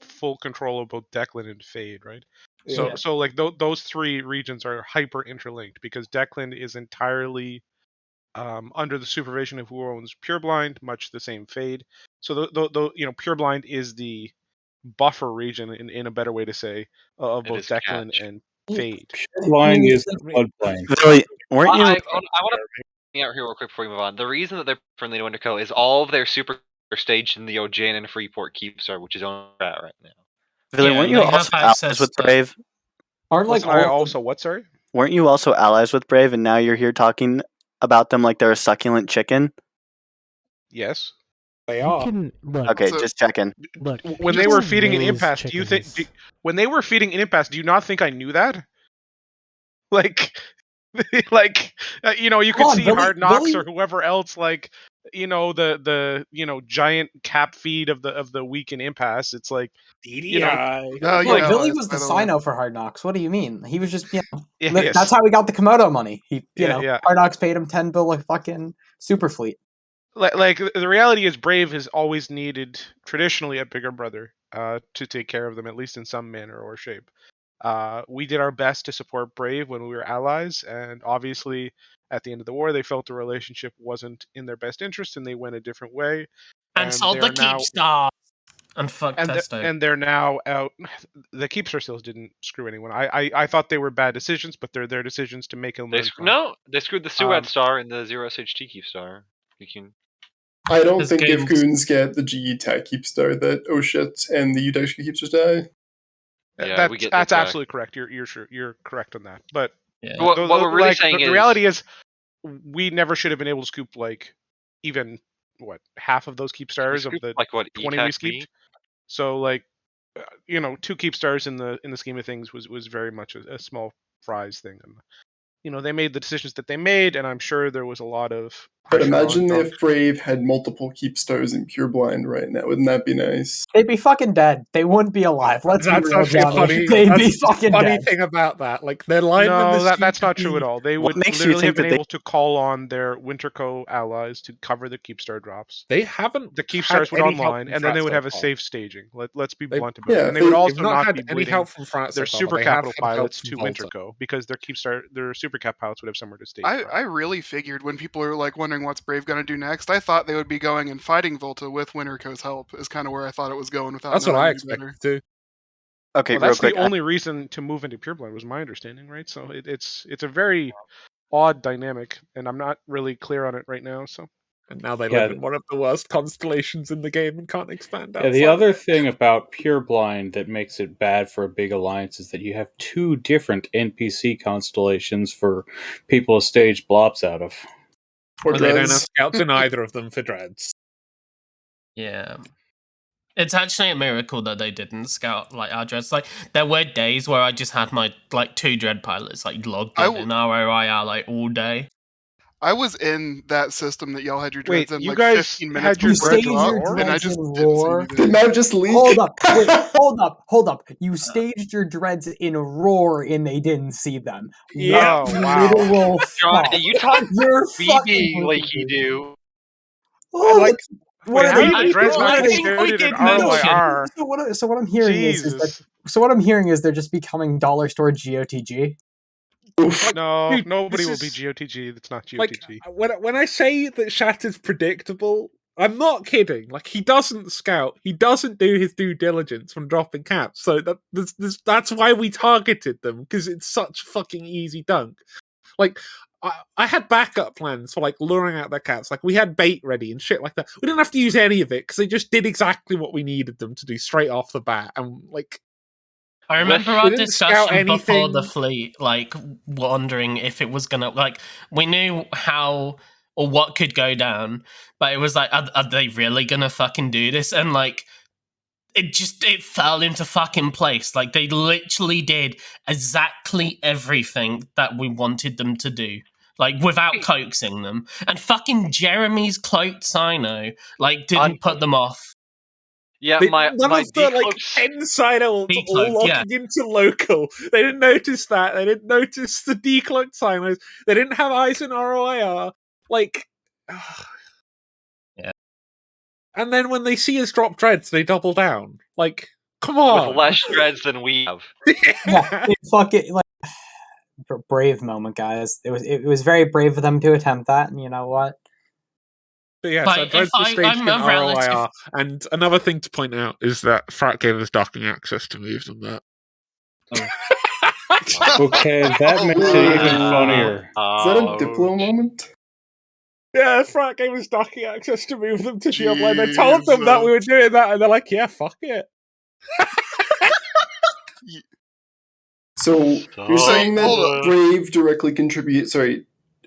Speaker 2: full control of both Declan and Fade, right?
Speaker 3: Yeah.
Speaker 2: So like those three regions are hyper interlinked because Declan is entirely under the supervision of who owns Pureblind, much the same Fade. So the Pureblind is the buffer region in a better way to say of both Declan and Fade.
Speaker 17: Pureblind is the floodplain.
Speaker 10: Really, weren't you?
Speaker 20: I want to point out here real quick before we move on. The reason that they're friendly to Winterco is all of their super staged in the Ojin and Freeport Keepstar, which is on that right now.
Speaker 10: Really, weren't you also allies with Brave?
Speaker 18: Aren't like
Speaker 2: I also what? Sorry.
Speaker 10: Weren't you also allies with Brave, and now you're here talking about them like they're a succulent chicken?
Speaker 2: Yes.
Speaker 3: They
Speaker 8: You can look.
Speaker 10: Okay, just checking.
Speaker 8: Look,
Speaker 2: When they were feeding an impasse, do you think? When they were feeding an impasse, do you not think I knew that? Like, you could see Hard Knocks or whoever else, like, the giant cap feed of the week in impasse. It's like,
Speaker 18: Billy was the sign-up for Hard Knocks. What do you mean? He was just,
Speaker 2: Yes.
Speaker 18: that's how we got the Komodo money.
Speaker 2: Yeah.
Speaker 18: Hard Knocks paid him 10 bill a fucking super fleet.
Speaker 2: Like the reality is, Brave has always needed traditionally a bigger brother to take care of them, at least in some manner or shape. We did our best to support Brave when we were allies, and obviously at the end of the war they felt the relationship wasn't in their best interest and they went a different way.
Speaker 13: And sold the Keepstar. And fuck Testo.
Speaker 2: And they're now out. The Keepstar sales didn't screw anyone. I thought they were bad decisions, but they're their decisions to make them.
Speaker 20: They screwed the Suad Star and the Zero SHT Keepstar.
Speaker 16: I don't think if Goons get the GE Tech Keepstar that oh shit and the UTech Keepstars die.
Speaker 20: Yeah,
Speaker 2: that's absolutely correct. You're correct on that. But
Speaker 20: what we're really saying
Speaker 2: the
Speaker 20: is,
Speaker 2: reality is we never should have been able to scoop like even half of those Keepstars of the 20 we scooped. So like 2 Keepstars in the scheme of things was very much a small prize thing. And, they made the decisions that they made, and I'm sure there was a lot of
Speaker 16: But
Speaker 2: pressure
Speaker 16: imagine
Speaker 2: on
Speaker 16: if Brave had multiple Keepstars in Pureblind right now. Wouldn't that be nice?
Speaker 18: They'd be fucking dead. They wouldn't be alive. Let's be real, Johnny. They'd be fucking
Speaker 3: funny
Speaker 18: dead.
Speaker 3: thing about that. Like they're lying.
Speaker 2: No, that's not true at all. They would literally have been able to call on their Winterco allies to cover the Keepstar drops.
Speaker 3: They haven't.
Speaker 2: The Keepstars would
Speaker 3: had any help
Speaker 2: online,
Speaker 3: from
Speaker 2: and then they
Speaker 3: Frat
Speaker 2: would
Speaker 3: so
Speaker 2: have a
Speaker 3: far.
Speaker 2: safe staging. Let's be blunt about
Speaker 16: yeah,
Speaker 2: it. And they would also
Speaker 3: they've not
Speaker 2: not
Speaker 3: had
Speaker 2: be
Speaker 3: any
Speaker 2: bleeding
Speaker 3: help from Frat so
Speaker 2: their
Speaker 3: far,
Speaker 2: super
Speaker 3: but they have
Speaker 2: capital
Speaker 3: had help
Speaker 2: pilots
Speaker 3: from
Speaker 2: to
Speaker 3: Volta.
Speaker 2: Winterco because their super cap pilots would have somewhere to stage.
Speaker 12: I really figured when people are like wondering what's Brave gonna do next, I thought they would be going and fighting Volta with Winterco's help. Is kind of where I thought it was going. Without
Speaker 3: That's what
Speaker 12: knowing
Speaker 3: I
Speaker 12: any
Speaker 3: expected
Speaker 12: better.
Speaker 3: too.
Speaker 10: Okay,
Speaker 2: well,
Speaker 10: real
Speaker 2: that's
Speaker 10: quick.
Speaker 2: the only reason to move into Pureblind was my understanding, right? So it's a very odd dynamic, and I'm not really clear on it right now. So.
Speaker 3: And now they live in one of the worst constellations in the game and can't expand out.
Speaker 17: Yeah, the other thing about Pureblind that makes it bad for a big alliance is that you have 2 different NPC constellations for people to stage blobs out of.
Speaker 3: Or they don't have scouts in either of them for dreads.
Speaker 13: Yeah. It's actually a miracle that they didn't scout like our dreads. Like there were days where I just had my 2 dread pilots logged in ROI all day.
Speaker 12: I was in that system that y'all had your dreads in
Speaker 2: you
Speaker 12: like
Speaker 2: guys
Speaker 12: 15 minutes
Speaker 2: had your
Speaker 12: before it
Speaker 2: dreads
Speaker 12: dropped, and I just didn't see anything.
Speaker 16: Did Mav just leak?
Speaker 18: Hold up, wait, hold up. You staged your dreads in Roar and they didn't see them.
Speaker 20: Yeah.
Speaker 18: What
Speaker 2: Oh, wow.
Speaker 18: literal
Speaker 20: John,
Speaker 18: fuck?
Speaker 20: you talk
Speaker 18: You're
Speaker 20: BB
Speaker 18: fucking
Speaker 20: like you do.
Speaker 18: Oh,
Speaker 2: Like,
Speaker 18: what
Speaker 2: wait,
Speaker 18: are
Speaker 2: how
Speaker 18: they?
Speaker 2: do the dreads not
Speaker 18: I
Speaker 2: get
Speaker 18: think we
Speaker 2: scouted in
Speaker 18: did
Speaker 2: RYR?
Speaker 18: So what I'm hearing is that
Speaker 2: Jesus.
Speaker 18: what I'm hearing is they're just becoming dollar store GOTG.
Speaker 2: No,
Speaker 3: dude,
Speaker 2: nobody will
Speaker 3: this
Speaker 2: be
Speaker 3: is-
Speaker 2: GOTG. That's not GOTG.
Speaker 3: Like when I say that Shatter's predictable, I'm not kidding. Like he doesn't scout, he doesn't do his due diligence when dropping caps. So that's why we targeted them, because it's such fucking easy dunk. Like I had backup plans for luring out their caps. Like we had bait ready and shit like that. We didn't have to use any of it because they just did exactly what we needed them to do straight off the bat. And
Speaker 13: I remember
Speaker 3: we
Speaker 13: our
Speaker 3: didn't scout
Speaker 13: discussion before
Speaker 3: anything.
Speaker 13: the fleet, wondering if it was gonna we knew how or what could go down. But it was like, are they really gonna fucking do this? And like, it fell into fucking place. Like they literally did exactly everything that we wanted them to do. Like without coaxing them. And fucking Jeremy's cloaked Sino didn't put them off.
Speaker 20: Yeah,
Speaker 19: None of the 10 Sinos all locking into local. They didn't notice that. They didn't notice the decloaked Sinos. They didn't have eyes in ROIR.
Speaker 13: Yeah.
Speaker 19: And then when they see us drop dreads, they double down. Like, come on.
Speaker 20: With less dreads than we have.
Speaker 18: Yeah, brave moment, guys. It was very brave of them to attempt that, and you know what?
Speaker 19: But yeah, so dreads were staged in ROIR. And another thing to point out is that Frat gave us docking access to move them that.
Speaker 17: Okay, that makes it even funnier.
Speaker 16: Is that a Diplo moment?
Speaker 19: Yeah, Frat gave us docking access to move them to Shield Line. I told them that we were doing that, and they're like, yeah, fuck it.
Speaker 16: So you're saying that Brave directly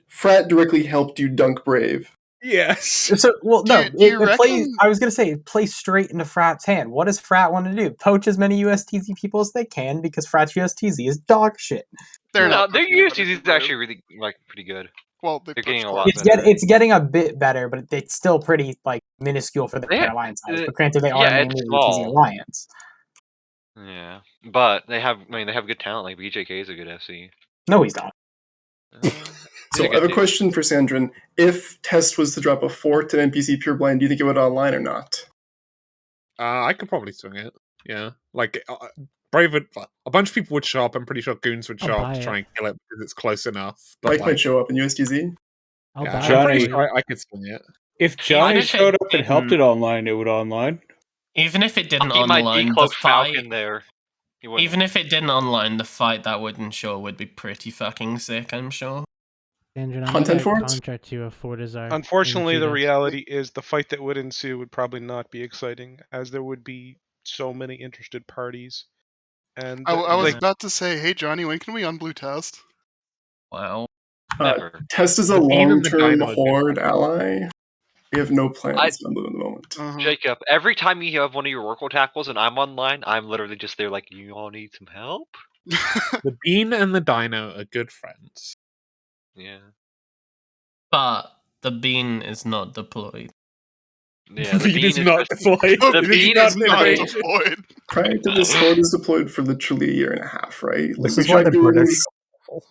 Speaker 16: Frat directly helped you dunk Brave?
Speaker 19: Yes.
Speaker 18: So, it plays. I was gonna say it plays straight into Frat's hand. What does Frat want to do? Poach as many USTZ people as they can because Frat's USTZ is dog shit.
Speaker 20: Their USTZ is actually really pretty good.
Speaker 12: Well,
Speaker 20: they're getting a lot
Speaker 18: It's
Speaker 20: better.
Speaker 18: it's getting a bit better, but it's still pretty minuscule for their alliance size. But granted, they are mainly the UTZ alliance.
Speaker 20: Yeah, but they have good talent. Like BJK is a good FC.
Speaker 18: No, he's not.
Speaker 16: So I have a question for Sandrin. If Test was to drop a fort at NPC Pureblind, do you think it would online or not?
Speaker 19: I could probably swing it. Yeah, Brave would. A bunch of people would show up. I'm pretty sure goons would show up to try and kill it because it's close enough. But
Speaker 16: Mike might show up in USTZ.
Speaker 19: I'm pretty sure I could swing it.
Speaker 17: If Johnny showed up and helped it online, it would online.
Speaker 13: Even if it didn't
Speaker 20: Keep my
Speaker 13: online, the
Speaker 20: decloaked
Speaker 13: fight.
Speaker 20: Falcon there.
Speaker 13: Even if it didn't online, the fight that would ensure would be pretty fucking sick. I'm sure.
Speaker 8: Andrew, I'm
Speaker 16: Content
Speaker 8: gonna
Speaker 16: forts?
Speaker 8: contract you a Fortizar.
Speaker 2: Unfortunately, the
Speaker 8: Vita.
Speaker 2: reality is the fight that would ensue would probably not be exciting, as there would be so many interested parties. And
Speaker 12: I was about to say, hey Johnny, when can we unblue Test?
Speaker 13: Wow.
Speaker 16: Test is a long-term Horde ally. We have no plans to unblue at the moment.
Speaker 20: Jacob, every time you have one of your Oracle tackles and I'm online, I'm literally just there like, you all need some help?
Speaker 19: The Bean and the Dino are good friends.
Speaker 20: Yeah.
Speaker 13: But the bean is not deployed.
Speaker 20: Yeah,
Speaker 19: the bean is not deployed.
Speaker 20: The bean is not
Speaker 12: deployed.
Speaker 16: Prior to this, Horde is deployed for literally a year and a half, right?
Speaker 14: This
Speaker 16: we
Speaker 14: is why
Speaker 16: tried
Speaker 14: the
Speaker 16: doing
Speaker 14: British
Speaker 16: this for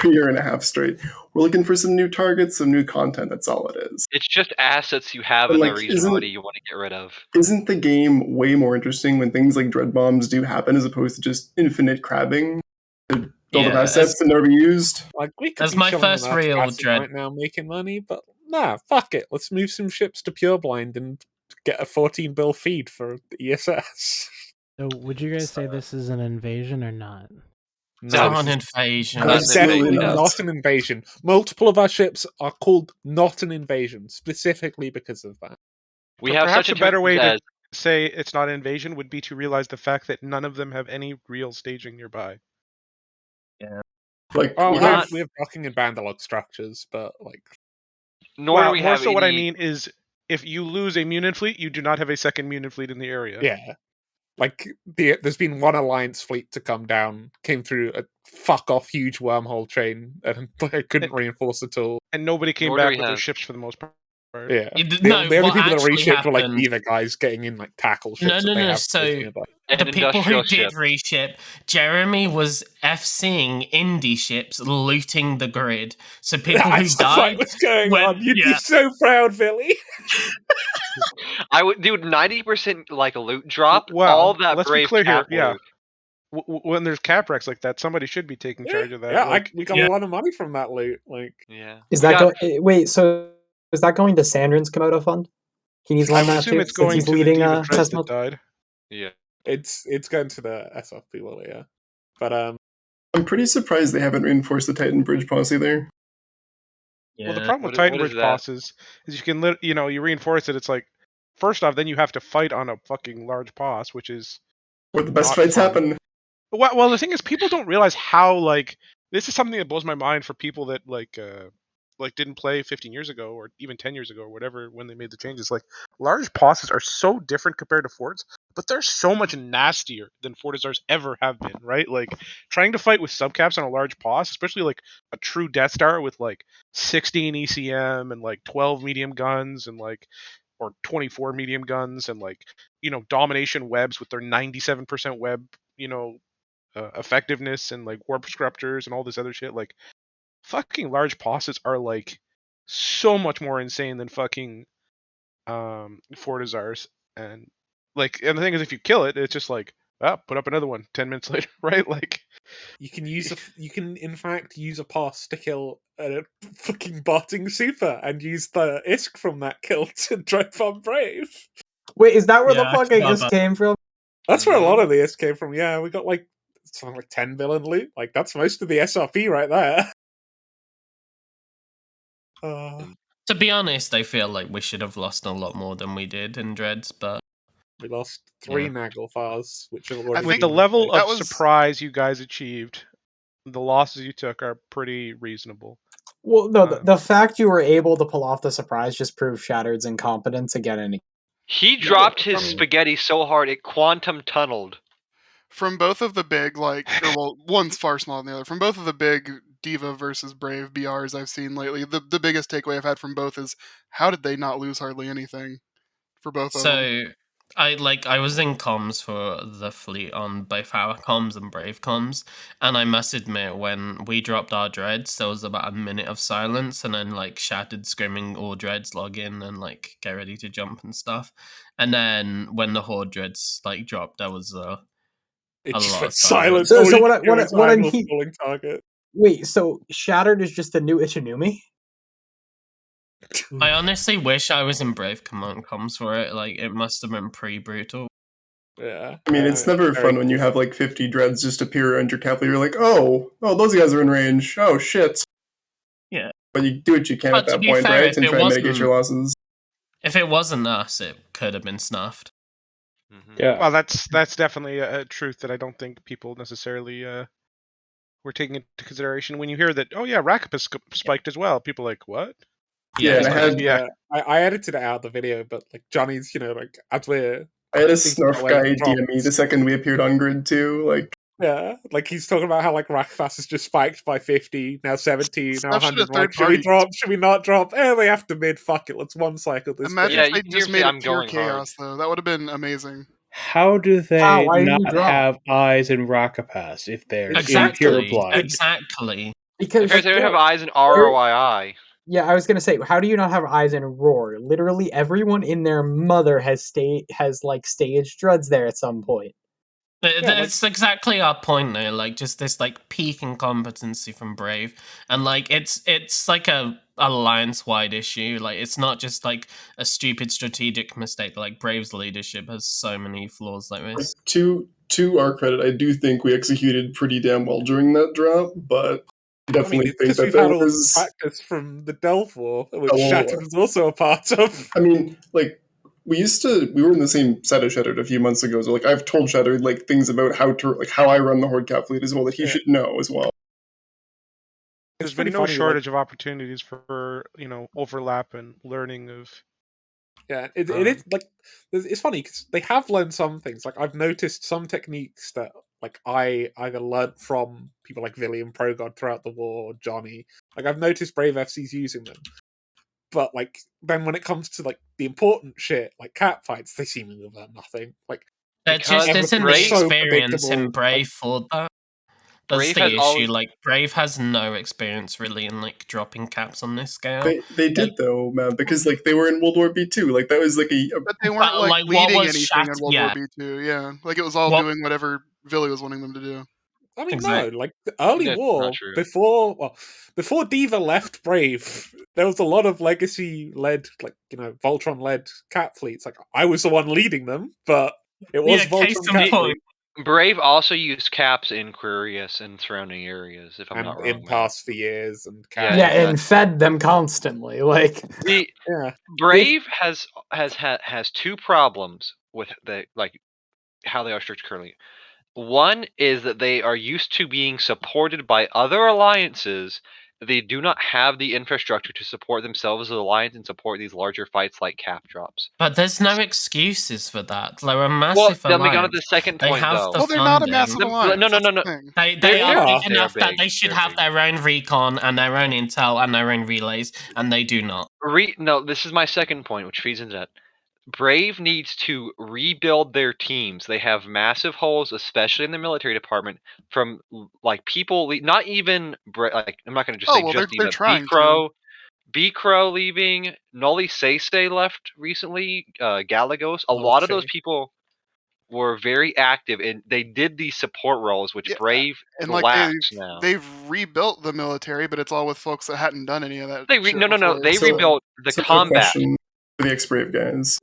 Speaker 16: a year and a half straight. We're looking for some new targets, some new content. That's all it is.
Speaker 20: It's just assets you have in the regionality you want to get rid of.
Speaker 16: Isn't the game way more interesting when things like dread bombs do happen as opposed to just infinite crabbing to build up assets and never be used?
Speaker 19: Like we could
Speaker 13: That's
Speaker 19: be
Speaker 13: my
Speaker 19: chilling
Speaker 13: first
Speaker 19: on our
Speaker 13: real
Speaker 19: capacity
Speaker 13: dread.
Speaker 19: right now making money, but nah, fuck it. Let's move some ships to Pureblind and get a 14 bill feed for the ESS.
Speaker 8: So, would you guys say this is an invasion or not?
Speaker 13: It's not an invasion.
Speaker 19: It's definitely not an invasion. Multiple of our ships are called not an invasion, specifically because of that.
Speaker 20: We have
Speaker 2: perhaps
Speaker 20: such
Speaker 2: a better way to say it's not an invasion would be to realize the fact that none of them have any real staging nearby.
Speaker 13: Yeah.
Speaker 16: Like,
Speaker 19: we have docking and bandalog structures, but
Speaker 20: Nor do we
Speaker 2: more
Speaker 20: have
Speaker 2: so what I
Speaker 20: any-
Speaker 2: mean is, if you lose a Munin fleet, you do not have a second Munin fleet in the area.
Speaker 19: Yeah. Like, there's been one Alliance fleet to come down, came through a fuck-off huge wormhole train, and couldn't reinforce at all.
Speaker 2: And nobody came
Speaker 19: Nor do
Speaker 2: back
Speaker 19: we
Speaker 2: with their
Speaker 19: have-
Speaker 2: ships for the most part.
Speaker 19: Yeah.
Speaker 13: No,
Speaker 19: the only
Speaker 13: what
Speaker 19: people that
Speaker 13: actually
Speaker 19: reshaped were like
Speaker 13: happened-
Speaker 19: Beaver guys getting in like tackle ships.
Speaker 13: No. So the people who did
Speaker 20: ship.
Speaker 13: reship, Jeremy was FCing indie ships, looting the grid. So people
Speaker 19: That's
Speaker 13: who
Speaker 19: the fight
Speaker 13: died
Speaker 19: was going on. You'd be so proud, Billy.
Speaker 20: I would do 90% like a loot drop.
Speaker 2: Well,
Speaker 20: all that
Speaker 2: let's
Speaker 20: brave
Speaker 2: be clear here.
Speaker 20: cap
Speaker 2: Yeah,
Speaker 20: loot.
Speaker 2: when there's cap wrecks like that, somebody should be taking charge of that.
Speaker 19: Yeah,
Speaker 2: like,
Speaker 19: we got a lot of money from that loot. Like,
Speaker 20: yeah.
Speaker 18: Is that wait? So is that going to Sandrin's Komodo fund? He needs one
Speaker 2: I
Speaker 18: of
Speaker 2: would
Speaker 18: that
Speaker 2: assume
Speaker 18: too,
Speaker 2: it's
Speaker 18: since
Speaker 2: going
Speaker 18: he's
Speaker 2: to the
Speaker 18: leading
Speaker 2: Diva Dreads
Speaker 18: test
Speaker 2: that
Speaker 18: mode.
Speaker 2: died.
Speaker 20: Yeah,
Speaker 19: it's going to the SFP, will it? Yeah, but
Speaker 16: I'm pretty surprised they haven't reinforced the Titan Bridge policy there.
Speaker 2: Well, the problem with Titan Bridge bosses is you can, you reinforce it. It's like, first off, then you have to fight on a fucking large boss, which is
Speaker 16: where the best
Speaker 2: not
Speaker 16: fights
Speaker 2: fun.
Speaker 16: happen.
Speaker 2: Well, the thing is, people don't realize how this is something that blows my mind for people that like didn't play 15 years ago or even 10 years ago or whatever when they made the changes. Like large bosses are so different compared to forts, but they're so much nastier than Fortizars ever have been, right? Like trying to fight with subcaps on a large boss, especially like a true Death Star with like 16 ECM and like 12 medium guns and like or 24 medium guns and like, you know, domination webs with their 97% web, you know, effectiveness and like warp disruptors and all this other shit. Like fucking large bosses are like so much more insane than fucking Fortizars. And like, and the thing is, if you kill it, it's just like, put up another one 10 minutes later, right? Like
Speaker 19: you can use you can in fact use a pass to kill a fucking botting super and use the ISK from that kill to drive on Brave.
Speaker 18: Wait, is that where the fuck Aegis came from?
Speaker 19: That's where a lot of the ISK came from. Yeah, we got like something like 10 villain loot. Like that's most of the SRP right there.
Speaker 13: To be honest, I feel like we should have lost a lot more than we did in Dreads, but
Speaker 19: we lost 3 Nagel files, which have already
Speaker 2: with the level of surprise you guys achieved, the losses you took are pretty reasonable.
Speaker 18: Well, no, the fact you were able to pull off the surprise just proves Shattered's incompetence again and again.
Speaker 20: He dropped his spaghetti so hard it quantum tunneled.
Speaker 12: From both of the big, like, or well, one's far smaller than the other. From both of the big Diva versus Brave BRs I've seen lately, the biggest takeaway I've had from both is how did they not lose hardly anything for both of them?
Speaker 13: So I was in comms for the fleet on both our comms and Brave comms, and I must admit when we dropped our dreads, there was about a minute of silence, and then like Shattered screaming, "All dreads log in and like get ready to jump and stuff." And then when the Horde dreads like dropped, there was a lot of silence.
Speaker 18: So what I'm
Speaker 19: falling target.
Speaker 18: Wait, so Shattered is just the new Ichinumi?
Speaker 13: I honestly wish I was in Brave Command comms for it. Like it must have been pretty brutal.
Speaker 19: Yeah.
Speaker 16: I mean, it's never fun when you have like 50 dreads just appear around your cap. You're like, oh, those guys are in range. Oh shit.
Speaker 13: Yeah.
Speaker 16: But you do what you can at that point,
Speaker 13: fair,
Speaker 16: right? And try and mitigate your losses.
Speaker 13: If it wasn't us, it could have been snuffed.
Speaker 17: Yeah.
Speaker 2: Well, that's definitely a truth that I don't think people necessarily were taking into consideration. When you hear that, oh yeah, Rakapus spiked as well, people are like, what?
Speaker 19: Yeah, I edited it out of the video, but like Johnny's, you know, like as we're
Speaker 16: I had a Snarf guy DM me the second we appeared on grid too, like
Speaker 19: yeah, like he's talking about how like Rakfast has just spiked by 50, now 70, now 100. Like, should we
Speaker 12: party.
Speaker 19: drop? Should we not drop? They have to mid. Fuck it, let's one cycle this.
Speaker 12: Imagine if they just made it pure chaos, though. That would have been amazing.
Speaker 17: How do they not have eyes in Rakapass if they're in pure blood?
Speaker 13: Exactly.
Speaker 18: Because
Speaker 20: they would have eyes in ROII.
Speaker 18: Yeah, I was gonna say, how do you not have eyes in Roar? Literally everyone in their mother has staged dreads there at some point.
Speaker 13: It's exactly our point there. Like just this like peak incompetency from Brave, and like it's like a alliance wide issue. Like it's not just like a stupid strategic mistake. Like Brave's leadership has so many flaws like this.
Speaker 16: To our credit, I do think we executed pretty damn well during that drop, but I definitely think that
Speaker 19: we've
Speaker 16: there
Speaker 19: had all
Speaker 16: was
Speaker 19: the practice from the Delph War, which Shattered was also a part of.
Speaker 16: I mean, like we were in the same set as Shattered a few months ago, so like I've told Shattered like things about how I run the Horde Cap fleet as well that he should know as well.
Speaker 2: There's been no shortage of opportunities for overlap and learning of.
Speaker 19: Yeah, it is like it's funny because they have learned some things. Like I've noticed some techniques that like I either learned from people like Villy and Progod throughout the war, or Johnny. Like I've noticed Brave FCs using them, but like then when it comes to like the important shit, like cat fights, they seemingly have learned nothing. Like
Speaker 13: there just isn't the experience in Brave for that. That's
Speaker 20: Brave
Speaker 13: the
Speaker 20: has
Speaker 13: issue.
Speaker 20: always-
Speaker 13: Like Brave has no experience really in like dropping caps on this scale.
Speaker 16: They did though, man, because like they were in World War B2. Like that was like
Speaker 12: But they weren't like leading anything in World
Speaker 13: yeah.
Speaker 12: War B2. Yeah, like it was all doing whatever Villy was wanting them to do.
Speaker 19: I mean, no, like the early war before Diva left Brave, there was a lot of legacy-led, like Voltron-led cat fleets. Like I was the one leading them, but it was Voltron cat fleet.
Speaker 20: Brave also used caps in Quirius and surrounding areas, if I'm not wrong.
Speaker 19: In past for years and
Speaker 18: and fed them constantly. Like
Speaker 20: Brave has two problems with how they are structured currently. One is that they are used to being supported by other alliances they do not have the infrastructure to support themselves as an alliance and support these larger fights like cap drops.
Speaker 13: But there's no excuses for that. They're a massive
Speaker 20: Then we got to
Speaker 13: alliance.
Speaker 20: the second
Speaker 13: They
Speaker 20: point,
Speaker 13: have
Speaker 20: though.
Speaker 13: the
Speaker 12: Well, they're not a
Speaker 13: funding.
Speaker 12: massive alliance.
Speaker 20: No.
Speaker 12: That's the thing.
Speaker 13: They are
Speaker 20: are.
Speaker 13: big enough
Speaker 20: They are
Speaker 13: that they should
Speaker 20: They're
Speaker 13: have
Speaker 20: big.
Speaker 13: their own recon and their own intel and their own relays, and they do not.
Speaker 20: No, this is my second point, which feeds into that. Brave needs to rebuild their teams. They have massive holes, especially in the military department, from like people. Not even like I'm not going to just say just
Speaker 12: they're
Speaker 20: even
Speaker 12: trying
Speaker 20: B Crow leaving, Nolly Sese left recently, Galagos. A lot of those people were very active and they did these support roles, which Brave
Speaker 12: and like
Speaker 20: lacks now.
Speaker 12: they've rebuilt the military, but it's all with folks that hadn't done any of that.
Speaker 20: They rebuilt the combat.
Speaker 16: Question for the ex-Brave guys.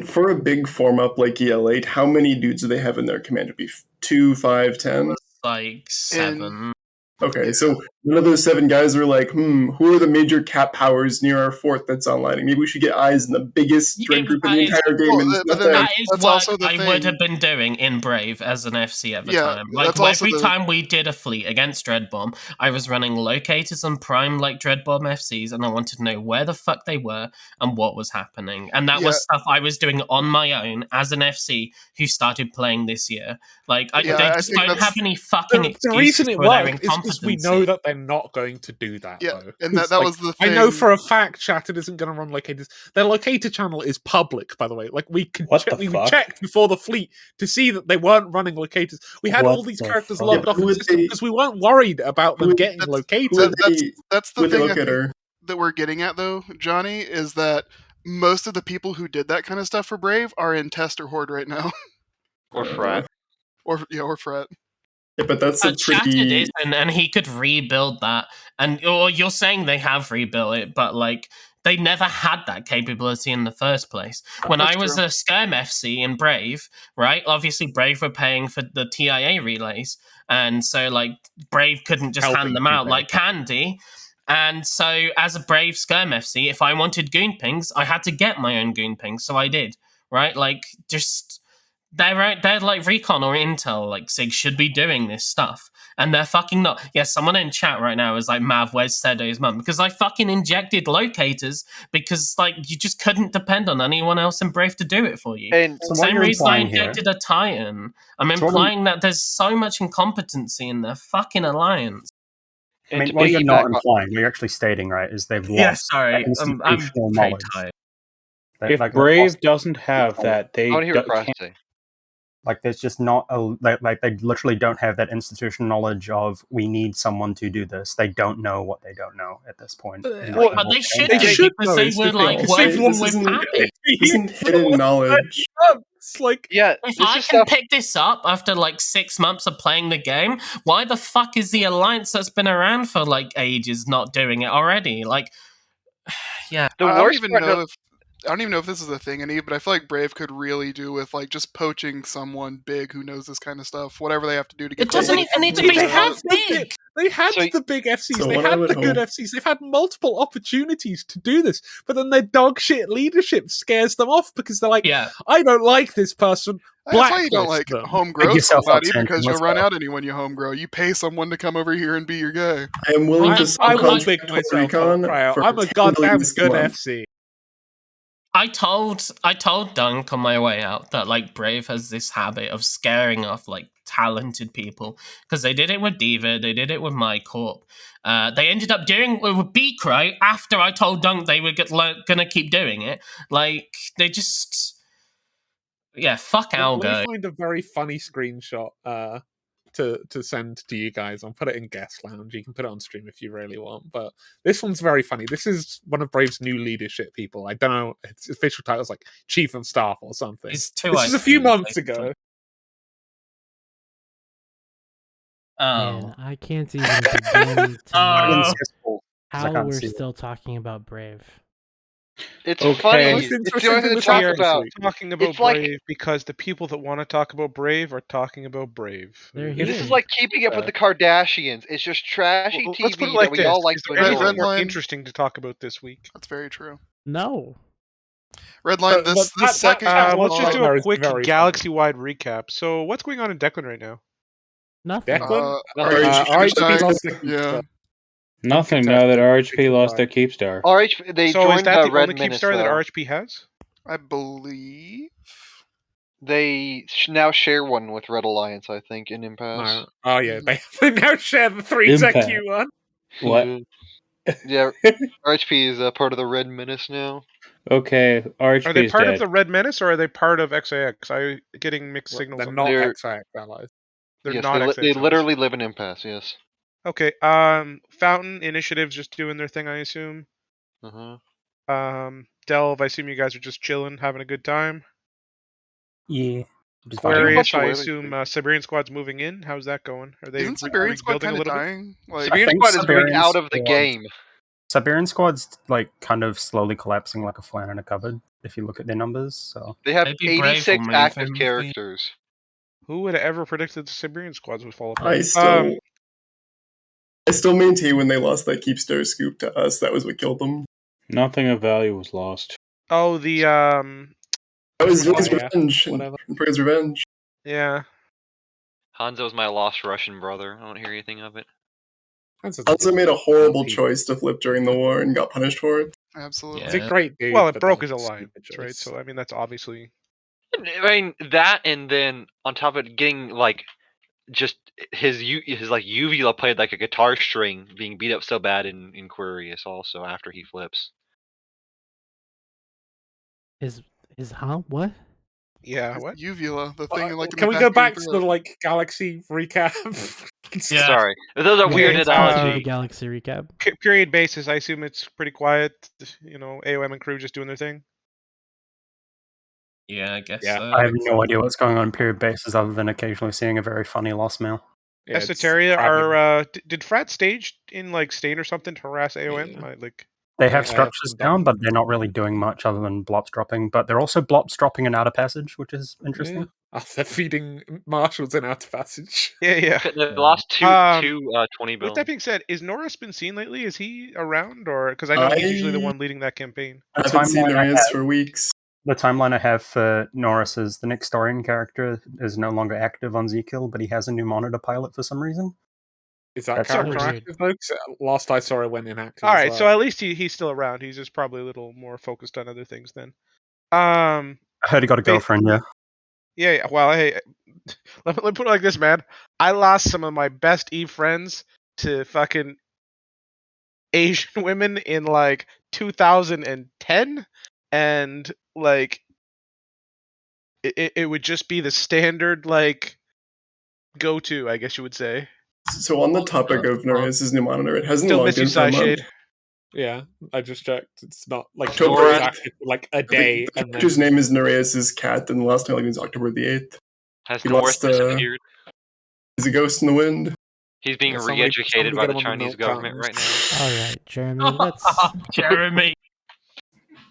Speaker 16: For a big form up like EL8, how many dudes do they have in their command? Would be 2, 5, 10?
Speaker 13: Like 7.
Speaker 16: Okay, so none of those 7 guys are like, who are the major cap powers near our fort that's online? Maybe we should get eyes in the biggest dread group in the entire game. And
Speaker 13: That is what I would have been doing in Brave as an FC at the time. Like every time we did a fleet against Dreadbomb, I was running locators and prime like Dreadbomb FCs, and I wanted to know where the fuck they were and what was happening. And that was stuff I was doing on my own as an FC who started playing this year. Like they just don't have any fucking excuses.
Speaker 19: The reason it
Speaker 13: for their
Speaker 19: worked is because we know that they're not going to do that.
Speaker 12: Yeah,
Speaker 19: though.
Speaker 12: and that was the thing.
Speaker 19: I know for a fact Shattered isn't going to run locators. Their locator channel is public, by the way. Like we checked before the fleet to see that they weren't running locators. We had all these characters logged off the system because we weren't worried about them getting locators.
Speaker 12: That's the thing that we're getting at, though, Johnny, is that most of the people who did that kind of stuff for Brave are in Test or Horde right now.
Speaker 20: Or Fret.
Speaker 12: Or Fret.
Speaker 16: Yeah, but that's a
Speaker 13: Shattered
Speaker 16: tricky...
Speaker 13: isn't, and he could rebuild that. And or you're saying they have rebuilt it, but like they never had that capability in the first place. When I was a Skirm FC in Brave, right? Obviously, Brave were paying for the TIA relays, and so like Brave couldn't just hand them out like candy. And so, as a Brave Skirm FC, if I wanted goon pings, I had to get my own goon pings, so I did. Right? Like just. They're like recon or intel, like SIG should be doing this stuff, and they're fucking not. Yeah, someone in chat right now is like, Mav, where's Sedo's mum? Because I fucking injected locators because like you just couldn't depend on anyone else in Brave to do it for you.
Speaker 20: And
Speaker 13: same reason I injected a Titan. I'm implying that there's so much incompetency in their fucking alliance.
Speaker 14: I mean, what you're not implying, what you're actually stating, right, is they've lost
Speaker 13: Yeah, sorry, I'm
Speaker 14: knowledge.
Speaker 13: tired.
Speaker 17: If Brave doesn't have that, they
Speaker 14: can't. Like, there's just not like they literally don't have that institutional knowledge of we need someone to do this. They don't know what they don't know at this point.
Speaker 13: Well, but they should because they were like working with Pappy.
Speaker 16: This isn't hidden knowledge.
Speaker 19: It's like,
Speaker 13: if I can pick this up after like 6 months of playing the game, why the fuck is the alliance that's been around for like ages not doing it already? Like, yeah.
Speaker 12: I don't even know if this is a thing, but I feel like Brave could really do with like just poaching someone big who knows this kind of stuff. Whatever they have to do to get.
Speaker 13: It doesn't even need to be that big.
Speaker 19: They had the big FCs. They had the good FCs. They've had multiple opportunities to do this, but then their dog shit leadership scares them off because they're like, I don't like this person.
Speaker 12: That's why you don't like home grow somebody, because you'll run out anyone you home grow. You pay someone to come over here and be your guy.
Speaker 16: I am willing to
Speaker 19: pick myself up. I'm a goddamn good FC.
Speaker 13: I told Dunk on my way out that like Brave has this habit of scaring off like talented people because they did it with Diva, they did it with MyCorp. They ended up doing it with B-Crow after I told Dunk they were gonna keep doing it. Like they just, fuck Algo.
Speaker 19: Let me find a very funny screenshot to send to you guys. I'll put it in Guest Lounge. You can put it on stream if you really want. But this one's very funny. This is one of Brave's new leadership people. I don't know. Its official title is like Chief of Staff or something.
Speaker 13: This
Speaker 19: is a few months ago.
Speaker 8: Man, I can't even begin to know how we're still talking about Brave.
Speaker 20: It's funny. It's the only thing to talk about.
Speaker 2: Talking about Brave because the people that want to talk about Brave are talking about Brave.
Speaker 20: This is like keeping up with the Kardashians. It's just trashy TV
Speaker 2: let's put it like
Speaker 20: that we all like.
Speaker 2: Is there anything more interesting to talk about this week?
Speaker 12: That's very true.
Speaker 8: No.
Speaker 12: Redline, this second.
Speaker 2: Let's just do a quick galaxy-wide recap. So, what's going on in Declan right now?
Speaker 8: Nothing.
Speaker 2: Declan?
Speaker 12: Yeah.
Speaker 17: Nothing now that RHP lost their Keepstar.
Speaker 20: RHP, they
Speaker 2: So
Speaker 20: joined
Speaker 2: is that the
Speaker 20: Red
Speaker 2: only
Speaker 20: Menace,
Speaker 2: Keepstar that
Speaker 20: though.
Speaker 2: RHP has?
Speaker 12: I believe.
Speaker 20: They now share one with Red Alliance, I think, in Impasse.
Speaker 19: No. Oh yeah, they now share the 3ZQ one.
Speaker 17: What?
Speaker 20: Yeah, RHP is part of the Red Menace now.
Speaker 17: Okay, RHP
Speaker 2: Are they
Speaker 17: is
Speaker 2: part
Speaker 17: dead.
Speaker 2: of the Red Menace or are they part of XIX? I'm getting mixed signals.
Speaker 19: They're
Speaker 2: on
Speaker 19: not
Speaker 2: that.
Speaker 19: XIX allies.
Speaker 2: They're
Speaker 20: Yes,
Speaker 2: not
Speaker 20: they
Speaker 2: XIX
Speaker 20: literally live in Impasse. Yes.
Speaker 2: Okay. Fountain Initiative's just doing their thing, I assume. Delve, I assume you guys are just chilling, having a good time.
Speaker 14: Yeah.
Speaker 2: Aquarius, I assume Siberian Squad's moving in. How's that going? Are they
Speaker 12: Isn't Siberian Squad
Speaker 2: rebuilding a
Speaker 12: kind of
Speaker 2: little bit?
Speaker 12: dying? Like,
Speaker 20: Siberian Squad is moving out of the game.
Speaker 14: Siberian Squad's like kind of slowly collapsing like a flan in a cupboard. If you look at their numbers, so
Speaker 20: They have
Speaker 13: Maybe Brave
Speaker 20: 86
Speaker 13: will move
Speaker 20: active
Speaker 13: him,
Speaker 20: characters.
Speaker 2: Who would have ever predicted the Siberian Squads would fall apart?
Speaker 16: I still maintain when they lost that Keepstar scoop to us, that was what killed them.
Speaker 17: Nothing of value was lost.
Speaker 2: Oh, the
Speaker 16: That was
Speaker 2: Oh,
Speaker 16: Ray's
Speaker 2: yeah.
Speaker 16: Revenge. And Prey's Revenge.
Speaker 2: Yeah.
Speaker 20: Hanzo's my lost Russian brother. I don't hear anything of it.
Speaker 16: Also made a horrible choice to flip during the war and got punished for it.
Speaker 12: Absolutely.
Speaker 19: He's a great dude.
Speaker 2: Well, it
Speaker 19: but
Speaker 2: broke
Speaker 19: that
Speaker 2: his
Speaker 19: was a
Speaker 2: alliance,
Speaker 19: stupid
Speaker 2: right?
Speaker 19: choice.
Speaker 2: So I mean, that's obviously.
Speaker 20: I mean that, and then on top of it, getting like just his like uvula played like a guitar string, being beat up so bad in Quirius also after he flips.
Speaker 8: Is huh? What?
Speaker 2: Yeah, what?
Speaker 12: Uvula, the thing like.
Speaker 19: Can we go back to the like Galaxy recap?
Speaker 20: Yeah. Sorry, those are weird
Speaker 8: The
Speaker 20: analogies.
Speaker 8: Galaxy recap.
Speaker 2: Period basis. I assume it's pretty quiet. You know, AOM and crew just doing their thing.
Speaker 13: Yeah, I guess
Speaker 19: Yeah,
Speaker 13: so.
Speaker 14: I have no idea what's going on period basis other than occasionally seeing a very funny lost mail.
Speaker 19: Yeah,
Speaker 2: Esoteria are did Frat stage in like Stain or something to harass AOM? Like
Speaker 14: They have structures down, but they're not really doing much other than blops dropping. But they're also blops dropping in Outer Passage, which is interesting.
Speaker 19: Yeah. Oh, they're feeding marshals in Outer Passage.
Speaker 2: Yeah.
Speaker 20: The last two 20
Speaker 2: With
Speaker 20: bills.
Speaker 2: that being said, is Norris been seen lately? Is he around, or because I know he's usually the one leading that campaign?
Speaker 16: I haven't seen Norris for weeks.
Speaker 14: The timeline I have for Norris is the Nixtorian character is no longer active on Zkill, but he has a new monitor pilot for some reason.
Speaker 19: Is that
Speaker 14: That's
Speaker 19: character
Speaker 14: weird.
Speaker 19: active though? 'Cause last I saw it went inactive.
Speaker 2: All right,
Speaker 19: as
Speaker 2: so
Speaker 19: well.
Speaker 2: at least he's still around. He's just probably a little more focused on other things then.
Speaker 14: I heard he got a girlfriend, yeah.
Speaker 2: Yeah. Well, hey, let me put it like this, man. I lost some of my best Eve friends to fucking Asian women in like 2010, and like it would just be the standard like go-to, I guess you would say.
Speaker 16: So on the topic of Norris' new monitor, it hasn't
Speaker 2: Still
Speaker 16: logged
Speaker 2: miss you,
Speaker 16: in for a month.
Speaker 2: Shade.
Speaker 19: Yeah, I just checked. It's not like
Speaker 16: October
Speaker 19: it's
Speaker 16: 8th.
Speaker 19: active for like a
Speaker 16: I
Speaker 19: day,
Speaker 16: think the
Speaker 19: and then
Speaker 16: character's name is Nereus' cat, and the last time I looked was October the 8th.
Speaker 20: Has
Speaker 16: He
Speaker 20: Norris
Speaker 16: lost,
Speaker 20: disappeared?
Speaker 16: He's a ghost in the wind.
Speaker 20: He's being
Speaker 19: Yeah,
Speaker 20: re-educated by
Speaker 19: get
Speaker 20: the
Speaker 19: him on the
Speaker 20: Chinese
Speaker 19: milk
Speaker 20: government
Speaker 19: cartons.
Speaker 20: right now.
Speaker 8: All right, Jeremy. Let's.
Speaker 13: Jeremy.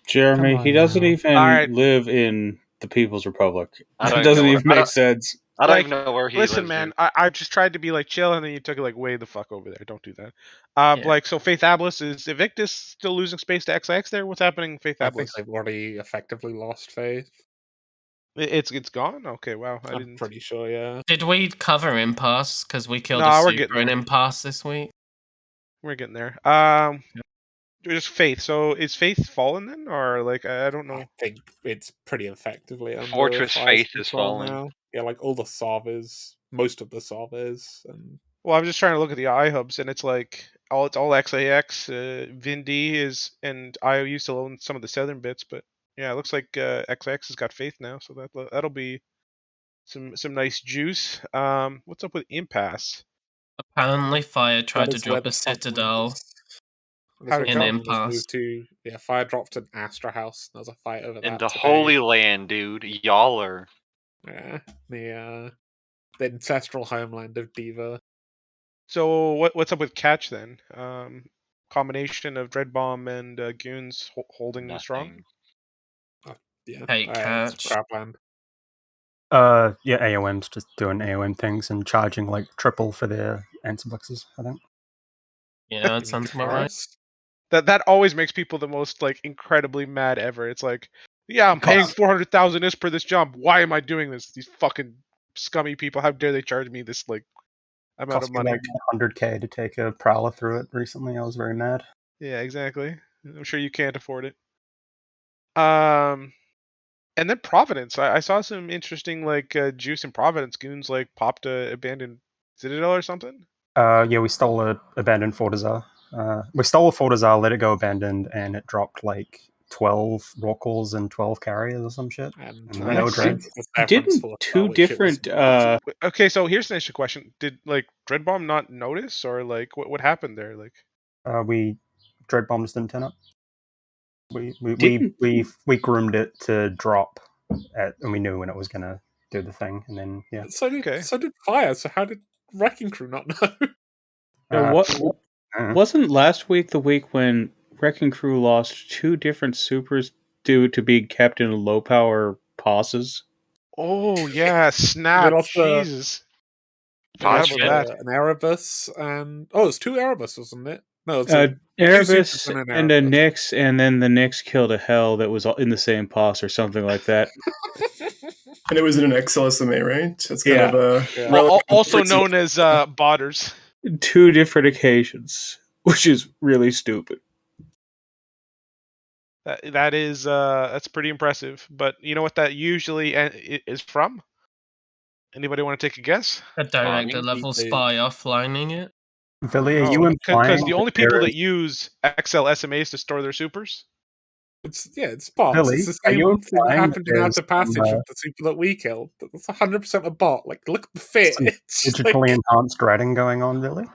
Speaker 17: Jeremy,
Speaker 8: Come on
Speaker 17: he doesn't
Speaker 8: now.
Speaker 17: even
Speaker 2: Alright.
Speaker 17: live in the People's Republic.
Speaker 20: I don't
Speaker 17: It doesn't
Speaker 20: know
Speaker 17: even
Speaker 20: where-
Speaker 17: make sense.
Speaker 20: I don't
Speaker 2: Like,
Speaker 20: even know where he
Speaker 2: listen,
Speaker 20: lives.
Speaker 2: man,
Speaker 20: dude.
Speaker 2: I just tried to be like chill, and then you took it like way the fuck over there. Don't do that.
Speaker 13: Yeah.
Speaker 2: Like, so Faith Ablis, is Evictus still losing space to XIX there? What's happening in Faith
Speaker 19: I think
Speaker 2: Ablis?
Speaker 19: they've already effectively lost faith.
Speaker 2: It's gone? Okay, wow. I
Speaker 19: I'm
Speaker 2: didn't.
Speaker 19: pretty sure, yeah.
Speaker 13: Did we cover Impasse? Because we killed
Speaker 2: Nah,
Speaker 13: a
Speaker 2: we're
Speaker 13: super
Speaker 2: getting
Speaker 13: in
Speaker 2: there.
Speaker 13: Impasse this week.
Speaker 2: We're getting there. Just Faith. So is Faith fallen then, or like I don't know?
Speaker 19: I think it's pretty effectively under
Speaker 20: Fortress
Speaker 19: Fire's
Speaker 20: Faith is
Speaker 19: control
Speaker 20: fallen.
Speaker 19: now. Yeah, like all the Savas, most of the Savas, and
Speaker 2: Well, I'm just trying to look at the iHubs, and it's like it's all XIX. Vindy is, and IOU still own some of the southern bits, but yeah, it looks like XX has got Faith now, so that'll be some nice juice. What's up with Impasse?
Speaker 13: Apparently, Fire tried
Speaker 19: that
Speaker 13: to
Speaker 19: is where
Speaker 13: drop
Speaker 19: the
Speaker 13: a Citadel
Speaker 2: How'd it
Speaker 13: in
Speaker 2: go?
Speaker 13: Impasse.
Speaker 19: Yeah, Fire dropped an Astra House. There was a fight over
Speaker 20: In
Speaker 19: that
Speaker 20: the
Speaker 19: today.
Speaker 20: Holy Land, dude. Y'all
Speaker 19: Yeah, the ancestral homeland of Diva.
Speaker 2: So what's up with Catch then? Combination of Dread Bomb and Goons holding strong.
Speaker 19: Yeah,
Speaker 13: Hey,
Speaker 19: it's
Speaker 13: Catch.
Speaker 19: crapland.
Speaker 14: Yeah, AOM's just doing AOM things and charging like triple for their answer boxes, I think.
Speaker 13: Yeah, that sounds about right.
Speaker 2: That always makes people the most like incredibly mad ever. It's like, yeah, I'm paying 400,000 ISK per this jump. Why am I doing this? These fucking scummy people. How dare they charge me this like I'm out
Speaker 14: Cost
Speaker 2: of
Speaker 14: me
Speaker 2: money.
Speaker 14: like 100k to take a prowler through it recently. I was very mad.
Speaker 2: Yeah, exactly. I'm sure you can't afford it. And then Providence. I saw some interesting juice in Providence. Goons popped a abandoned citadel or something.
Speaker 14: Yeah, we stole a abandoned Fortizar. We stole a Fortizar, let it go abandoned, and it dropped like 12 Rorquals and 12 carriers or some shit. And no dreads.
Speaker 17: Didn't two different
Speaker 2: Okay, so here's an interesting question. Did Dreadbomb not notice, or what happened there?
Speaker 14: We dread bombs didn't turn up. We groomed it to drop and we knew when it was gonna do the thing, and then yeah.
Speaker 19: So did Fire. So how did Wrecking Crew not know?
Speaker 17: No, wasn't last week the week when Wrecking Crew lost 2 different supers due to being kept in low power pauses?
Speaker 2: Oh yeah, snap!
Speaker 19: They lost
Speaker 2: Jesus.
Speaker 19: Forgot
Speaker 2: Forgot about that.
Speaker 19: an Erebus and it's 2 Erebus, wasn't it? No, it's
Speaker 17: Erebus
Speaker 19: an
Speaker 17: and a Nyx, and then the Nyx killed a Hell that was in the same pause or something like that.
Speaker 16: And it was in an XL SMA, right? That's kind
Speaker 17: Yeah.
Speaker 16: of a
Speaker 2: Yeah. Also known as botters.
Speaker 17: 2 different occasions, which is really stupid.
Speaker 2: That's pretty impressive. But you know what that usually is from? Anybody want to take a guess?
Speaker 13: A director level spy offlining it.
Speaker 14: Villy, are you implying
Speaker 2: Because the only people
Speaker 14: there
Speaker 2: that
Speaker 14: is-
Speaker 2: use XL SMAs to store their supers?
Speaker 19: It's bots.
Speaker 14: Billy,
Speaker 19: It's the
Speaker 14: are you
Speaker 19: same thing that
Speaker 14: implying
Speaker 19: happened
Speaker 14: that
Speaker 19: in
Speaker 14: there's
Speaker 19: Outer Passage
Speaker 14: some,
Speaker 19: with the super that we killed. That's 100% a bot. Look at the fit.
Speaker 14: some
Speaker 19: It's
Speaker 14: digitally enhanced writing going on, Villy?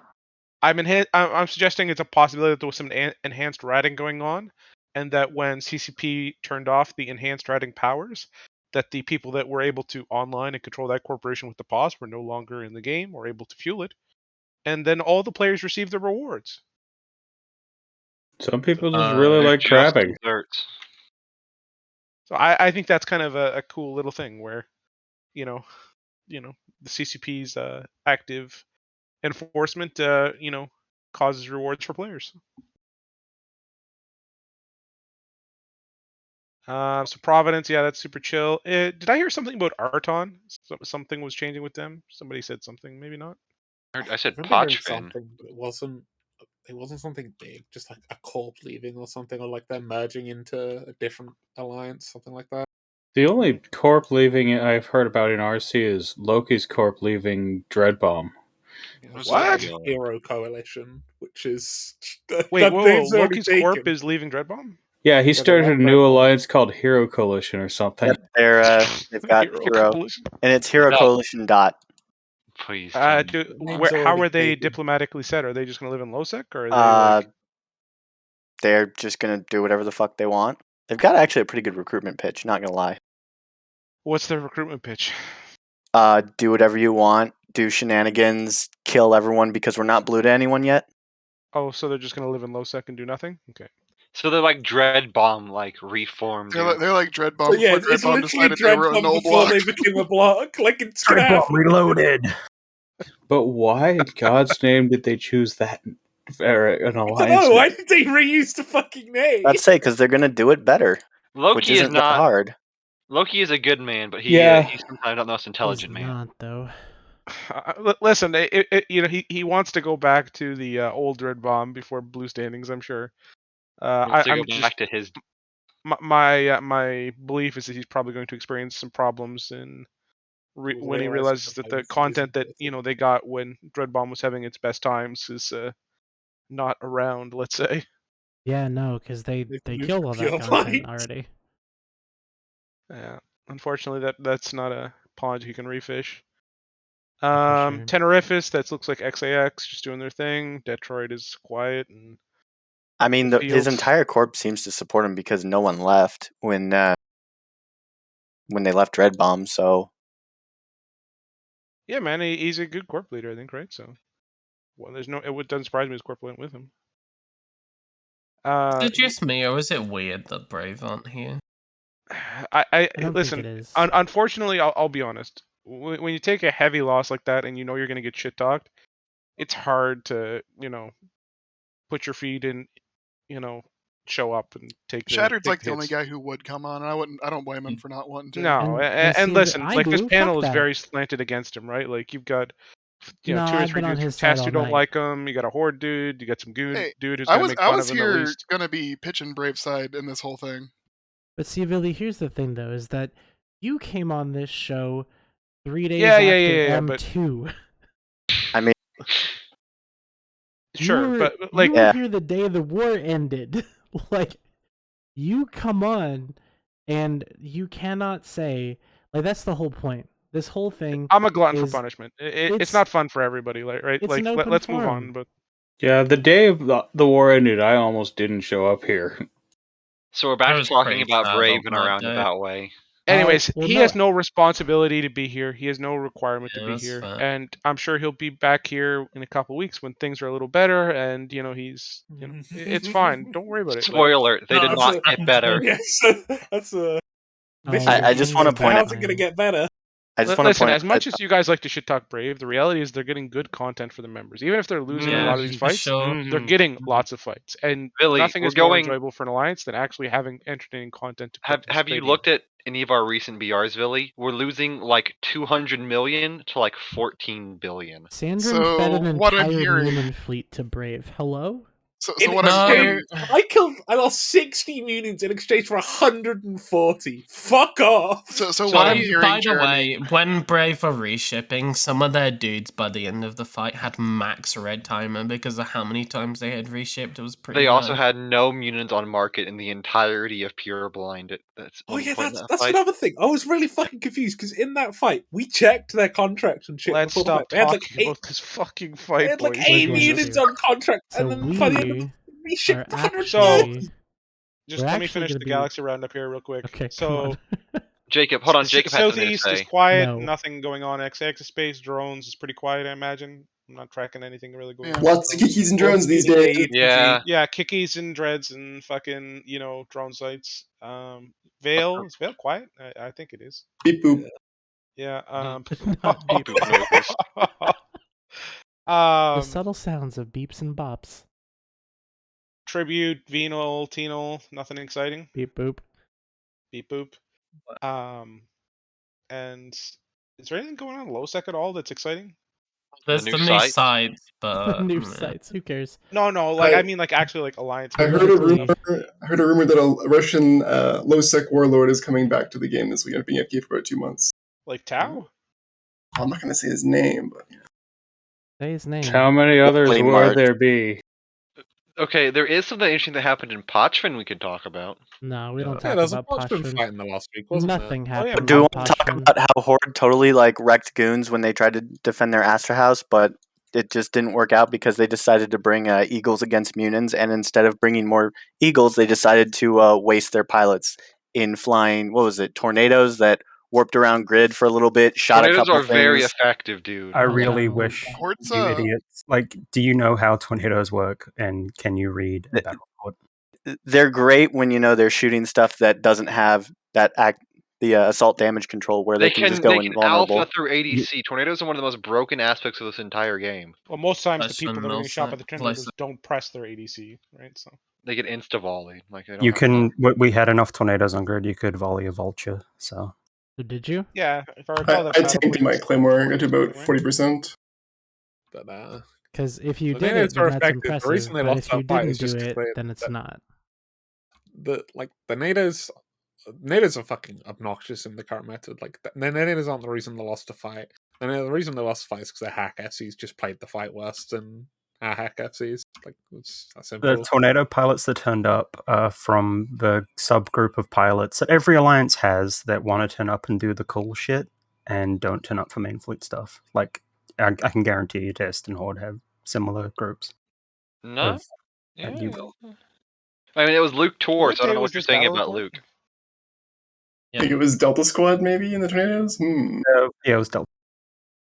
Speaker 2: I'm suggesting it's a possibility that there was some enhanced writing going on, and that when CCP turned off the enhanced writing powers, that the people that were able to online and control that corporation with the pause were no longer in the game or able to fuel it, and then all the players received their rewards.
Speaker 17: Some people just really like crabbing.
Speaker 2: So I think that's kind of a cool little thing where, the CCP's active enforcement, causes rewards for players. So Providence, yeah, that's super chill. Did I hear something about Arton? Something was changing with them. Somebody said something, maybe not.
Speaker 20: I said
Speaker 19: remember hearing
Speaker 20: Pochfin.
Speaker 19: something, but it wasn't something big. Just like a corp leaving or something, or like they're merging into a different alliance, something like that.
Speaker 17: The only corp leaving I've heard about in RC is Loki's corp leaving Dreadbomb.
Speaker 2: What?
Speaker 19: Hero Coalition, which is
Speaker 2: Wait, whoa! Loki's corp is leaving Dreadbomb?
Speaker 17: Yeah, he
Speaker 19: Yeah,
Speaker 17: started
Speaker 19: they
Speaker 17: a new alliance called Hero Coalition or something.
Speaker 10: Yep, they've got Hero, and it's Hero Coalition dot.
Speaker 20: Please.
Speaker 2: How are they diplomatically set? Are they just going to live in Losec, or are they
Speaker 10: They're just gonna do whatever the fuck they want. They've got actually a pretty good recruitment pitch. Not gonna lie.
Speaker 2: What's their recruitment pitch?
Speaker 10: Do whatever you want. Do shenanigans. Kill everyone because we're not blue to anyone yet.
Speaker 2: Oh, so they're just going to live in Losec and do nothing? Okay.
Speaker 20: So they're like Dreadbomb, reformed.
Speaker 12: They're like Dreadbomb.
Speaker 19: Yeah,
Speaker 12: before
Speaker 19: it's
Speaker 12: Dreadbomb
Speaker 19: literally
Speaker 12: decided they were a
Speaker 19: Dreadbomb
Speaker 12: null
Speaker 19: before
Speaker 12: block.
Speaker 19: they became a block. It's gonna
Speaker 14: Dreadbomb
Speaker 19: happen.
Speaker 14: Reloaded.
Speaker 17: But why in God's name did they choose that for an
Speaker 19: I
Speaker 17: alliance?
Speaker 19: don't know. Why did they reuse the fucking name?
Speaker 10: I'd say because they're gonna do it better.
Speaker 20: Loki
Speaker 10: which
Speaker 20: is
Speaker 10: isn't that
Speaker 20: not
Speaker 10: hard.
Speaker 20: Loki is a good man, but he's sometimes not the most intelligent man.
Speaker 8: Not though.
Speaker 2: Listen, he wants to go back to the old Dreadbomb before blue standings. I'm sure.
Speaker 20: Go back to his.
Speaker 2: My belief is that he's probably going to experience some problems when he realizes that the content that they got when Dreadbomb was having its best times is not around. Let's say.
Speaker 8: Yeah, no, because they killed all that
Speaker 2: pure
Speaker 8: content
Speaker 2: light.
Speaker 8: already.
Speaker 2: Yeah, unfortunately, that's not a pond you can refish.
Speaker 8: shame.
Speaker 2: Tenerifis, that looks like XAX, just doing their thing. Detroit is quiet, and
Speaker 10: I mean,
Speaker 2: the
Speaker 10: his
Speaker 2: fields-
Speaker 10: entire corp seems to support him because no one left when they left Dreadbomb. So
Speaker 2: yeah, man, he's a good corp leader, I think, right? So, well, it doesn't surprise me his corp went with him.
Speaker 13: Is it just me, or is it weird that Brave aren't here?
Speaker 2: I
Speaker 8: don't
Speaker 2: listen.
Speaker 8: think it is.
Speaker 2: Unfortunately, I'll be honest. When you take a heavy loss like that, and you're going to get shit talked, it's hard to put your feet in, show up and take.
Speaker 12: Shattered's like
Speaker 2: the
Speaker 12: the only
Speaker 2: hits.
Speaker 12: guy who would come on, and I don't blame him for not wanting to.
Speaker 2: No, and
Speaker 8: see,
Speaker 2: listen,
Speaker 8: I
Speaker 2: this
Speaker 8: blew,
Speaker 2: panel
Speaker 8: fuck
Speaker 2: is
Speaker 8: that.
Speaker 2: very slanted against him, right? Like you've got you know,
Speaker 8: No,
Speaker 2: 2 or
Speaker 8: I've
Speaker 2: 3
Speaker 8: been on
Speaker 2: dudes from
Speaker 8: his side
Speaker 2: Test
Speaker 8: all
Speaker 2: who don't
Speaker 8: night.
Speaker 2: like him. You got a Horde dude. You got some dude
Speaker 12: Hey,
Speaker 2: who's
Speaker 12: I
Speaker 2: gonna
Speaker 12: was
Speaker 2: make
Speaker 12: I
Speaker 2: fun
Speaker 12: was
Speaker 2: of him at
Speaker 12: here
Speaker 2: least.
Speaker 12: gonna be pitching Brave side in this whole thing.
Speaker 8: But see, Billy, here's the thing, though, is that you came on this show 3 days
Speaker 2: Yeah,
Speaker 8: after
Speaker 2: but
Speaker 8: M2.
Speaker 10: I mean,
Speaker 2: sure, but
Speaker 8: You
Speaker 2: like,
Speaker 8: were here the day the war ended. Like, you come on, and you cannot say, like, that's the whole point. This whole thing.
Speaker 2: I'm a glutton for
Speaker 8: is-
Speaker 2: punishment. It's not fun for everybody, right?
Speaker 8: It's
Speaker 2: Like,
Speaker 8: an open
Speaker 2: let's move
Speaker 8: forum.
Speaker 2: on. But
Speaker 17: Yeah, the day of the war ended, I almost didn't show up here.
Speaker 20: So we're back
Speaker 13: I
Speaker 20: to
Speaker 13: was
Speaker 20: talking
Speaker 13: pretty
Speaker 20: about
Speaker 13: sad
Speaker 20: Brave
Speaker 13: on
Speaker 20: in a
Speaker 13: that day.
Speaker 20: roundabout way.
Speaker 2: anyways,
Speaker 8: well,
Speaker 2: he
Speaker 8: no-
Speaker 2: has no responsibility to be here. He has no requirement to
Speaker 13: Yeah,
Speaker 2: be
Speaker 13: that's
Speaker 2: here,
Speaker 13: fair.
Speaker 2: and I'm sure he'll be back here in a couple weeks when things are a little better. And you know, it's fine. Don't worry about it.
Speaker 20: Spoiler alert, they did
Speaker 19: No,
Speaker 20: not get better.
Speaker 19: Yes, that's a.
Speaker 10: I just want to point out.
Speaker 19: How's it going to get better?
Speaker 10: I just want to
Speaker 2: Listen,
Speaker 10: point
Speaker 2: as
Speaker 10: out
Speaker 2: much
Speaker 10: that
Speaker 2: as you guys like to shit talk Brave, the reality is they're getting good content for the members. Even if they're losing a
Speaker 13: Yeah,
Speaker 2: lot of these
Speaker 13: for
Speaker 2: fights,
Speaker 13: sure.
Speaker 2: they're getting lots of fights. And
Speaker 20: Billy,
Speaker 2: nothing
Speaker 20: we're
Speaker 2: is more
Speaker 20: going.
Speaker 2: enjoyable for an alliance than actually having entertaining content to
Speaker 20: Have
Speaker 2: participate
Speaker 20: you
Speaker 2: in.
Speaker 20: looked at any of our recent BRs, Billy? We're losing like 200 million to like 14 billion.
Speaker 8: Sandrin fed an
Speaker 12: what I'm
Speaker 8: entire
Speaker 12: hearing-
Speaker 8: Munin fleet to Brave. Hello?
Speaker 12: So
Speaker 19: In
Speaker 12: what I'm hearing,
Speaker 19: I lost 60 Munions in exchange for 140. Fuck off.
Speaker 12: So what I'm hearing,
Speaker 13: By the
Speaker 12: Jeremy,
Speaker 13: way, when Brave were reshipping, some of their dudes by the end of the fight had max red timer because of how many times they had reshipped. It was pretty
Speaker 20: They also
Speaker 13: high.
Speaker 20: had no Munions on market in the entirety of Pure Blind. That's
Speaker 19: Oh yeah,
Speaker 20: point in
Speaker 19: that's
Speaker 20: that
Speaker 19: that's
Speaker 20: fight.
Speaker 19: another thing. I was really fucking confused because in that fight we checked their contracts and shit
Speaker 2: Let's
Speaker 19: before the
Speaker 2: stop
Speaker 19: fight. They had like
Speaker 2: talking
Speaker 19: 8,
Speaker 2: about this fucking
Speaker 19: they
Speaker 2: fight,
Speaker 19: had like
Speaker 2: boys.
Speaker 19: 8
Speaker 8: going
Speaker 19: Munions
Speaker 8: to.
Speaker 19: on contract,
Speaker 8: So
Speaker 19: and then by the end of
Speaker 8: we
Speaker 19: the we shipped
Speaker 8: are
Speaker 19: 100.
Speaker 2: So,
Speaker 8: actually...
Speaker 2: just
Speaker 8: we're
Speaker 2: let me
Speaker 8: actually
Speaker 2: finish
Speaker 8: gonna
Speaker 2: the
Speaker 8: be-
Speaker 2: Galaxy roundup here real quick.
Speaker 8: Okay,
Speaker 2: So,
Speaker 20: Jacob, hold on. Jacob has something to
Speaker 2: Southeast is
Speaker 20: say.
Speaker 2: quiet.
Speaker 8: No.
Speaker 2: Nothing going on. X space drones is pretty quiet, I imagine. I'm not tracking anything really going on.
Speaker 16: Lots of kikis and drones these days.
Speaker 2: Yeah, kikis and dreads and fucking, drone sites. Vale, is Vale quiet? I think it is.
Speaker 16: Beep boop.
Speaker 2: Yeah,
Speaker 8: Not beep. The
Speaker 2: um,
Speaker 8: subtle sounds of beeps and bops.
Speaker 2: Tribute, Venal, Tenal, nothing exciting.
Speaker 8: Beep boop.
Speaker 2: Beep boop. And is there anything going on low sec at all that's exciting?
Speaker 13: There's the new site, but
Speaker 8: New
Speaker 13: meh.
Speaker 8: sites, who cares?
Speaker 2: No, like I mean, like actually, like alliance.
Speaker 16: I heard a rumor that a Russian low sec warlord is coming back to the game this weekend, being FK for about 2 months.
Speaker 2: Like Tau?
Speaker 16: I'm not gonna say his name, but
Speaker 8: Say his name.
Speaker 17: How many others
Speaker 20: Play
Speaker 17: would
Speaker 20: March.
Speaker 17: there be?
Speaker 20: Okay, there is something interesting that happened in Pochven we could talk about.
Speaker 8: No, we don't
Speaker 19: Yeah,
Speaker 8: talk
Speaker 19: there was a
Speaker 8: about
Speaker 19: Pochven
Speaker 8: Pochven.
Speaker 19: fight in the last week, wasn't
Speaker 8: Nothing
Speaker 19: there?
Speaker 8: happened.
Speaker 10: do we
Speaker 8: on
Speaker 10: want to talk
Speaker 8: Pochven.
Speaker 10: about how Horde totally like wrecked goons when they tried to defend their Astra House, but it just didn't work out because they decided to bring Eagles against Munions, and instead of bringing more Eagles, they decided to waste their pilots in flying. What was it? Tornadoes that warped around grid for a little bit, shot
Speaker 20: Tornadoes
Speaker 10: a couple
Speaker 20: are very
Speaker 10: things.
Speaker 20: effective, dude.
Speaker 14: I really wish
Speaker 12: Horde's,
Speaker 14: you idiots. Like, do you know how tornadoes work, and can you read a battle report?
Speaker 10: They're great when they're shooting stuff that doesn't have the assault damage control where they can just go invulnerable.
Speaker 20: Alpha through ADC. Tornadoes are one of the most broken aspects of this entire game.
Speaker 2: Well, most times the
Speaker 13: That's
Speaker 2: people
Speaker 13: when
Speaker 2: that are getting shot by
Speaker 13: Milsec
Speaker 2: the tornadoes
Speaker 13: plays
Speaker 2: don't press their ADC, right? So
Speaker 20: They get insta volleyed. Like they don't
Speaker 14: You
Speaker 20: have
Speaker 14: can. We had enough tornadoes on grid. You could volley a vulture. So
Speaker 8: Did you?
Speaker 2: yeah, if I recall that
Speaker 16: I
Speaker 2: battle
Speaker 16: tanked
Speaker 2: point
Speaker 16: my
Speaker 2: was
Speaker 16: Claymore. I got to about
Speaker 2: right?
Speaker 16: 40%.
Speaker 19: But
Speaker 8: Because if you
Speaker 19: the
Speaker 8: did
Speaker 19: tornadoes
Speaker 8: it, then
Speaker 19: are
Speaker 8: that's
Speaker 19: effective. The
Speaker 8: impressive.
Speaker 19: reason they
Speaker 8: But
Speaker 19: lost
Speaker 8: if you
Speaker 19: that fight
Speaker 8: didn't
Speaker 19: is just
Speaker 8: do
Speaker 19: 'cause
Speaker 8: it, then it's not.
Speaker 19: the natives are fucking obnoxious in the current method. Like the natives aren't the reason they lost the fight. And the reason they lost the fight is because their hack FCs just played the fight worse than our hack FCs. Like it's that simple.
Speaker 14: the tornado pilots that turned up from the subgroup of pilots that every alliance has that want to turn up and do the cool shit and don't turn up for main fleet stuff. Like I can guarantee you, Test and Horde have similar groups.
Speaker 20: No.
Speaker 14: of-
Speaker 20: Yeah.
Speaker 14: you-
Speaker 20: I mean, it was Luke Tor,
Speaker 2: What
Speaker 20: so I don't
Speaker 2: day
Speaker 20: know
Speaker 2: was
Speaker 20: what you're
Speaker 2: this
Speaker 20: saying
Speaker 2: battle
Speaker 20: about
Speaker 2: report?
Speaker 20: Luke.
Speaker 16: I think it was Delta Squad maybe in the tornadoes.
Speaker 14: yeah, it was Delta.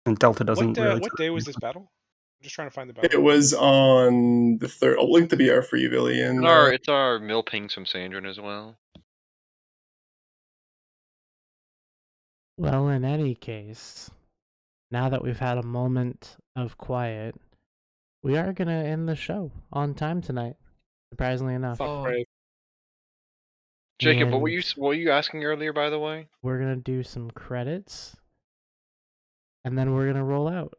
Speaker 14: And Delta doesn't really.
Speaker 2: What day was this battle? I'm just trying to find the battle.
Speaker 16: It was on the 3rd. I'll link the BR for you, Billy. And
Speaker 20: It's our mill pings from Sandrin as well.
Speaker 8: Well, in any case, now that we've had a moment of quiet, we are going to end the show on time tonight, surprisingly enough.
Speaker 20: Jacob,
Speaker 8: And
Speaker 20: what were you asking earlier, by the way?
Speaker 8: we're going to do some credits, and then we're going to roll out.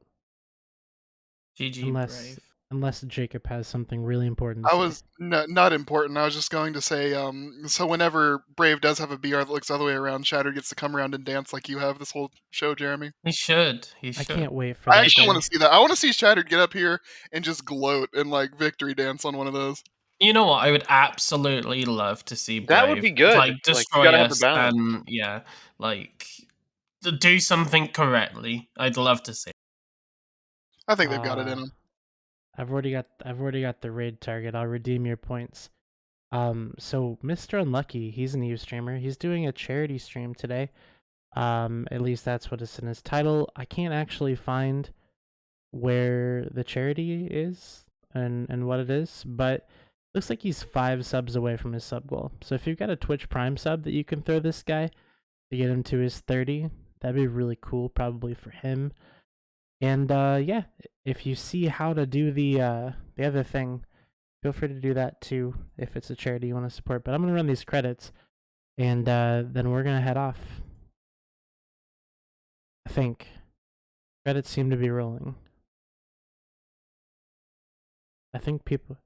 Speaker 13: GG
Speaker 8: unless Jacob has something really important to
Speaker 12: I
Speaker 8: say.
Speaker 12: was not important. I was just going to say, so whenever Brave does have a BR that looks the other way around, Shattered gets to come around and dance like you have this whole show, Jeremy.
Speaker 13: He should.
Speaker 8: I can't wait for
Speaker 12: I
Speaker 8: that
Speaker 12: actually
Speaker 8: day.
Speaker 12: want to see that. I want to see Shattered get up here and just gloat and like victory dance on one of those.
Speaker 13: You know what? I would absolutely love to see Brave,
Speaker 20: That would be good.
Speaker 13: like
Speaker 20: Like,
Speaker 13: destroy
Speaker 20: you gotta have the
Speaker 13: us
Speaker 20: balance.
Speaker 13: and like do something correctly. I'd love to see.
Speaker 12: I think they've got it in them.
Speaker 8: I've already got the raid target. I'll redeem your points. So Mr. Unlucky, he's an EU streamer. He's doing a charity stream today. At least that's what is in his title. I can't actually find where the charity is and what it is, but looks like he's 5 subs away from his sub goal. So if you've got a Twitch Prime sub that you can throw this guy to get him to his 30, that'd be really cool, probably for him. And yeah, if you see how to do the other thing, feel free to do that too if it's a charity you want to support. But I'm gonna run these credits, and then we're gonna head off. I think credits seem to be rolling. I think people